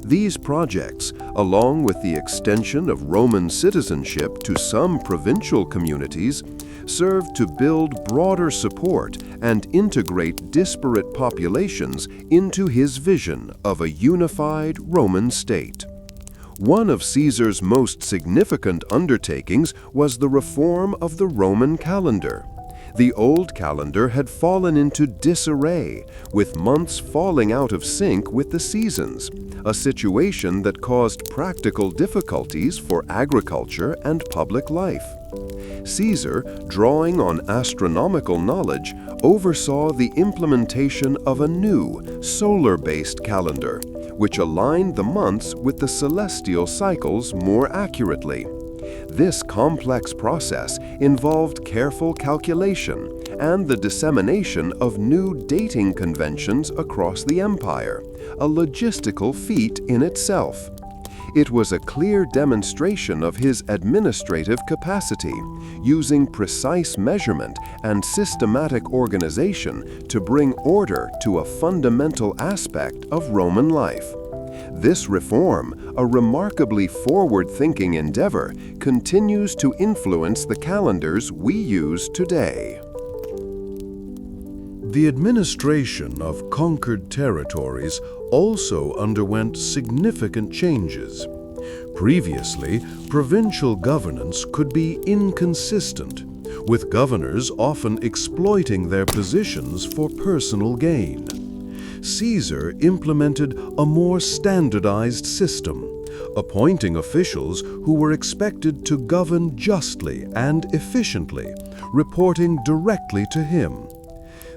These projects, along with the extension of Roman citizenship to some provincial communities, served to build broader support and integrate disparate populations into his vision of a unified Roman state. One of Caesar's most significant undertakings was the reform of the Roman calendar. The old calendar had fallen into disarray, with months falling out of sync with the seasons, a situation that caused practical difficulties for agriculture and public life. Caesar, drawing on astronomical knowledge, oversaw the implementation of a new, solar-based calendar, which aligned the months with the celestial cycles more accurately. This complex process involved careful calculation and the dissemination of new dating conventions across the empire, a logistical feat in itself. It was a clear demonstration of his administrative capacity, using precise measurement and systematic organization to bring order to a fundamental aspect of Roman life. This reform, a remarkably forward-thinking endeavor, continues to influence the calendars we use today. The administration of conquered territories also underwent significant changes. Previously, provincial governance could be inconsistent, with governors often exploiting their positions for personal gain. Caesar implemented a more standardized system, appointing officials who were expected to govern justly and efficiently, reporting directly to him.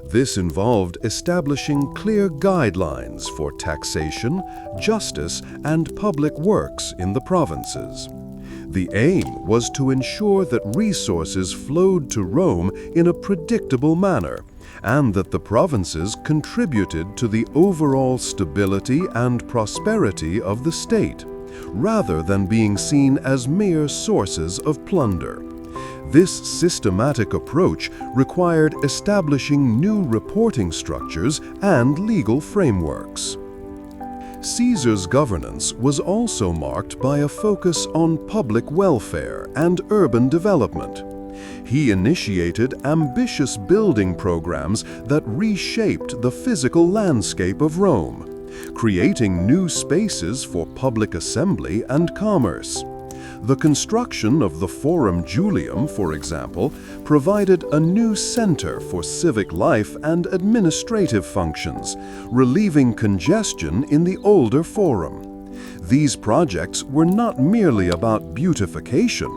This involved establishing clear guidelines for taxation, justice, and public works in the provinces. The aim was to ensure that resources flowed to Rome in a predictable manner, and that the provinces contributed to the overall stability and prosperity of the state, rather than being seen as mere sources of plunder. This systematic approach required establishing new reporting structures and legal frameworks. Caesar's governance was also marked by a focus on public welfare and urban development. He initiated ambitious building programs that reshaped the physical landscape of Rome, creating new spaces for public assembly and commerce. The construction of the Forum Julium, for example, provided a new center for civic life and administrative functions, relieving congestion in the older Forum. These projects were not merely about beautification.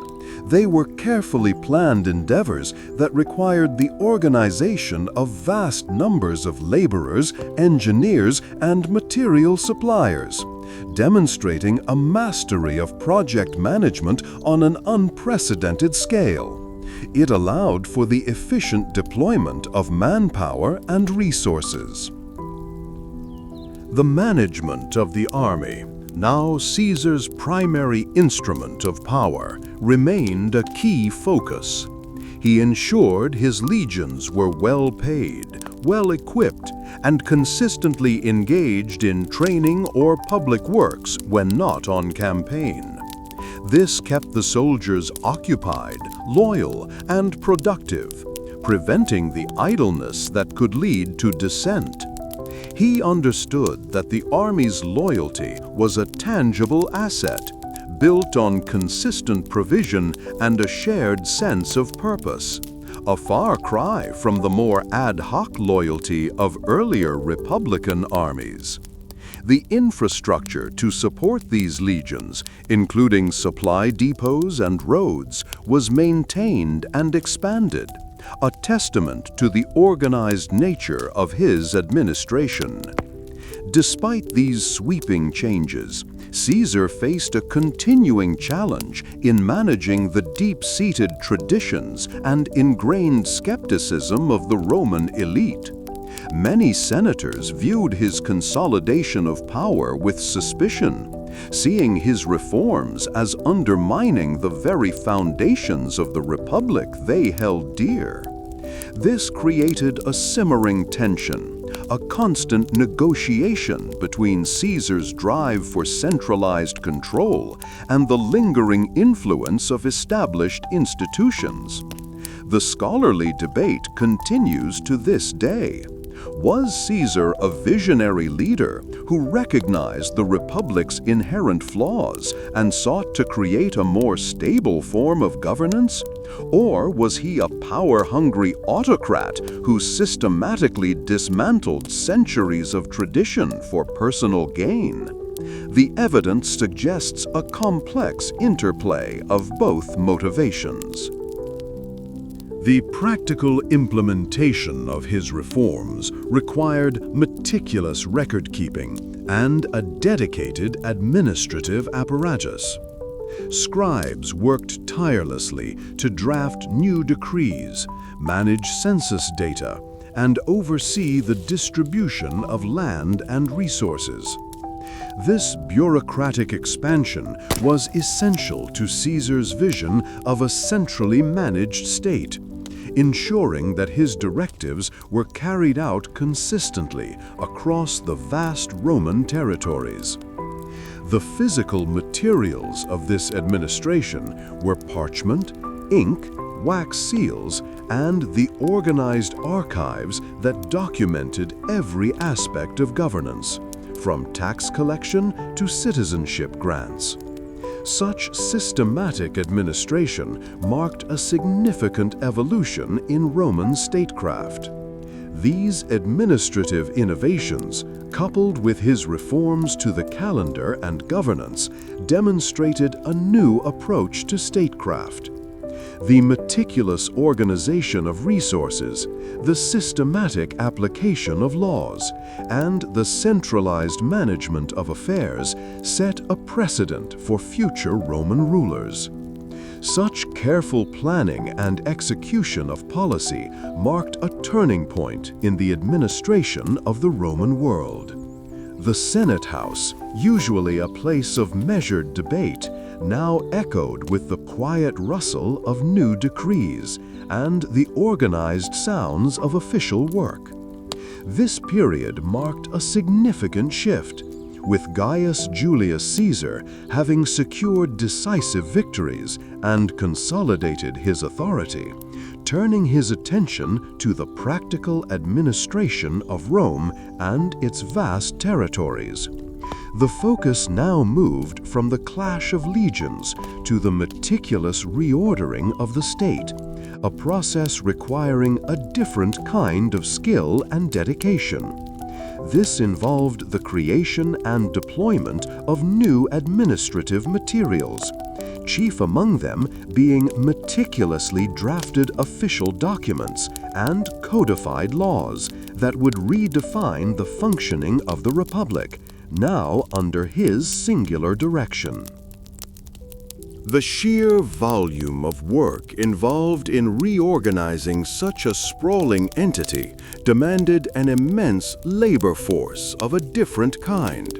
They were carefully planned endeavors that required the organization of vast numbers of laborers, engineers, and material suppliers, demonstrating a mastery of project management on an unprecedented scale. It allowed for the efficient deployment of manpower and resources. The management of the army, now Caesar's primary instrument of power, remained a key focus. He ensured his legions were well paid, well equipped, and consistently engaged in training or public works when not on campaign. This kept the soldiers occupied, loyal, and productive, preventing the idleness that could lead to dissent. He understood that the army's loyalty was a tangible asset, built on consistent provision and a shared sense of purpose, a far cry from the more ad hoc loyalty of earlier Republican armies. The infrastructure to support these legions, including supply depots and roads, was maintained and expanded, a testament to the organized nature of his administration. Despite these sweeping changes, Caesar faced a continuing challenge in managing the deep-seated traditions and ingrained skepticism of the Roman elite. Many senators viewed his consolidation of power with suspicion, seeing his reforms as undermining the very foundations of the republic they held dear. This created a simmering tension, a constant negotiation between Caesar's drive for centralized control and the lingering influence of established institutions. The scholarly debate continues to this day. Was Caesar a visionary leader who recognized the republic's inherent flaws and sought to create a more stable form of governance? Or was he a power-hungry autocrat who systematically dismantled centuries of tradition for personal gain? The evidence suggests a complex interplay of both motivations. The practical implementation of his reforms required meticulous record-keeping and a dedicated administrative apparatus. Scribes worked tirelessly to draft new decrees, manage census data, and oversee the distribution of land and resources. This bureaucratic expansion was essential to Caesar's vision of a centrally managed state, ensuring that his directives were carried out consistently across the vast Roman territories. The physical materials of this administration were parchment, ink, wax seals, and the organized archives that documented every aspect of governance, from tax collection to citizenship grants. Such systematic administration marked a significant evolution in Roman statecraft. These administrative innovations, coupled with his reforms to the calendar and governance, demonstrated a new approach to statecraft. The meticulous organization of resources, the systematic application of laws, and the centralized management of affairs set a precedent for future Roman rulers. Such careful planning and execution of policy marked a turning point in the administration of the Roman world. The Senate House, usually a place of measured debate, now echoed with the quiet rustle of new decrees and the organized sounds of official work. This period marked a significant shift, with Gaius Julius Caesar having secured decisive victories and consolidated his authority, turning his attention to the practical administration of Rome and its vast territories. The focus now moved from the clash of legions to the meticulous reordering of the state, a process requiring a different kind of skill and dedication. This involved the creation and deployment of new administrative materials, chief among them being meticulously drafted official documents and codified laws that would redefine the functioning of the Republic, now under his singular direction. The sheer volume of work involved in reorganizing such a sprawling entity demanded an immense labor force of a different kind.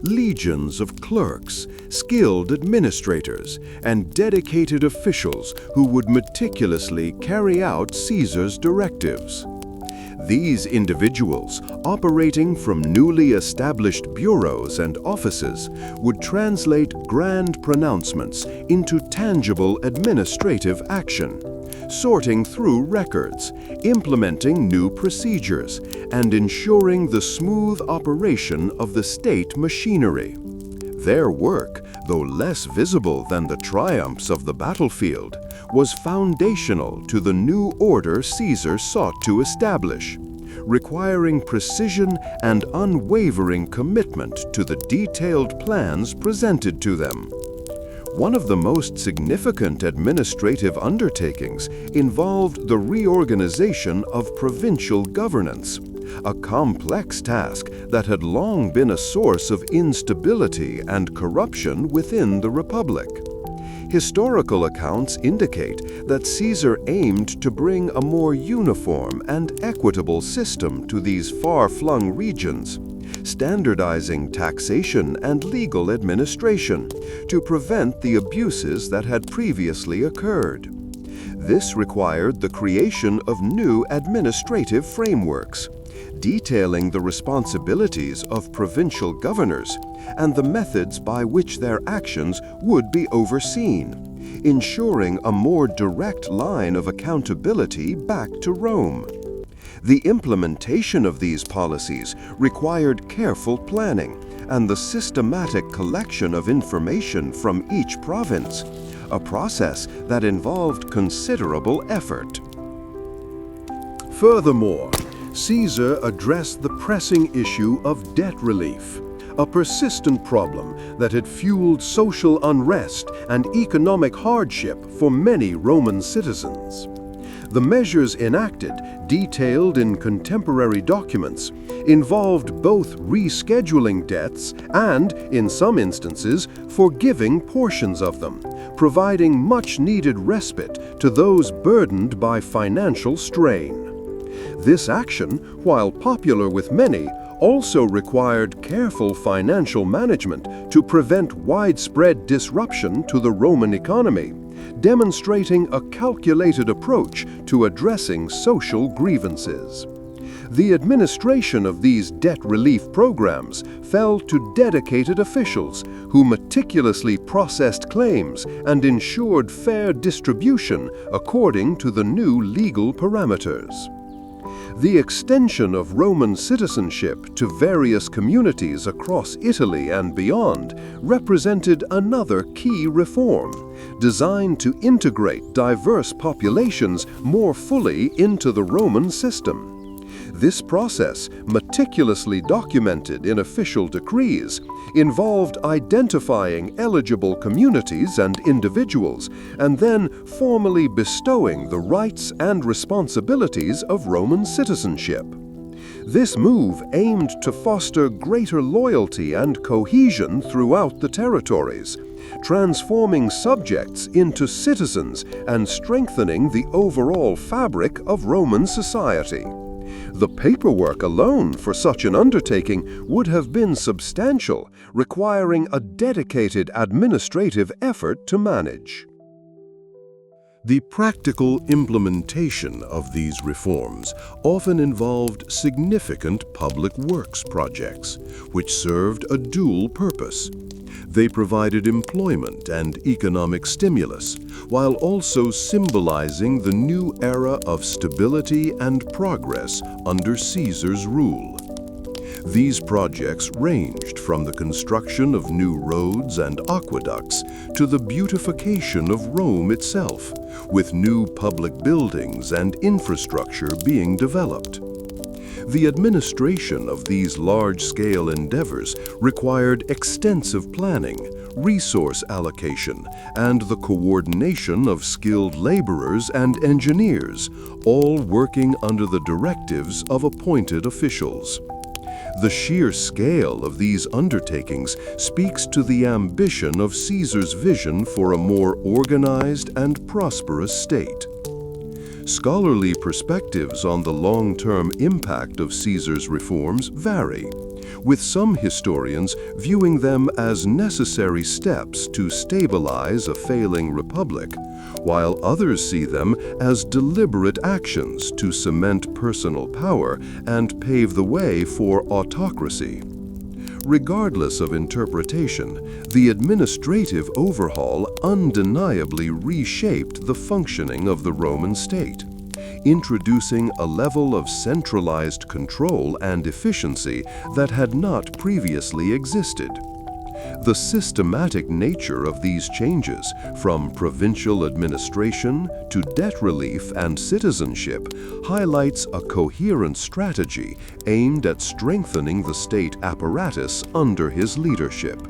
Legions of clerks, skilled administrators, and dedicated officials who would meticulously carry out Caesar's directives. These individuals, operating from newly established bureaus and offices, would translate grand pronouncements into tangible administrative action, sorting through records, implementing new procedures, and ensuring the smooth operation of the state machinery. Their work, though less visible than the triumphs of the battlefield, was foundational to the new order Caesar sought to establish, requiring precision and unwavering commitment to the detailed plans presented to them. One of the most significant administrative undertakings involved the reorganization of provincial governance, a complex task that had long been a source of instability and corruption within the Republic. Historical accounts indicate that Caesar aimed to bring a more uniform and equitable system to these far-flung regions, standardizing taxation and legal administration to prevent the abuses that had previously occurred. This required the creation of new administrative frameworks, detailing the responsibilities of provincial governors and the methods by which their actions would be overseen, ensuring a more direct line of accountability back to Rome. The implementation of these policies required careful planning and the systematic collection of information from each province, a process that involved considerable effort. Furthermore, Caesar addressed the pressing issue of debt relief, a persistent problem that had fueled social unrest and economic hardship for many Roman citizens. The measures enacted, detailed in contemporary documents, involved both rescheduling debts and, in some instances, forgiving portions of them, providing much-needed respite to those burdened by financial strain. This action, while popular with many, also required careful financial management to prevent widespread disruption to the Roman economy, demonstrating a calculated approach to addressing social grievances. The administration of these debt relief programs fell to dedicated officials who meticulously processed claims and ensured fair distribution according to the new legal parameters. The extension of Roman citizenship to various communities across Italy and beyond represented another key reform, designed to integrate diverse populations more fully into the Roman system. This process, meticulously documented in official decrees, involved identifying eligible communities and individuals, and then formally bestowing the rights and responsibilities of Roman citizenship. This move aimed to foster greater loyalty and cohesion throughout the territories, transforming subjects into citizens and strengthening the overall fabric of Roman society. The paperwork alone for such an undertaking would have been substantial, requiring a dedicated administrative effort to manage. The practical implementation of these reforms often involved significant public works projects, which served a dual purpose. They provided employment and economic stimulus, while also symbolizing the new era of stability and progress under Caesar's rule. These projects ranged from the construction of new roads and aqueducts to the beautification of Rome itself, with new public buildings and infrastructure being developed. The administration of these large-scale endeavors required extensive planning, resource allocation, and the coordination of skilled laborers and engineers, all working under the directives of appointed officials. The sheer scale of these undertakings speaks to the ambition of Caesar's vision for a more organized and prosperous state. Scholarly perspectives on the long-term impact of Caesar's reforms vary, with some historians viewing them as necessary steps to stabilize a failing republic, while others see them as deliberate actions to cement personal power and pave the way for autocracy. Regardless of interpretation, the administrative overhaul undeniably reshaped the functioning of the Roman state, introducing a level of centralized control and efficiency that had not previously existed. The systematic nature of these changes, from provincial administration to debt relief and citizenship, highlights a coherent strategy aimed at strengthening the state apparatus under his leadership.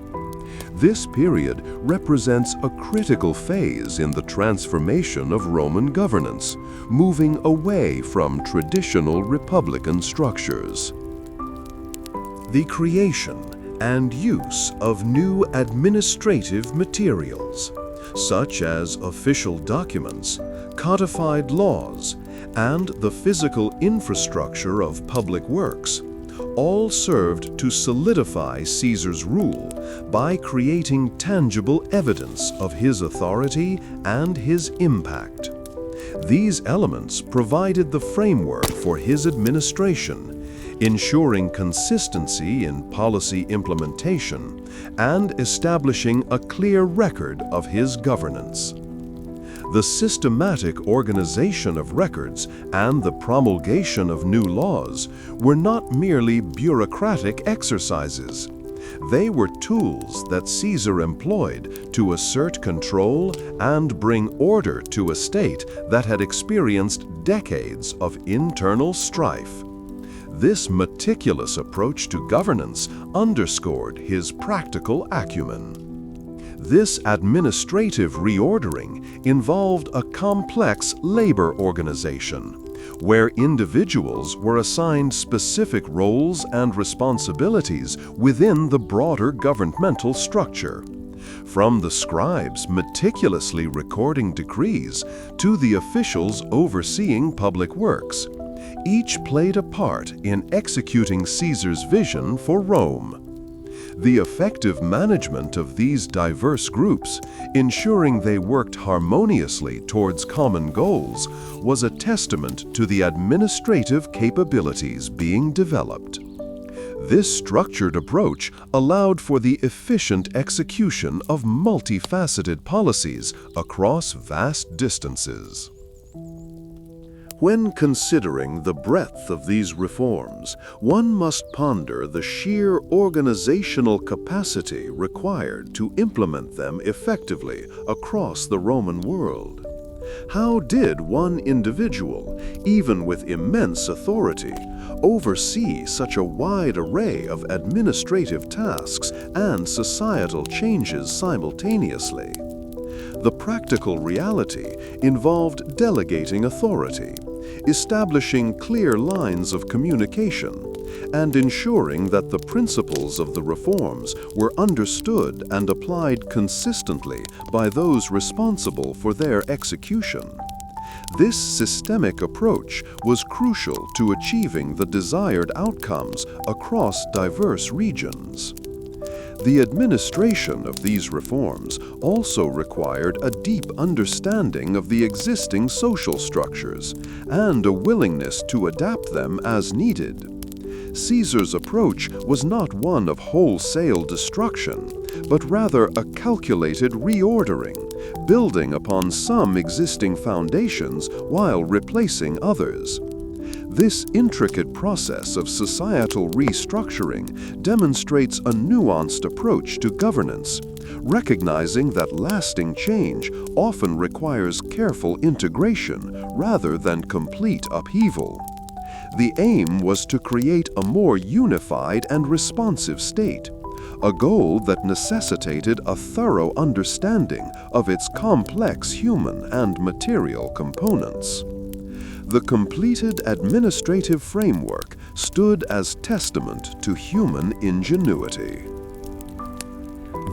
This period represents a critical phase in the transformation of Roman governance, moving away from traditional republican structures. The creation and use of new administrative materials, such as official documents, codified laws, and the physical infrastructure of public works, all served to solidify Caesar's rule by creating tangible evidence of his authority and his impact. These elements provided the framework for his administration, ensuring consistency in policy implementation and establishing a clear record of his governance. The systematic organization of records and the promulgation of new laws were not merely bureaucratic exercises. They were tools that Caesar employed to assert control and bring order to a state that had experienced decades of internal strife. This meticulous approach to governance underscored his practical acumen. This administrative reordering involved a complex labor organization, where individuals were assigned specific roles and responsibilities within the broader governmental structure. From the scribes meticulously recording decrees to the officials overseeing public works, each played a part in executing Caesar's vision for Rome. The effective management of these diverse groups, ensuring they worked harmoniously towards common goals, was a testament to the administrative capabilities being developed. This structured approach allowed for the efficient execution of multifaceted policies across vast distances. When considering the breadth of these reforms, one must ponder the sheer organizational capacity required to implement them effectively across the Roman world. How did one individual, even with immense authority, oversee such a wide array of administrative tasks and societal changes simultaneously? The practical reality involved delegating authority, establishing clear lines of communication, and ensuring that the principles of the reforms were understood and applied consistently by those responsible for their execution. This systemic approach was crucial to achieving the desired outcomes across diverse regions. The administration of these reforms also required a deep understanding of the existing social structures and a willingness to adapt them as needed. Caesar's approach was not one of wholesale destruction, but rather a calculated reordering, building upon some existing foundations while replacing others. This intricate process of societal restructuring demonstrates a nuanced approach to governance, recognizing that lasting change often requires careful integration rather than complete upheaval. The aim was to create a more unified and responsive state, a goal that necessitated a thorough understanding of its complex human and material components. The completed administrative framework stood as testament to human ingenuity.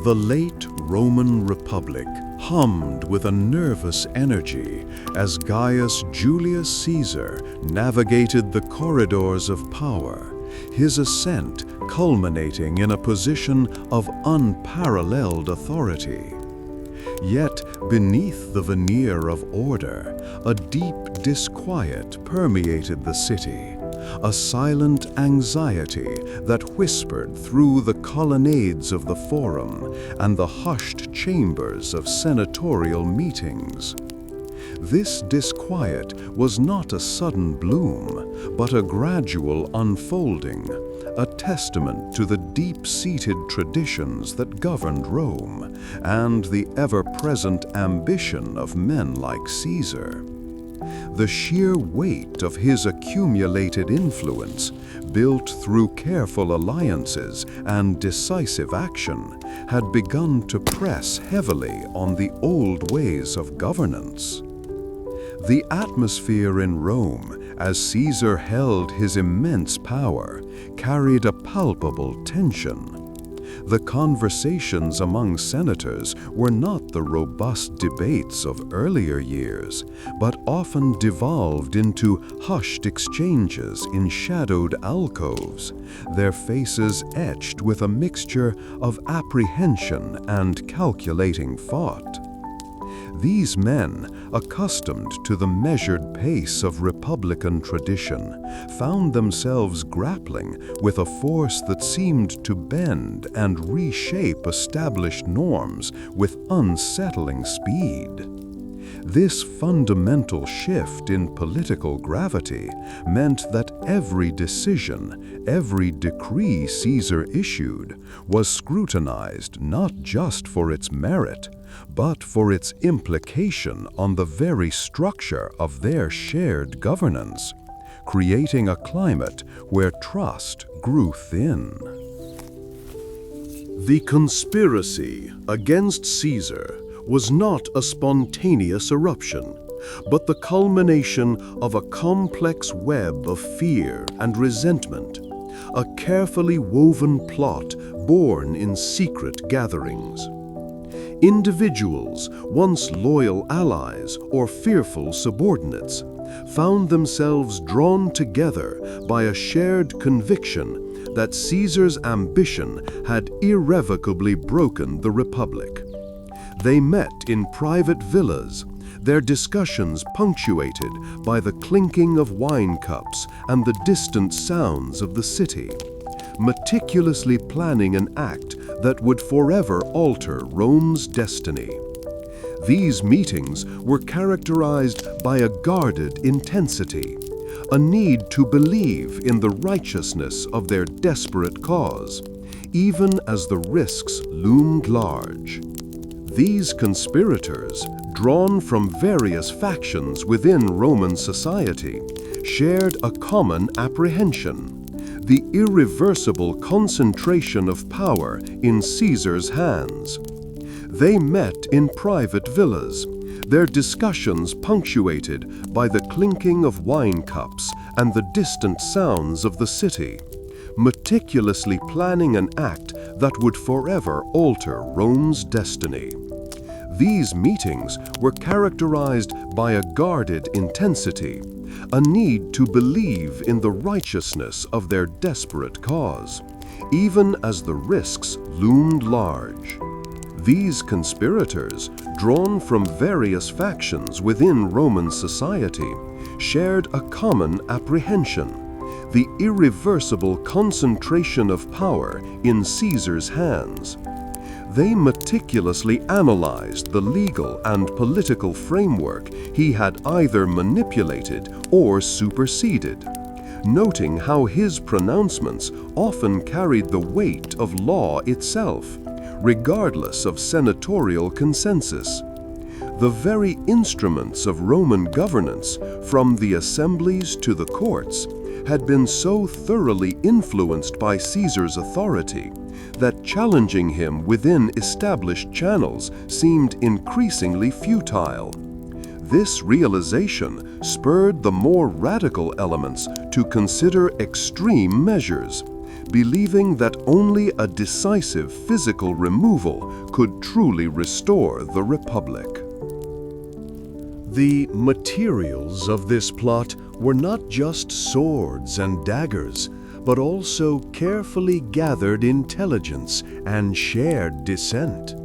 The late Roman Republic hummed with a nervous energy as Gaius Julius Caesar navigated the corridors of power, his ascent culminating in a position of unparalleled authority. Yet, beneath the veneer of order, a deep disquiet permeated the city, a silent anxiety that whispered through the colonnades of the Forum and the hushed chambers of senatorial meetings. This disquiet was not a sudden bloom, but a gradual unfolding, a testament to the deep-seated traditions that governed Rome and the ever-present ambition of men like Caesar. The sheer weight of his accumulated influence, built through careful alliances and decisive action, had begun to press heavily on the old ways of governance. The atmosphere in Rome, as Caesar held his immense power, carried a palpable tension. The conversations among senators were not the robust debates of earlier years, but often devolved into hushed exchanges in shadowed alcoves, their faces etched with a mixture of apprehension and calculating thought. These men, accustomed to the measured pace of republican tradition, found themselves grappling with a force that seemed to bend and reshape established norms with unsettling speed. This fundamental shift in political gravity meant that every decision, every decree Caesar issued, was scrutinized not just for its merit, but for its implication on the very structure of their shared governance, creating a climate where trust grew thin. The conspiracy against Caesar was not a spontaneous eruption, but the culmination of a complex web of fear and resentment, a carefully woven plot born in secret gatherings. Individuals, once loyal allies or fearful subordinates, found themselves drawn together by a shared conviction that Caesar's ambition had irrevocably broken the Republic. They met in private villas, their discussions punctuated by the clinking of wine cups and the distant sounds of the city, meticulously planning an act that would forever alter Rome's destiny. These meetings were characterized by a guarded intensity, a need to believe in the righteousness of their desperate cause, even as the risks loomed large. These conspirators, drawn from various factions within Roman society, shared a common apprehension: the irreversible concentration of power in Caesar's hands. They met in private villas, their discussions punctuated by the clinking of wine cups and the distant sounds of the city, meticulously planning an act that would forever alter Rome's destiny. These meetings were characterized by a guarded intensity, a need to believe in the righteousness of their desperate cause, even as the risks loomed large. These conspirators, drawn from various factions within Roman society, shared a common apprehension: the irreversible concentration of power in Caesar's hands. They meticulously analyzed the legal and political framework he had either manipulated or superseded, noting how his pronouncements often carried the weight of law itself, regardless of senatorial consensus. The very instruments of Roman governance, from the assemblies to the courts, had been so thoroughly influenced by Caesar's authority that challenging him within established channels seemed increasingly futile. This realization spurred the more radical elements to consider extreme measures, believing that only a decisive physical removal could truly restore the Republic. The materials of this plot were not just swords and daggers, but also carefully gathered intelligence and shared dissent.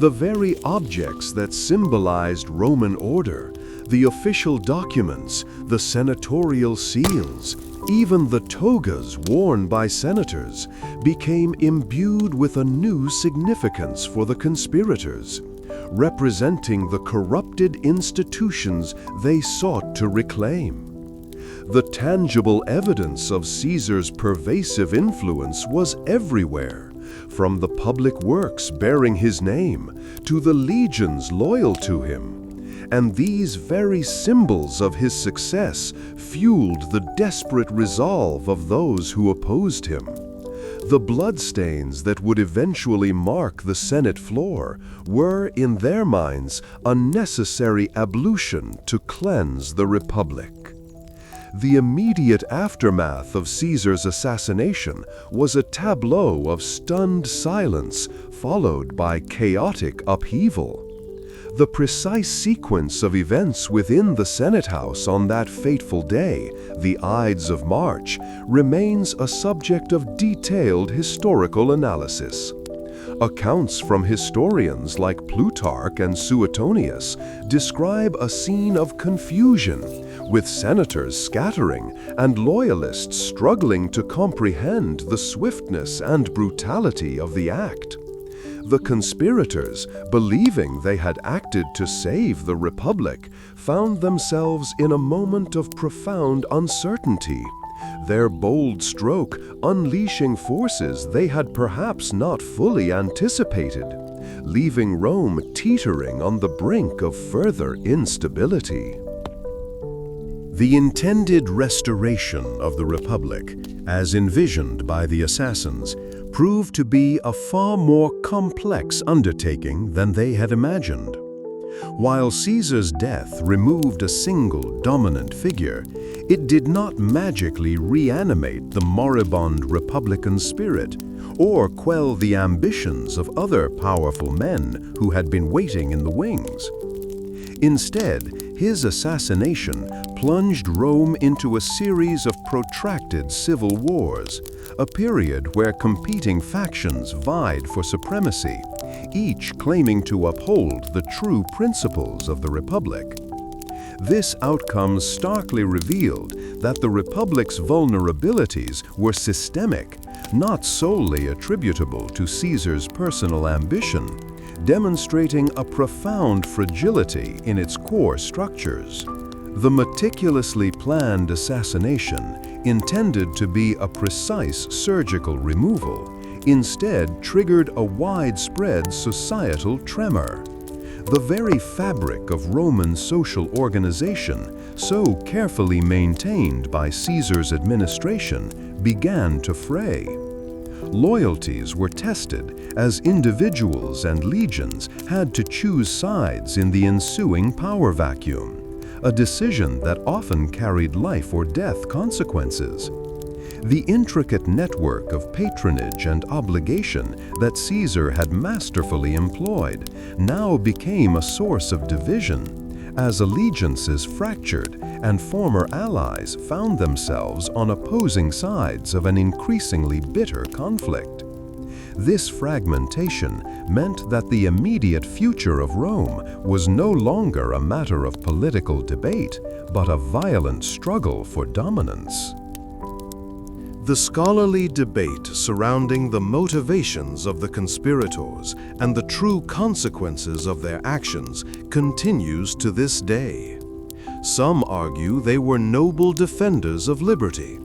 The very objects that symbolized Roman order, the official documents, the senatorial seals, even the togas worn by senators, became imbued with a new significance for the conspirators, representing the corrupted institutions they sought to reclaim. The tangible evidence of Caesar's pervasive influence was everywhere, from the public works bearing his name to the legions loyal to him. And these very symbols of his success fueled the desperate resolve of those who opposed him. The bloodstains that would eventually mark the Senate floor were, in their minds, a necessary ablution to cleanse the Republic. The immediate aftermath of Caesar's assassination was a tableau of stunned silence followed by chaotic upheaval. The precise sequence of events within the Senate House on that fateful day, the Ides of March, remains a subject of detailed historical analysis. Accounts from historians like Plutarch and Suetonius describe a scene of confusion, with senators scattering and loyalists struggling to comprehend the swiftness and brutality of the act. The conspirators, believing they had acted to save the Republic, found themselves in a moment of profound uncertainty, their bold stroke unleashing forces they had perhaps not fully anticipated, leaving Rome teetering on the brink of further instability. The intended restoration of the Republic, as envisioned by the assassins, proved to be a far more complex undertaking than they had imagined. While Caesar's death removed a single dominant figure, it did not magically reanimate the moribund republican spirit or quell the ambitions of other powerful men who had been waiting in the wings. Instead, his assassination plunged Rome into a series of protracted civil wars, a period where competing factions vied for supremacy, each claiming to uphold the true principles of the Republic. This outcome starkly revealed that the Republic's vulnerabilities were systemic, not solely attributable to Caesar's personal ambition, demonstrating a profound fragility in its core structures. The meticulously planned assassination, intended to be a precise surgical removal, instead triggered a widespread societal tremor. The very fabric of Roman social organization, so carefully maintained by Caesar's administration, began to fray. Loyalties were tested as individuals and legions had to choose sides in the ensuing power vacuum, a decision that often carried life or death consequences. The intricate network of patronage and obligation that Caesar had masterfully employed now became a source of division, as allegiances fractured and former allies found themselves on opposing sides of an increasingly bitter conflict. This fragmentation meant that the immediate future of Rome was no longer a matter of political debate, but a violent struggle for dominance. The scholarly debate surrounding the motivations of the conspirators and the true consequences of their actions continues to this day. Some argue they were noble defenders of liberty,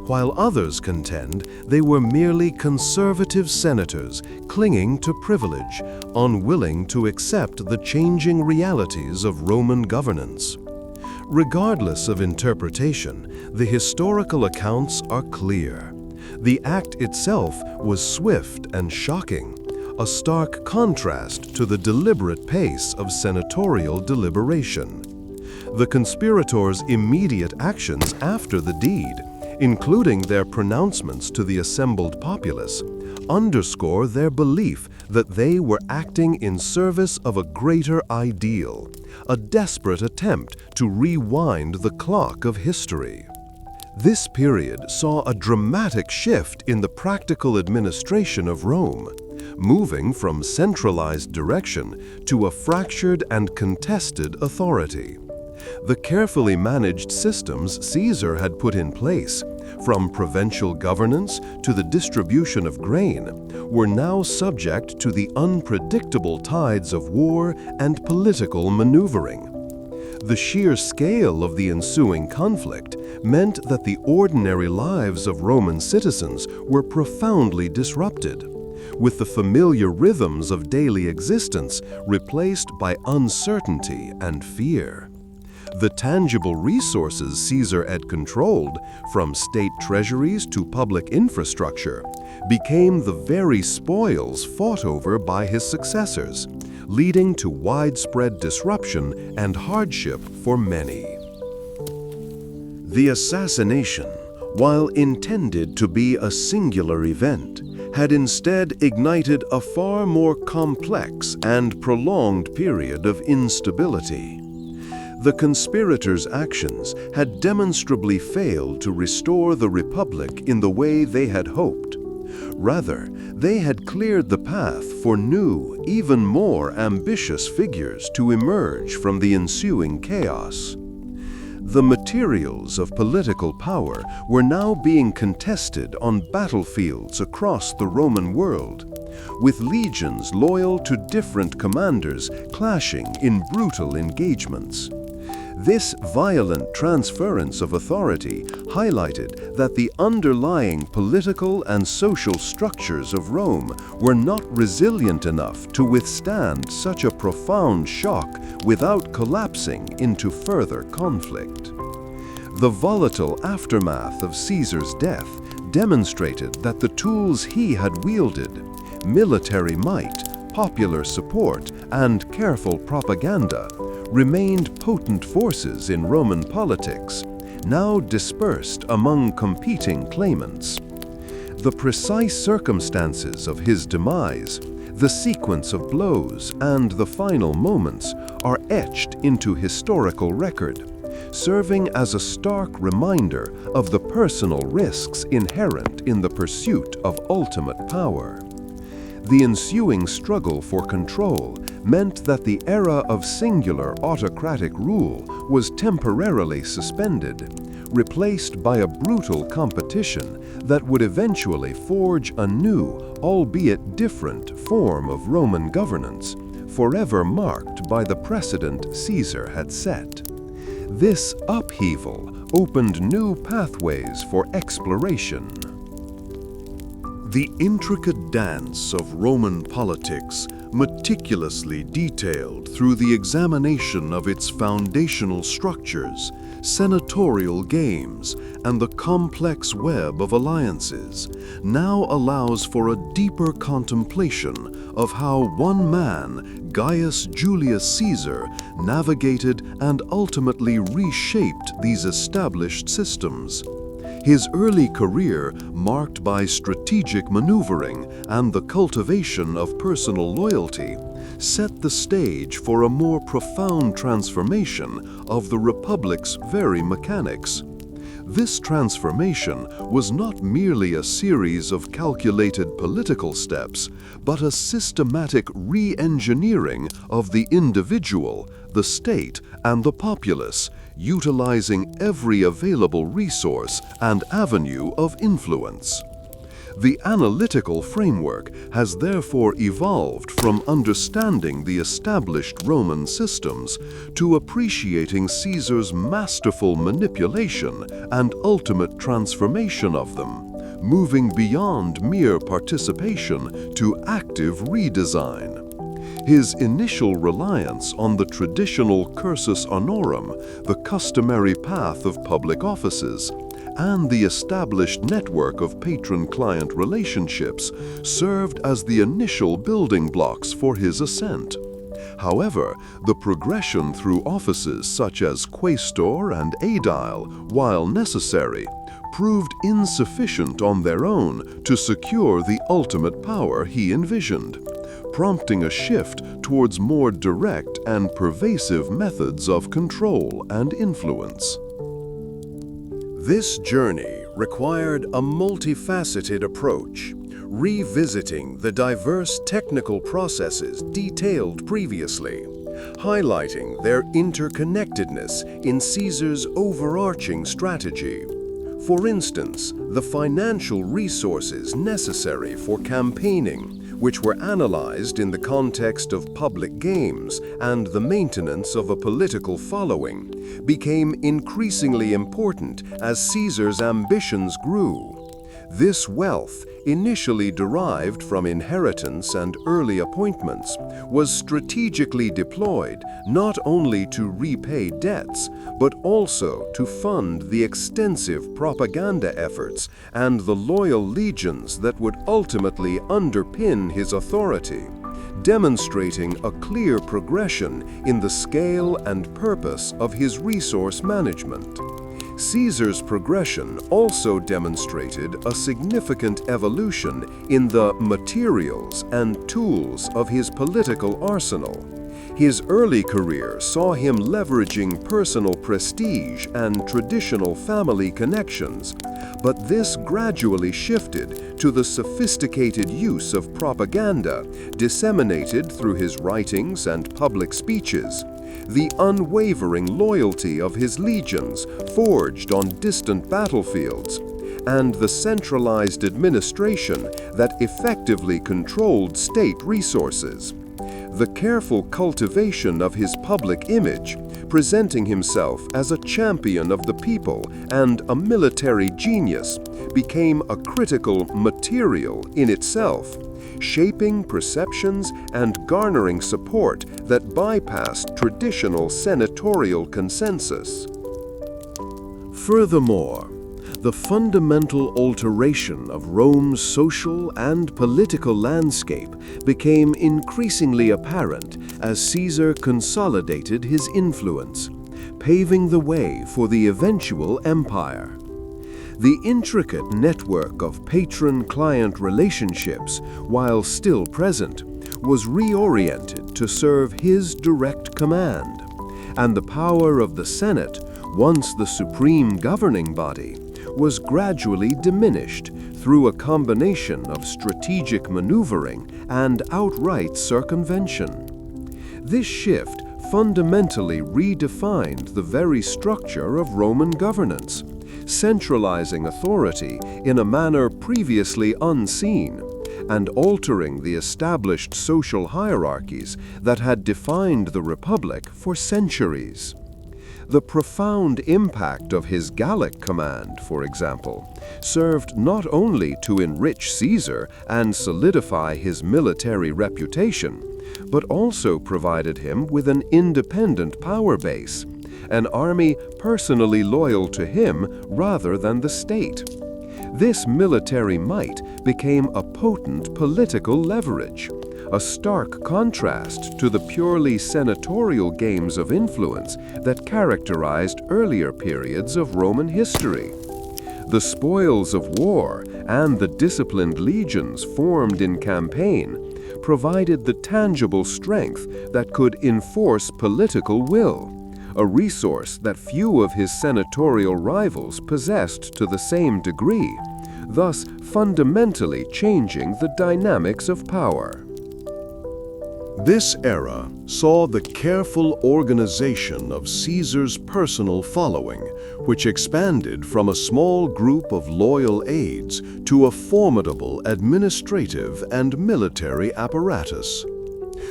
while others contend they were merely conservative senators clinging to privilege, unwilling to accept the changing realities of Roman governance. Regardless of interpretation, the historical accounts are clear. The act itself was swift and shocking, a stark contrast to the deliberate pace of senatorial deliberation. The conspirators' immediate actions after the deed, including their pronouncements to the assembled populace, underscore their belief that they were acting in service of a greater ideal, a desperate attempt to rewind the clock of history. This period saw a dramatic shift in the practical administration of Rome, moving from centralized direction to a fractured and contested authority. The carefully managed systems Caesar had put in place, from provincial governance to the distribution of grain, were now subject to the unpredictable tides of war and political maneuvering. The sheer scale of the ensuing conflict meant that the ordinary lives of Roman citizens were profoundly disrupted, with the familiar rhythms of daily existence replaced by uncertainty and fear. The tangible resources Caesar had controlled, from state treasuries to public infrastructure, became the very spoils fought over by his successors, leading to widespread disruption and hardship for many. The assassination, while intended to be a singular event, had instead ignited a far more complex and prolonged period of instability. The conspirators' actions had demonstrably failed to restore the Republic in the way they had hoped. Rather, they had cleared the path for new, even more ambitious figures to emerge from the ensuing chaos. The materials of political power were now being contested on battlefields across the Roman world, with legions loyal to different commanders clashing in brutal engagements. This violent transference of authority highlighted that the underlying political and social structures of Rome were not resilient enough to withstand such a profound shock without collapsing into further conflict. The volatile aftermath of Caesar's death demonstrated that the tools he had wielded, military might, popular support, and careful propaganda, remained potent forces in Roman politics, now dispersed among competing claimants. The precise circumstances of his demise, the sequence of blows, and the final moments are etched into historical record, serving as a stark reminder of the personal risks inherent in the pursuit of ultimate power. The ensuing struggle for control meant that the era of singular autocratic rule was temporarily suspended, replaced by a brutal competition that would eventually forge a new, albeit different, form of Roman governance, forever marked by the precedent Caesar had set. This upheaval opened new pathways for exploration. The intricate dance of Roman politics, meticulously detailed through the examination of its foundational structures, senatorial games, and the complex web of alliances, now allows for a deeper contemplation of how one man, Gaius Julius Caesar, navigated and ultimately reshaped these established systems. His early career, marked by strategic maneuvering and the cultivation of personal loyalty, set the stage for a more profound transformation of the Republic's very mechanics. This transformation was not merely a series of calculated political steps, but a systematic re-engineering of the individual, the state, and the populace, utilizing every available resource and avenue of influence. The analytical framework has therefore evolved from understanding the established Roman systems to appreciating Caesar's masterful manipulation and ultimate transformation of them, moving beyond mere participation to active redesign. His initial reliance on the traditional cursus honorum, the customary path of public offices, and the established network of patron-client relationships served as the initial building blocks for his ascent. However, the progression through offices such as quaestor and aedile, while necessary, proved insufficient on their own to secure the ultimate power he envisioned, prompting a shift towards more direct and pervasive methods of control and influence. This journey required a multifaceted approach, revisiting the diverse technical processes detailed previously, highlighting their interconnectedness in Caesar's overarching strategy. For instance, the financial resources necessary for campaigning, which were analyzed in the context of public games and the maintenance of a political following, became increasingly important as Caesar's ambitions grew. This wealth, initially derived from inheritance and early appointments, was strategically deployed not only to repay debts, but also to fund the extensive propaganda efforts and the loyal legions that would ultimately underpin his authority, demonstrating a clear progression in the scale and purpose of his resource management. Caesar's progression also demonstrated a significant evolution in the materials and tools of his political arsenal. His early career saw him leveraging personal prestige and traditional family connections, but this gradually shifted to the sophisticated use of propaganda disseminated through his writings and public speeches, the unwavering loyalty of his legions forged on distant battlefields, and the centralized administration that effectively controlled state resources. The careful cultivation of his public image, presenting himself as a champion of the people and a military genius, became a critical material in itself, shaping perceptions and garnering support that bypassed traditional senatorial consensus. Furthermore, The fundamental alteration of Rome's social and political landscape became increasingly apparent as Caesar consolidated his influence, paving the way for the eventual empire. The intricate network of patron-client relationships, while still present, was reoriented to serve his direct command, and the power of the Senate, once the supreme governing body, was gradually diminished through a combination of strategic maneuvering and outright circumvention. This shift fundamentally redefined the very structure of Roman governance, centralizing authority in a manner previously unseen, and altering the established social hierarchies that had defined the Republic for centuries. The profound impact of his Gallic command, for example, served not only to enrich Caesar and solidify his military reputation, but also provided him with an independent power base, an army personally loyal to him rather than the state. This military might became a potent political leverage, a stark contrast to the purely senatorial games of influence that characterized earlier periods of Roman history. The spoils of war and the disciplined legions formed in campaign provided the tangible strength that could enforce political will, a resource that few of his senatorial rivals possessed to the same degree, thus fundamentally changing the dynamics of power. This era saw the careful organization of Caesar's personal following, which expanded from a small group of loyal aides to a formidable administrative and military apparatus.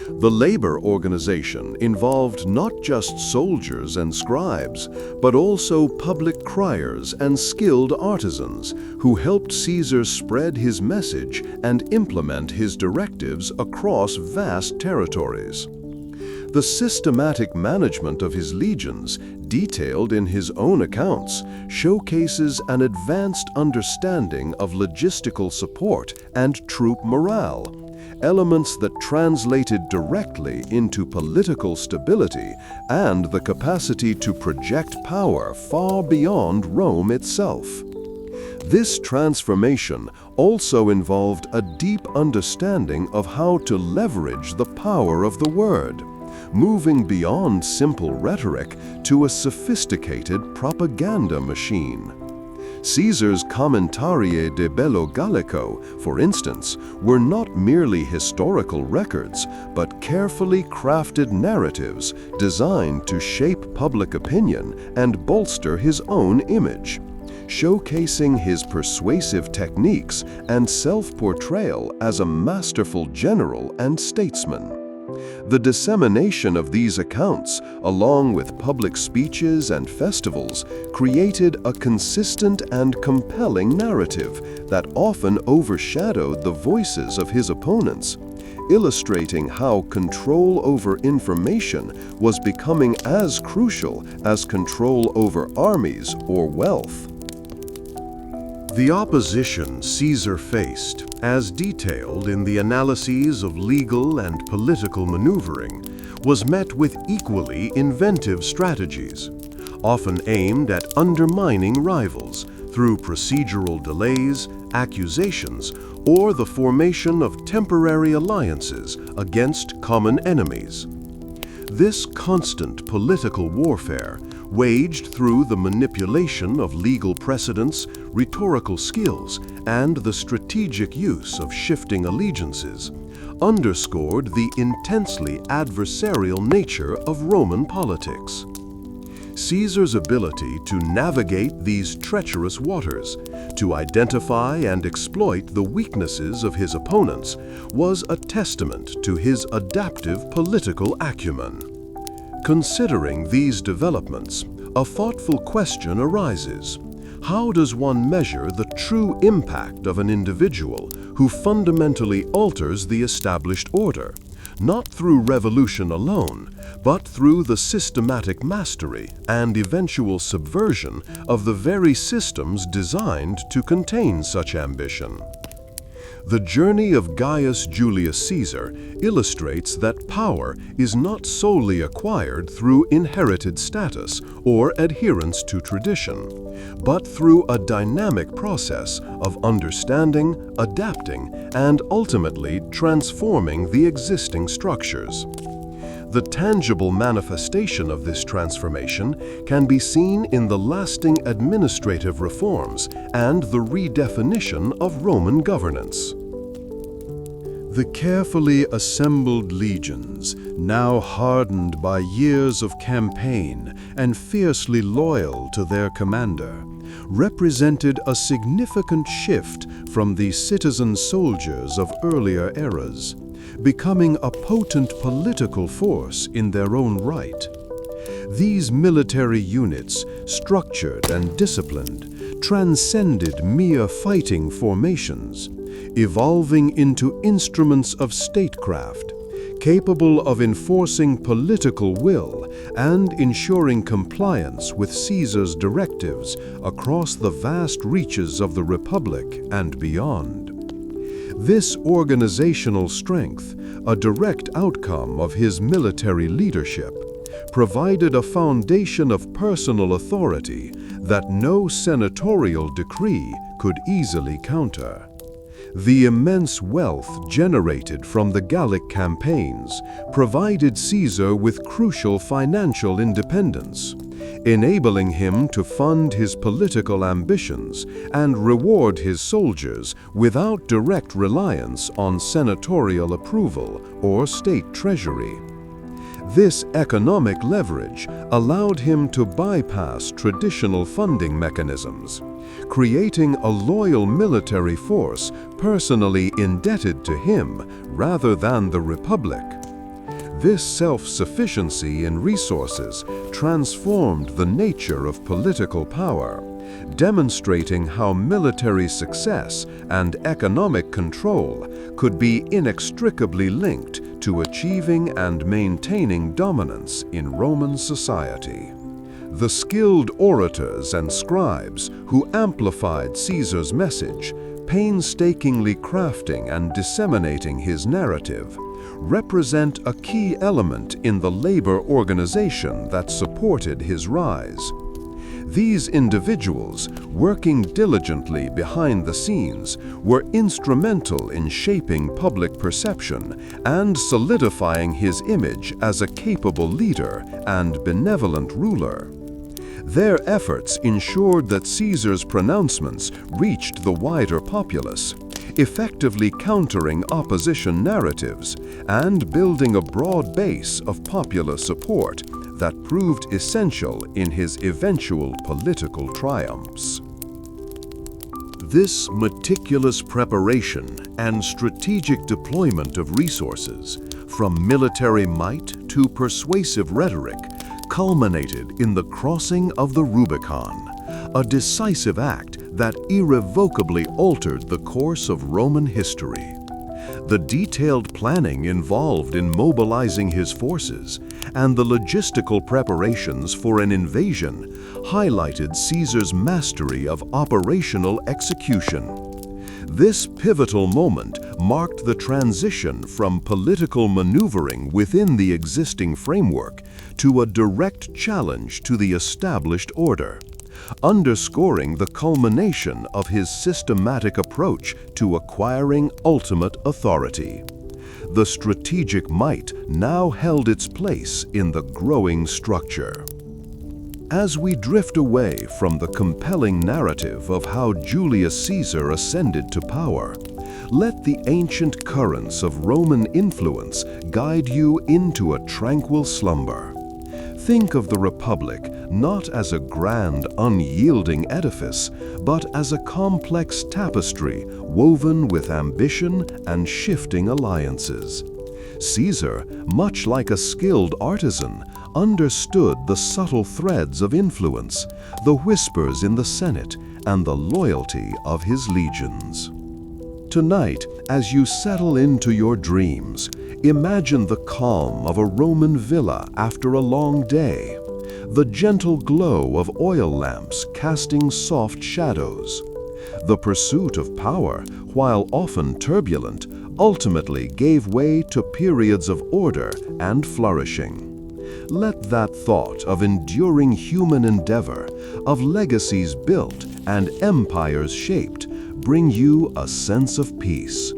The labor organization involved not just soldiers and scribes, but also public criers and skilled artisans who helped Caesar spread his message and implement his directives across vast territories. The systematic management of his legions, detailed in his own accounts, showcases an advanced understanding of logistical support and troop morale, elements that translated directly into political stability and the capacity to project power far beyond Rome itself. This transformation also involved a deep understanding of how to leverage the power of the word, moving beyond simple rhetoric to a sophisticated propaganda machine. Caesar's Commentarii de Bello Gallico, for instance, were not merely historical records, but carefully crafted narratives designed to shape public opinion and bolster his own image, showcasing his persuasive techniques and self-portrayal as a masterful general and statesman. The dissemination of these accounts, along with public speeches and festivals, created a consistent and compelling narrative that often overshadowed the voices of his opponents, illustrating how control over information was becoming as crucial as control over armies or wealth. The opposition Caesar faced, as detailed in the analyses of legal and political maneuvering, was met with equally inventive strategies, often aimed at undermining rivals through procedural delays, accusations, or the formation of temporary alliances against common enemies. This constant political warfare, waged through the manipulation of legal precedents, rhetorical skills, and the strategic use of shifting allegiances, underscored the intensely adversarial nature of Roman politics. Caesar's ability to navigate these treacherous waters, to identify and exploit the weaknesses of his opponents, was a testament to his adaptive political acumen. Considering these developments, a thoughtful question arises. How does one measure the true impact of an individual who fundamentally alters the established order, not through revolution alone, but through the systematic mastery and eventual subversion of the very systems designed to contain such ambition. The journey of Gaius Julius Caesar illustrates that power is not solely acquired through inherited status or adherence to tradition, but through a dynamic process of understanding, adapting, and ultimately transforming the existing structures. The tangible manifestation of this transformation can be seen in the lasting administrative reforms and the redefinition of Roman governance. The carefully assembled legions, now hardened by years of campaign and fiercely loyal to their commander, represented a significant shift from the citizen soldiers of earlier eras, becoming a potent political force in their own right. These military units, structured and disciplined, transcended mere fighting formations, evolving into instruments of statecraft, capable of enforcing political will and ensuring compliance with Caesar's directives across the vast reaches of the Republic and beyond. This organizational strength, a direct outcome of his military leadership, provided a foundation of personal authority that no senatorial decree could easily counter. The immense wealth generated from the Gallic campaigns provided Caesar with crucial financial independence, enabling him to fund his political ambitions and reward his soldiers without direct reliance on senatorial approval or state treasury. This economic leverage allowed him to bypass traditional funding mechanisms, creating a loyal military force personally indebted to him rather than the Republic. This self-sufficiency in resources transformed the nature of political power, demonstrating how military success and economic control could be inextricably linked to achieving and maintaining dominance in Roman society. The skilled orators and scribes who amplified Caesar's message, painstakingly crafting and disseminating his narrative, represent a key element in the labor organization that supported his rise. These individuals, working diligently behind the scenes, were instrumental in shaping public perception and solidifying his image as a capable leader and benevolent ruler. Their efforts ensured that Caesar's pronouncements reached the wider populace, effectively countering opposition narratives and building a broad base of popular support that proved essential in his eventual political triumphs. This meticulous preparation and strategic deployment of resources, from military might to persuasive rhetoric, culminated in the crossing of the Rubicon, a decisive act that irrevocably altered the course of Roman history. The detailed planning involved in mobilizing his forces and the logistical preparations for an invasion highlighted Caesar's mastery of operational execution. This pivotal moment marked the transition from political maneuvering within the existing framework to a direct challenge to the established order, underscoring the culmination of his systematic approach to acquiring ultimate authority. The strategic might now held its place in the growing structure. As we drift away from the compelling narrative of how Julius Caesar ascended to power, let the ancient currents of Roman influence guide you into a tranquil slumber. Think of the Republic not as a grand, unyielding edifice, but as a complex tapestry woven with ambition and shifting alliances. Caesar, much like a skilled artisan, understood the subtle threads of influence, the whispers in the Senate, and the loyalty of his legions. Tonight, as you settle into your dreams, Imagine the calm of a Roman villa after a long day, the gentle glow of oil lamps casting soft shadows. The pursuit of power, while often turbulent, ultimately gave way to periods of order and flourishing. Let that thought of enduring human endeavor, of legacies built and empires shaped, bring you a sense of peace.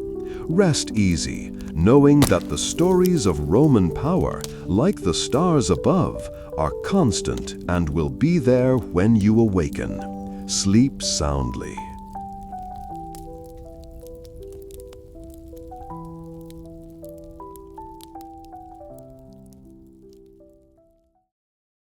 Rest easy, knowing that the stories of Roman power, like the stars above, are constant and will be there when you awaken. Sleep soundly.